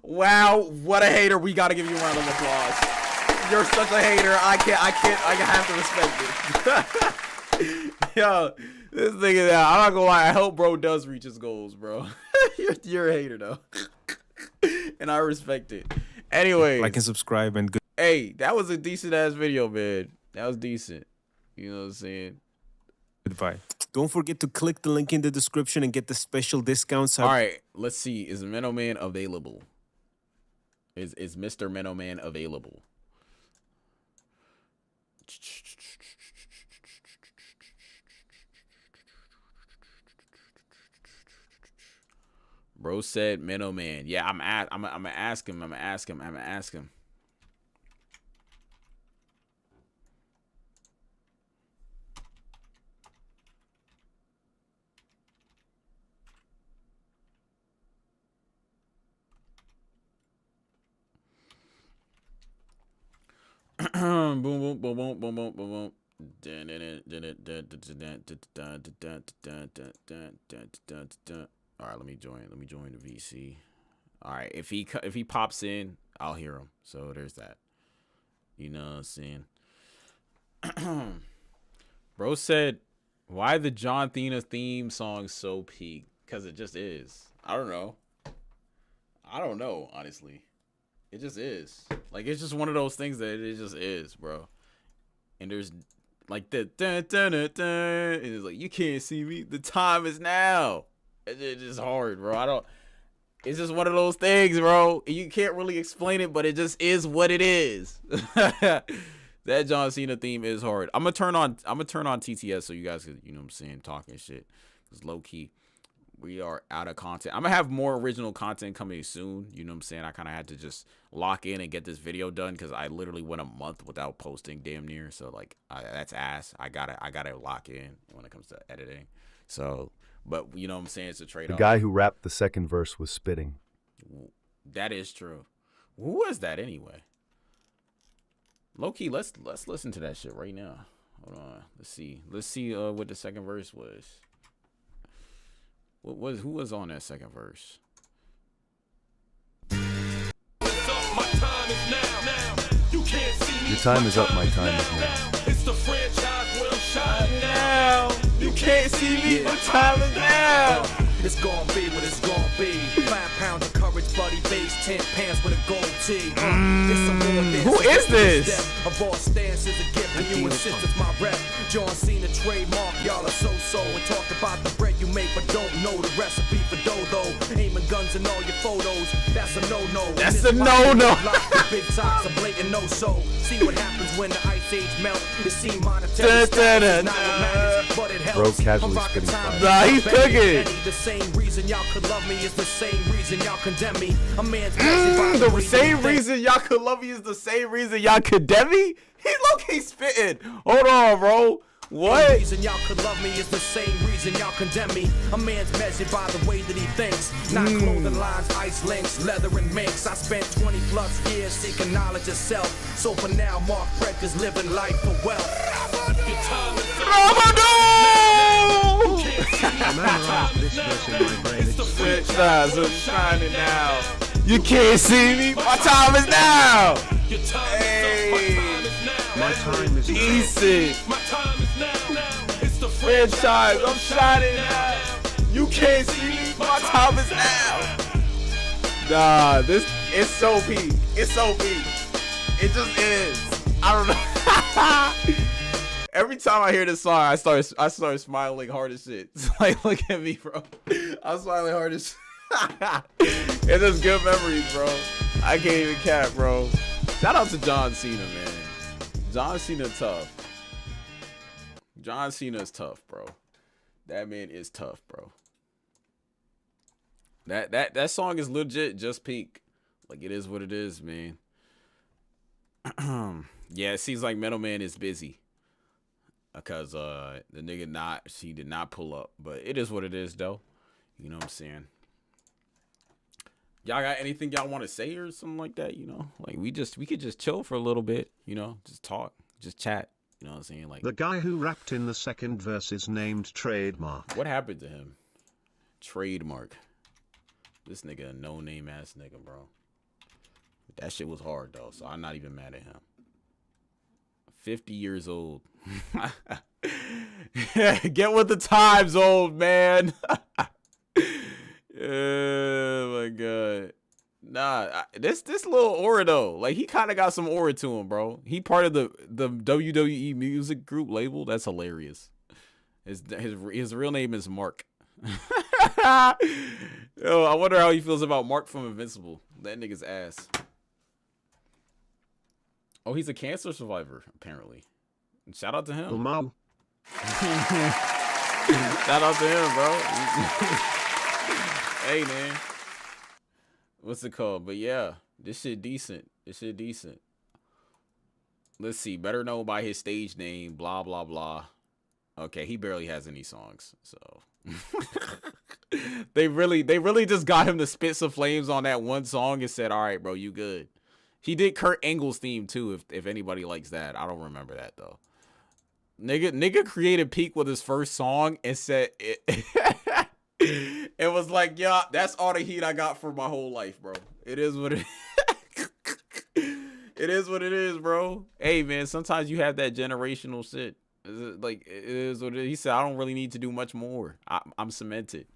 Wow, what a hater. We gotta give you a round of applause. You're such a hater. I have to respect it. Yo, this nigga, I'm not gonna lie, I hope bro does reach his goals, bro. You're a hater though. And I respect it. Anyway, like and subscribe and good. Hey, that was a decent ass video, man. That was decent. You know what I'm saying? Goodbye. Don't forget to click the link in the description and get the special discounts. All right, let's see. Is Minnow Man available? Is Mr. Minnow Man available? Bro said Minnow Man. Yeah, I'm gonna ask him. I'm gonna ask him. Boom boom boom boom boom boom boom boom. All right, let me join the VC. All right, if he pops in, I'll hear him. So there's that. You know what I'm saying? Bro said, why the John Cena theme song so peak? Because it just is. I don't know, honestly. It just is. Like, it's just one of those things that it just is, bro. And there's like the dun, dun, dun, dun, and it's like, you can't see me. The time is now. It's just hard, bro. It's just one of those things, bro. You can't really explain it, but it just is what it is. That John Cena theme is hard. I'm gonna turn on TTS so you guys can, you know what I'm saying, talking shit. Cause low key, we are out of content. I'm gonna have more original content coming soon. You know what I'm saying? I kind of had to just lock in and get this video done because I literally went a month without posting, damn near. So like, that's ass. I gotta lock in when it comes to editing. So, but you know what I'm saying? It's a trade-off. The guy who rapped the second verse was spitting. That is true. Who was that anyway? Low key, let's listen to that shit right now. Hold on. Let's see what the second verse was. Who was on that second verse? Your time is up, my time is now. It's the franchise will shine now. You can't see me, my time is now. It's gonna be what it's gonna be. 5 pounds of courage, buddy, base 10 pants with a gold tee. Who is this? A boss stance is a gift, and you insist it's my rep. John Cena trademark, y'all are so and talk about the bread you make, but don't know the recipe for dough. Aiming guns in all your photos, that's a no-no. That's a no-no. Big tops, a blatant no-so. See what happens when the ice age melt. It seems monetary status is not what matters, but it helps. Bro casually spitting fire. Nah, he's cooking. The same reason y'all could love me is the same reason y'all condemn me. A man's the same reason y'all could love me is the same reason y'all condemn me? He low-key spitting. Hold on, bro. What? The reason y'all could love me is the same reason y'all condemn me. A man's measured by the way that he thinks. Not clothing lines, ice links, leather and minks. I spent 20 plus years seeking knowledge of self. So for now, Mark Breck is living life for wealth. I'm shining now. You can't see me. My time is now. Hey, my time is decent. Franchise, I'm shining now. You can't see me. My time is now. Nah, it's so peak. It's so peak. It just is. I don't know. Every time I hear this song, I start smiling hard as shit. It's like, look at me, bro. I'm smiling hard as shit. It's just good memories, bro. I can't even cap, bro. Shout out to John Cena, man. John Cena tough. John Cena's tough, bro. That man is tough, bro. That song is legit just peak. Like, it is what it is, man. Yeah, it seems like Metal Man is busy. Because the nigga he did not pull up. But it is what it is, though. You know what I'm saying? Y'all got anything y'all want to say or something like that, you know? Like, we could just chill for a little bit, you know? Just talk, just chat. You know what I'm saying? Like, the guy who rapped in the second verse is named Trademark. What happened to him? Trademark. This nigga a no-name ass nigga, bro. That shit was hard, though, so I'm not even mad at him. 50 years old. Get with the times, old man. Oh, my God. Nah, this little aura though, like he kind of got some aura to him, bro. He part of the WWE music group label. That's hilarious. His real name is Mark. Yo, I wonder how he feels about Mark from Invincible. That nigga's ass. Oh, he's a cancer survivor, apparently. Shout out to him. Mom. Shout out to him, bro. Hey, man. What's it called? But yeah, this shit decent. Let's see. Better known by his stage name, blah, blah, blah. Okay, he barely has any songs, so. They really just got him to spit some flames on that one song and said, all right, bro, you good. He did Kurt Angle's theme, too, if anybody likes that. I don't remember that, though. Nigga created Peak with his first song and said it. It was like, yeah, that's all the heat I got for my whole life, bro. It is what it is. It is what it is, bro. Hey, man, sometimes you have that generational shit. Like, it is what it is. He said, I don't really need to do much more. I'm cemented.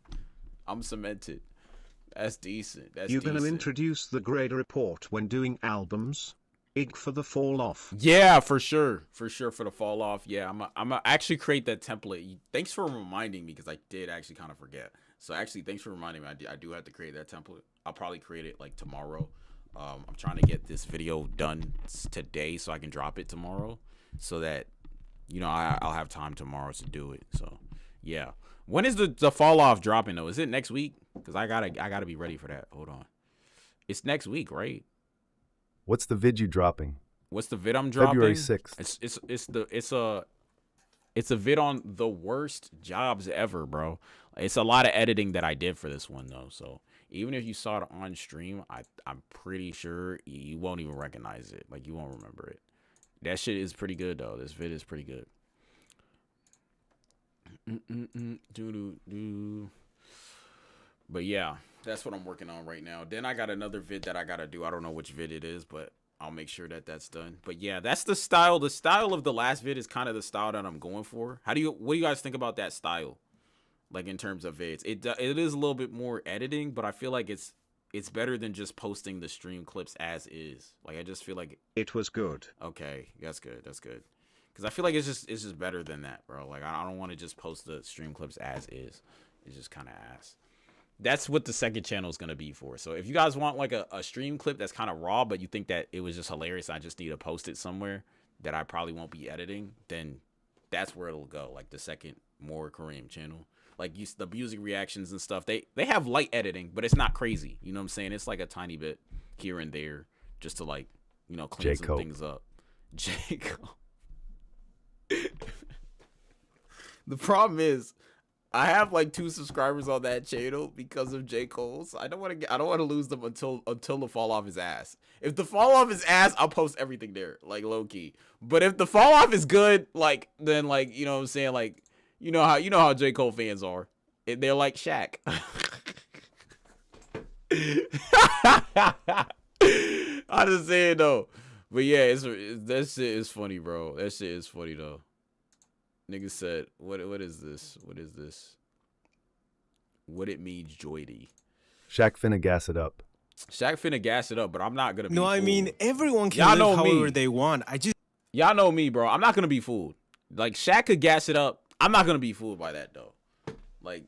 That's decent. That's You're going to introduce the grade report when doing albums? Ig for the fall off. Yeah, for sure. For the fall off. Yeah, I'm gonna actually create that template. Thanks for reminding me, because I did actually kind of forget. So actually, thanks for reminding me. I do have to create that template. I'll probably create it like tomorrow. I'm trying to get this video done today so I can drop it tomorrow, so that, you know, I'll have time tomorrow to do it. So yeah. When is the fall off dropping though? Is it next week? Because I gotta be ready for that. Hold on. It's next week, right? What's the vid you dropping? What's the vid I'm dropping? February 6th. It's a vid on the worst jobs ever, bro. It's a lot of editing that I did for this one though. So even if you saw it on stream, I'm pretty sure you won't even recognize it. Like, you won't remember it. That shit is pretty good though. This vid is pretty good. But yeah, that's what I'm working on right now. Then I got another vid that I gotta do. I don't know which vid it is, but I'll make sure that that's done. But yeah, that's the style. The style of the last vid is kind of the style that I'm going for. What do you guys think about that style? Like, in terms of vids, it is a little bit more editing, but I feel like it's better than just posting the stream clips as is. Like, I just feel like it was good. Okay, that's good. Because I feel like it's just better than that, bro. Like, I don't want to just post the stream clips as is. It's just kind of ass. That's what the second channel is going to be for. So if you guys want like a stream clip that's kind of raw, but you think that it was just hilarious, I just need to post it somewhere that I probably won't be editing, then that's where it'll go. Like the second more Karim channel. Like the music reactions and stuff, they have light editing, but it's not crazy. You know what I'm saying? It's like a tiny bit here and there just to, like, you know, clean some things up. Jacob. The problem is, I have like 2 subscribers on that channel because of J. Cole. So I don't want to lose them until the fall off his ass. If the fall off his ass, I'll post everything there, like, low key. But if the fall off is good, like, then, like, you know what I'm saying, like, you know how J. Cole fans are. They're like Shaq. I just saying though. But yeah, that shit is funny, bro. That shit is funny though. Nigga said, what is this? What is this? What it means, Joydy. Shaq finna gas it up. Shaq finna gas it up, but I'm not gonna be fooled. I mean, everyone can live however they want. Y'all know me, bro. I'm not gonna be fooled. Like, Shaq could gas it up. I'm not gonna be fooled by that though. Like,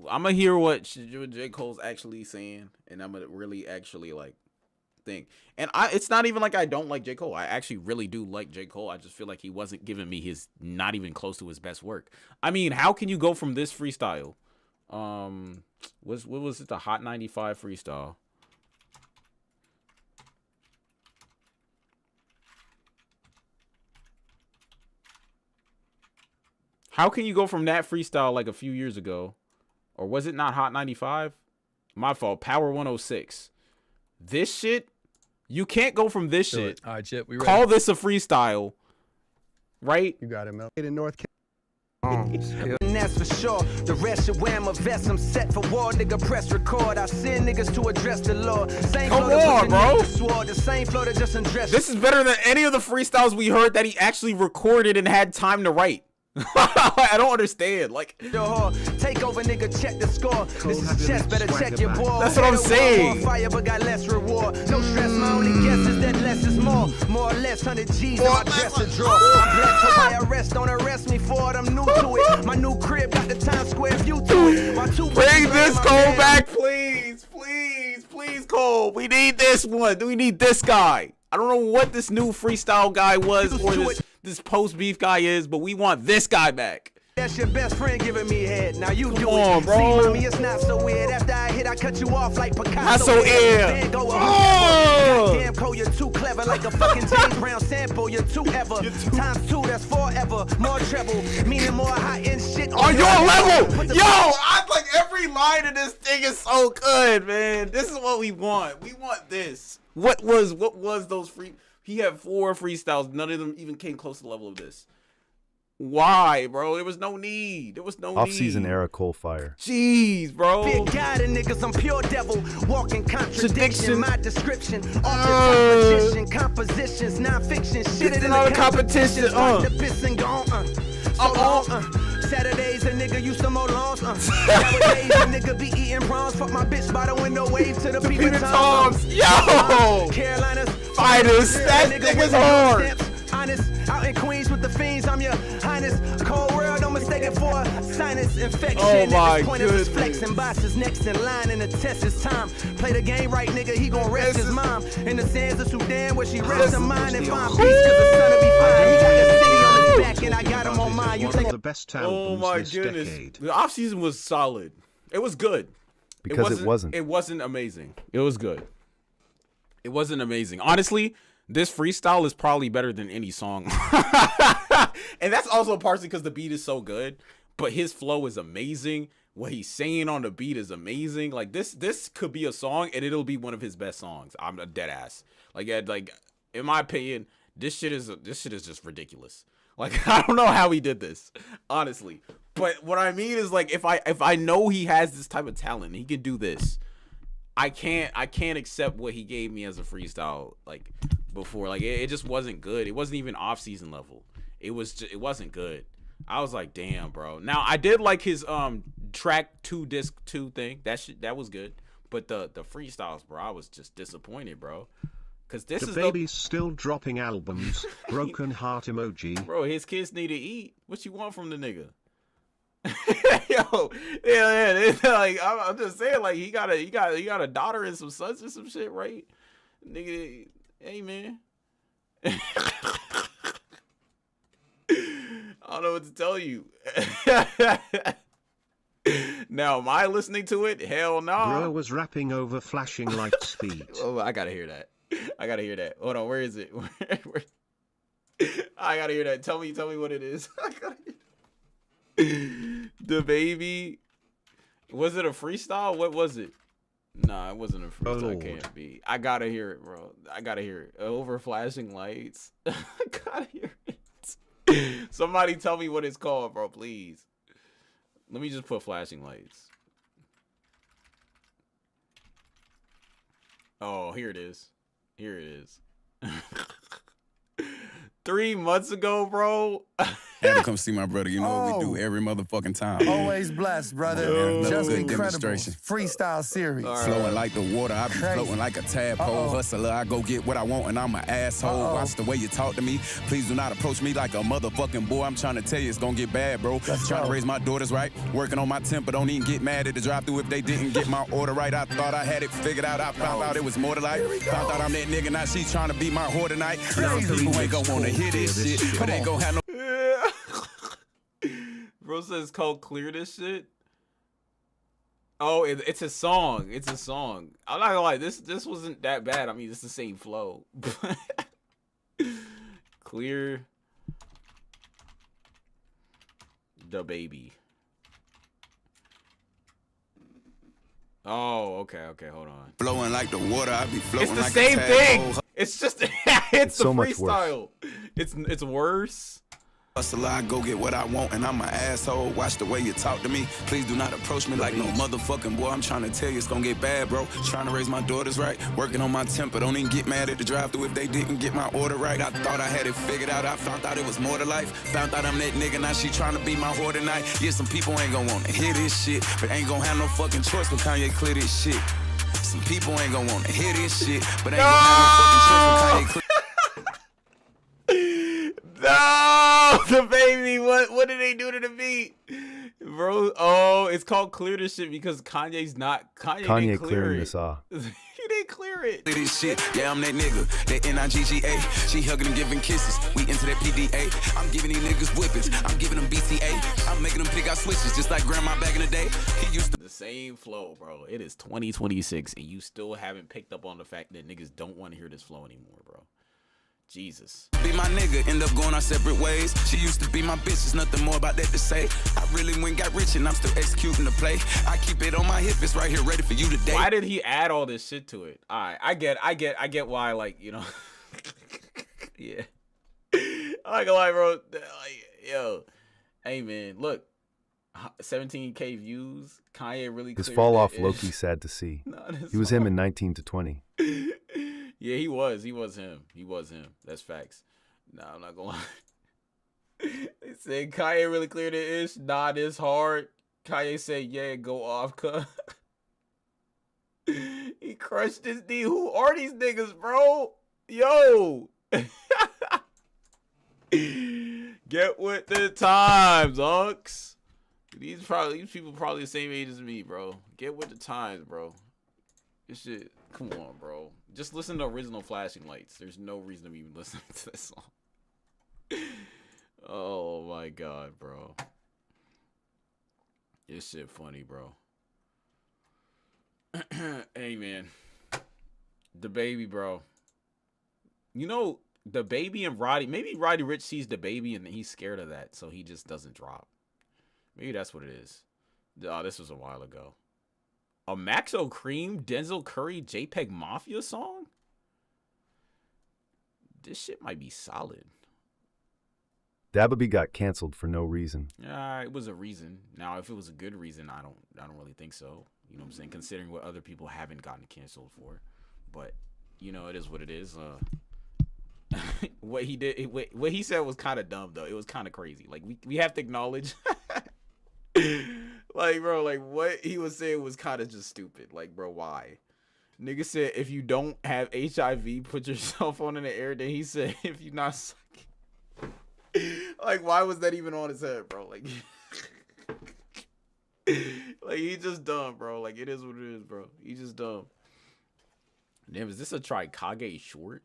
I'm gonna hear what J. Cole's actually saying, and I'm gonna really actually, like, think. And it's not even like I don't like J. Cole. I actually really do like J. Cole. I just feel like he wasn't giving me his, not even close to his best work. I mean, how can you go from this freestyle? What was it? The Hot 95 freestyle. How can you go from that freestyle like a few years ago? Or was it not Hot 95? My fault. Power 106. This shit, you can't go from this shit. All right, Chip, we call ready. this a freestyle, right? You got it, Mel. In North Carolina. And that's for sure. The rest should wear my vest. I'm set for war, nigga. Press record. I send niggas to address the law. Same Come on, bro. Swore, the same flow that just undressed. This is better than any of the freestyles we heard that he actually recorded and had time to write. I don't understand. Like, take over, nigga. Check the score. This is chess. Better check your ball. That's what I'm saying. More fire, but got less reward. No stress. My only guess is that less is more. More or less 100 G's in my dresser drawer. I'm blessed. Hope I arrest. Don't arrest me for it. I'm new to it. My new crib got the Times Square view to it. Bring this Cole back, please, please, please, Cole. We need this one. We need this guy. I don't know what this new freestyle guy was or this post beef guy is, but we want this guy back. That's your best friend giving me head. Now you do it. Bro. See, mommy, it's not so weird. After I hit, I cut you off like Picasso. Not so weird. Damn, Cole, you're too clever. Like a fucking James Brown sample. You're too ever. Times 2, that's forever. More treble, meaning more high-end shit. On your level. Yo, I like every line of this thing is so good, man. This is what we want. We want this. What was those free? He had 4 freestyles. None of them even came close to the level of this. Why, bro? There was no need. There was no Off-season era Cole fire. Jeez, bro. Big guy to niggas, I'm pure devil. Walking contradiction. My description. Competition, compositions, non-fiction. Shit it in the competition. The piss and gone. Saturdays, a nigga used to mow lawns. Nowadays, a nigga be eating prawns. Fuck my bitch by the window, wave to the Peter Toms. Yo! Carolina's finest. That nigga's hard. Honest, out in Queens with the fiends, I'm your highness. Cold world, don't mistake it for sinus infection. Oh my goodness. Flexing bosses next in line, and the test is time. Play the game right, nigga, he gon' rest his mom. In the sands of Sudan, where she rests her mind and find peace, cause the son will be fine. He got the city on his back, and I got him on mine. You take the best albums oh my goodness. Decade. The off season was solid. It was good. Because it wasn't. It wasn't amazing. It was good. It wasn't amazing. Honestly, this freestyle is probably better than any song. And that's also partially because the beat is so good. But his flow is amazing. What he's saying on the beat is amazing. Like this could be a song and it'll be one of his best songs. I'm a dead ass. Like in my opinion, this shit is just ridiculous. Like I don't know how he did this, honestly. But what I mean is like if I know he has this type of talent, he can do this. I can't accept what he gave me as a freestyle like before. Like it just wasn't good. It wasn't even off season level. It wasn't good. I was like, damn, bro. Now I did like his track 2 disc 2 thing. That was good. But the freestyles, bro, I was just disappointed, bro. Cause this is baby's still dropping albums. Broken heart emoji. Bro, his kids need to eat. What you want from the nigga? Yo, yeah. Like I'm just saying, like he got a daughter and some sons and some shit, right? Nigga, hey man. I don't know what to tell you. Now, am I listening to it? Hell no. Bro was rapping over flashing light speed. Oh, I gotta hear that. Hold on, where is it? Where? I gotta hear that. Tell me what it is. I gotta hear the baby. Was it a freestyle? What was it? Nah, it wasn't a freestyle. It can't be. I gotta hear it, bro. I gotta hear it. Over flashing lights. I gotta hear it. Somebody tell me what it's called, bro, please. Let me just put flashing lights. Oh, here it is. 3 months ago, bro. Had to come see my brother. You know what we do every motherfucking time. Always blessed, brother. Just incredible. Freestyle series. Right. Flowing like the water, I be floating like a tadpole. Hustler, I go get what I want and I'm an asshole. Watch the way you talk to me. Please do not approach me like a motherfucking boy. I'm trying to tell you it's gonna get bad, bro. Trying to raise my daughters right. Working on my temper. Don't even get mad at the drive through if they didn't get my order right. I thought I had it figured out. I found out it was more to life. Found out I'm that nigga. Now she trying to be my whore tonight. People ain't gonna wanna hear this shit, but ain't gonna have no. Bro says Cole clear this shit. Oh, it's a song. It's a song. I'm not gonna lie, this wasn't that bad. I mean, it's the same flow. Clear the baby. Oh, okay, hold on. Flowing like the water, I be floating like the same thing. It's just it's so the much freestyle. It's worse. Hustle, I go get what I want, and I'm an asshole. Watch the way you talk to me. Please do not approach me like no motherfucking boy. I'm trying to tell you it's gonna get bad, bro. Trying to raise my daughters right. Working on my temper. Don't even get mad at the drive-thru if they didn't get my order right. I thought I had it figured out. I found out it was more to life. Found out I'm that nigga. Now she trying to be my whore tonight. Yeah, some people ain't gonna wanna hear this shit, but ain't gonna have no fucking choice when Kanye clear this shit. Some people ain't gonna wanna hear this shit, but ain't gonna have no fucking choice when Kanye clear. No, the baby. What did they do to the beat, bro? Oh, it's called clear this shit because Kanye's not. Kanye didn't clear clearing it. this off. He didn't clear it. This shit, yeah, I'm that nigga, that N-I-G-G-A. She hugging and giving kisses. We into that PDA. I'm giving these niggas whippings. I'm giving them BTA. I'm making them pick out switches just like grandma back in the day. He used to the same flow, bro. It is 2026 and you still haven't picked up on the fact that niggas don't want to hear this flow anymore, bro. Jesus. Be my nigga, end up going our separate ways. She used to be my bitch, there's nothing more about that to say. I really went got rich and I'm still executing the play. I keep it on my hip, it's right here ready for you today. Why did he add all this shit to it? Alright, I get why, like, you know. Yeah. I ain't gonna lie, bro. Like, yo. Hey man, look. 17K views. Kanye really His cleared fall off it. low-key sad to see. No, He was him in 19 to 20. Yeah, he was him. That's facts. Nah, I'm not gonna lie. They said Kanye really cleared it ish. Nah, this hard. Kanye said, yeah, go off, cuz. He crushed this D. Who are these niggas, bro? Yo. Get with the times, Unks. These people probably the same age as me, bro. Get with the times, bro. This shit, come on, bro. Just listen to original Flashing Lights. There's no reason to be even listening to this song. Oh my god, bro. This shit funny, bro. Hey man. The baby, bro. You know, the baby and Roddy, maybe Roddy Ricch sees the baby and he's scared of that, so he just doesn't drop. Maybe that's what it is. Oh, this was a while ago. A Maxo Cream, Denzel Curry, JPEG Mafia song? This shit might be solid. Dababy got canceled for no reason. It was a reason. Now, if it was a good reason, I don't really think so. You know what I'm saying? Considering what other people haven't gotten canceled for. But, you know, it is what it is. What he did, what he said was kind of dumb, though. It was kind of crazy. Like, we have to acknowledge... Like, bro, like, what he was saying was kind of just stupid. Like, bro, why? Nigga said, if you don't have HIV, put your cell phone in the air. Then he said, if you're not sucking. Like, why was that even on his head, bro? Like, like, he just dumb, bro. Like, it is what it is, bro. He just dumb. Damn, is this a Trikage short?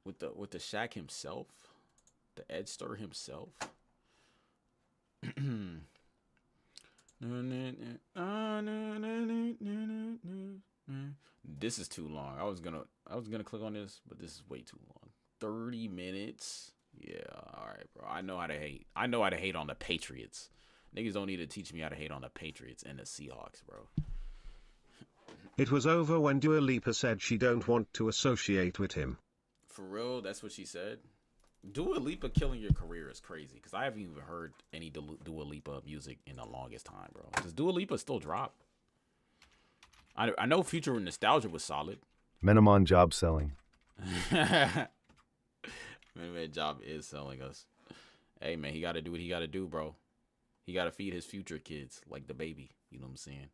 With the Shaq himself? The Edster himself? This is too long. I was gonna click on this, but this is way too long. 30 minutes. Yeah, all right, bro. I know how to hate. I know how to hate on the Patriots. Niggas don't need to teach me how to hate on the Patriots and the Seahawks, bro. It was over when Dua Lipa said she don't want to associate with him. For real, that's what she said. Dua Lipa killing your career is crazy because I haven't even heard any Dua Lipa music in the longest time, bro. Does Dua Lipa still drop? I know Future Nostalgia was solid. Menomon job selling. Man, job is selling us. Hey, man, he got to do what he got to do, bro. He got to feed his future kids like the baby. You know what I'm saying?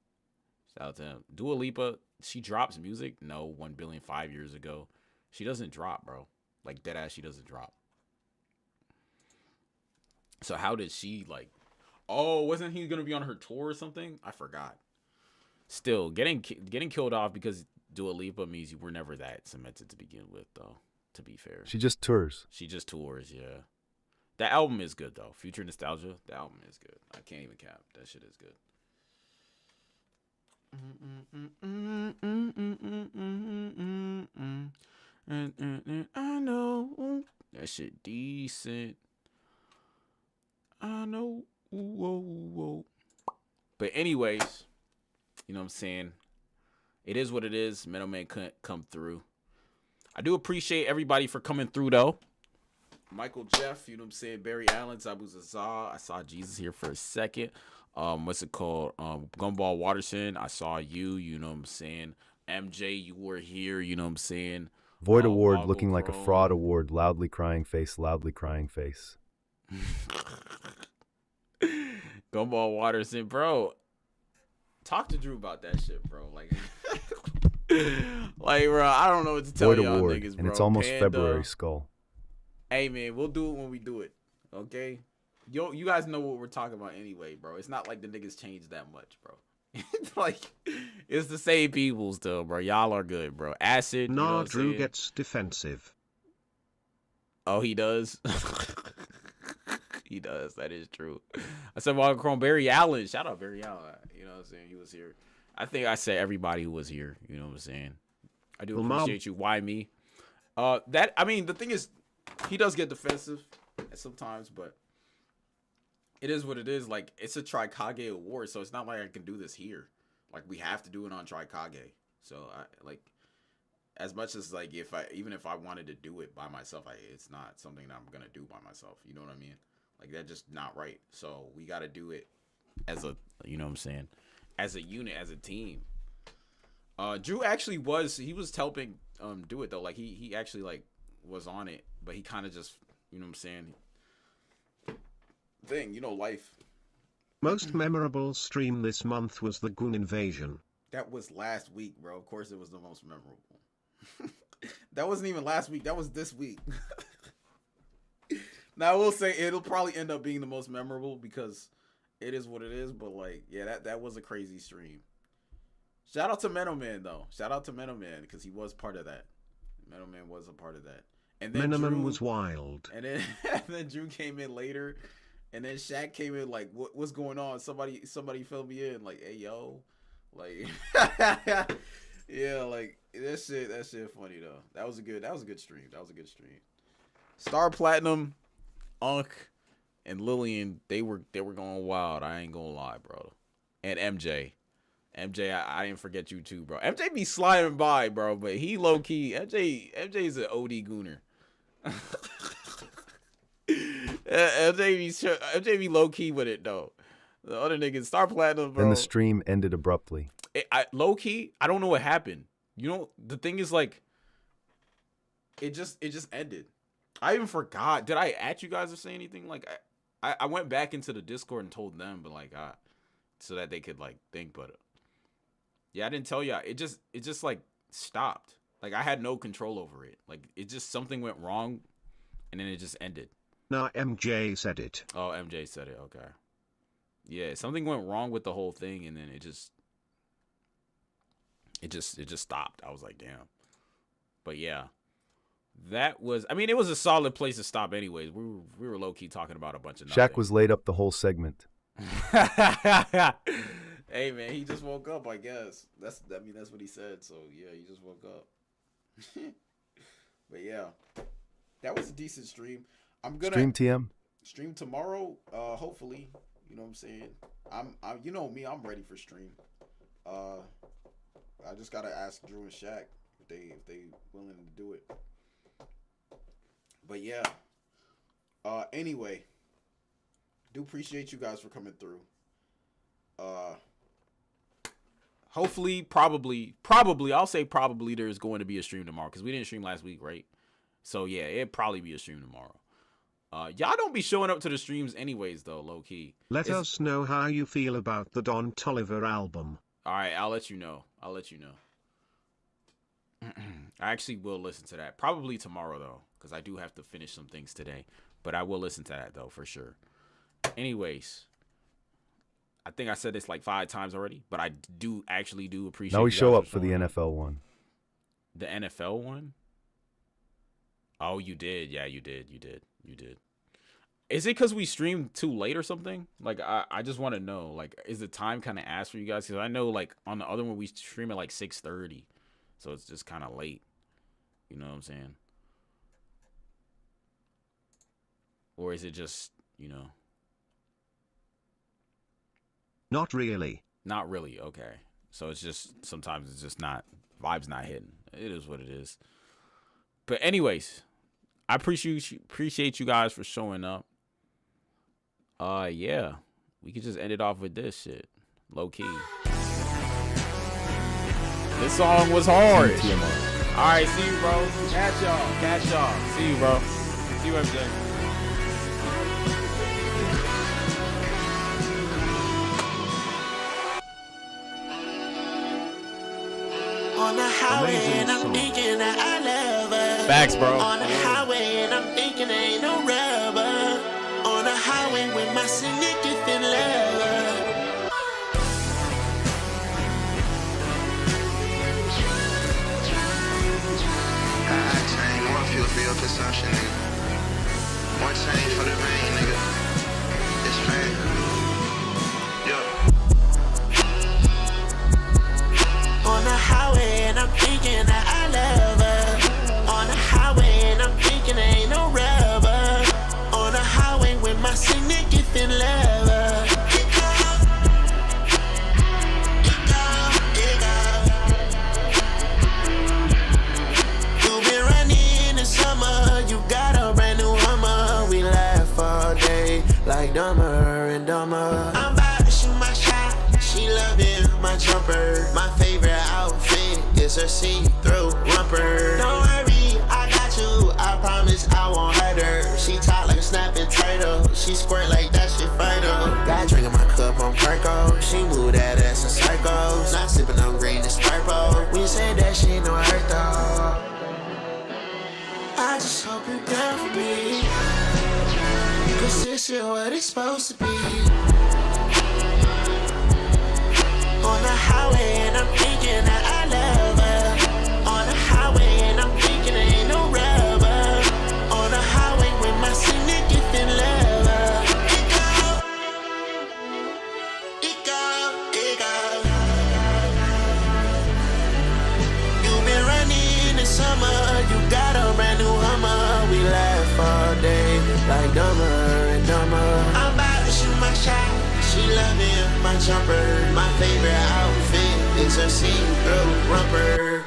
Shout out to him. Dua Lipa, she drops music. No, 1 billion 5 years ago. She doesn't drop, bro. Like, deadass, she doesn't drop. So how did she, like... Oh, wasn't he going to be on her tour or something? I forgot. Still, getting killed off because Dua Lipa means you were never that cemented to begin with, though, to be fair. She just tours. She just tours, yeah. That album is good, though. Future Nostalgia, the album is good. I can't even cap. That shit is good. I know. That shit decent. I know. Whoa. But anyways, you know what I'm saying? It is what it is. Middleman couldn't come through. I do appreciate everybody for coming through, though. Michael Jeff, you know what I'm saying? Barry Allen, Abu Zaza. I saw Jesus here for a second. What's it called? Gumball Watterson. I saw you, you know what I'm saying? MJ, you were here, you know what I'm saying? Void award Marvel looking like a Chrome. fraud award. Loudly crying face, loudly crying face. Gumball Watterson, bro. Talk to Drew about that shit, bro. Like, bro, I don't know what to tell Void y'all award, niggas, bro. and it's almost Panda. February, Skull. Hey, man, we'll do it when we do it, okay? Yo, you guys know what we're talking about anyway, bro. It's not like the niggas changed that much, bro. Like, it's the same people still, bro. Y'all are good, bro. Acid, Nah, you know what Drew I'm saying? gets defensive. Oh, he does? He does. That is true. I said Marvel Chrome. Barry Allen. Shout out Barry Allen. You know what I'm saying? He was here. I think I said everybody who was here. You know what I'm saying? I do appreciate you. Why me? I mean, the thing is, he does get defensive sometimes, but it is what it is. Like, it's a Trikage award, so it's not like I can do this here. Like, we have to do it on Trikage. So, as much as, like, even if I wanted to do it by myself, it's not something that I'm gonna do by myself. You know what I mean? Like, that's just not right. So we got to do it as a, you know what I'm saying, as a unit, as a team. Drew actually was helping do it though. Like he actually like was on it, but he kind of just, you know what I'm saying, life. Most memorable stream this month was the Goon Invasion. That was last week, bro. Of course it was the most memorable. That wasn't even last week. That was this week. Now I will say it'll probably end up being the most memorable because it is what it is. But like, yeah, that was a crazy stream. Shout out to Menoman though. Shout out to Menoman because he was part of that. Menoman was a part of that. And then Menoman was wild. And then Drew came in later, and then Shaq came in like, what's going on? Somebody fill me in. Like, hey yo, like, yeah, like that shit funny though. That was a good stream. That was a good stream. Star Platinum, Unk, and Lillian, they were going wild. I ain't gonna lie, bro. And MJ, I didn't forget you too, bro. MJ be sliding by, bro, but he low key. MJ's an OD gooner. MJ be low key with it though. The other niggas, Star Platinum, bro. And the stream ended abruptly. Low key, I don't know what happened. You know, the thing is like, it just ended. I even forgot. Did I at you guys or say anything? Like, I went back into the Discord and told them, but like, so that they could like think. But yeah, I didn't tell y'all. It just like stopped. Like I had no control over it. Like it just something went wrong, and then it just ended. Nah, MJ said it. Oh, MJ said it. Okay. Yeah, something went wrong with the whole thing, and then it just stopped. I was like, damn. But yeah. That was, I mean, it was a solid place to stop anyways. We were low-key talking about a bunch of nothing. Shaq was laid up the whole segment. Hey, man, he just woke up, I guess. That's what he said. So, yeah, he just woke up. But, yeah. That was a decent stream. I'm going to stream tomorrow, hopefully. You know what I'm saying? I'm you know me, I'm ready for stream. I just got to ask Drew and Shaq if they willing to do it. But yeah. Anyway, do appreciate you guys for coming through. Hopefully, probably, I'll say probably there's going to be a stream tomorrow because we didn't stream last week, right? So yeah, it'll probably be a stream tomorrow. Y'all don't be showing up to the streams anyways, though, low key. Let us know how you feel about the Don Toliver album. All right, I'll let you know. I actually will listen to that. Probably tomorrow, though, because I do have to finish some things today. But I will listen to that, though, for sure. Anyways, I think I said this like 5 times already, but I do appreciate Now we show up for the NFL one. The NFL one? Oh, you did. Yeah, you did. Is it because we streamed too late or something? Like, I just want to know, like, is the time kind of asked for you guys? Because I know, like, on the other one, we stream at like 6:30. So it's just kind of late. You know what I'm saying? Or is it just, you know? Not really. Not really. Okay. So it's just, sometimes it's just not, vibe's not hitting. It is what it is. But anyways, I appreciate you guys for showing up. Yeah. We could just end it off with this shit. Low key. This song was hard. Alright, see you, bro. Catch y'all. See you, bro. See you every day. On the highway and I'm thinking that I love her. Facts, bro. On the highway and I'm thinking ain't no rubber. On the highway with my significant lover. I change, more fuel for your consumption, nigga. More change for the rain, nigga. It's fair. On the highway and I'm thinking that I love her. On the highway and I'm thinking ain't no rubber. On the highway with my significant lover. You've been running in the summer. You got a brand new Hummer. We laugh all day like Dumber and Dumber. I'm about to shoot my shot. She loving my jumper. My favorite outfit is her see-through romper. Don't worry, I got you. I promise I won't hurt her. She tight like a snapping turtle. She squirt like that shit vital. Got drink in my cup on Perco. She move that ass in circles. Not sipping on green, it's purple. When you say that shit, no hurt though. I just hope you're down for me. Cause this is what it's supposed to be. On the highway and I'm thinking that I love her. On the highway and I'm thinking ain't no rubber. On the highway with my significant lover. It go. You've been running in the summer. You got a brand new Hummer. We laugh all day like Dumber and Dumber. I'm about to shoot my shot. She loving my jumper. My favorite outfit is her see-through romper.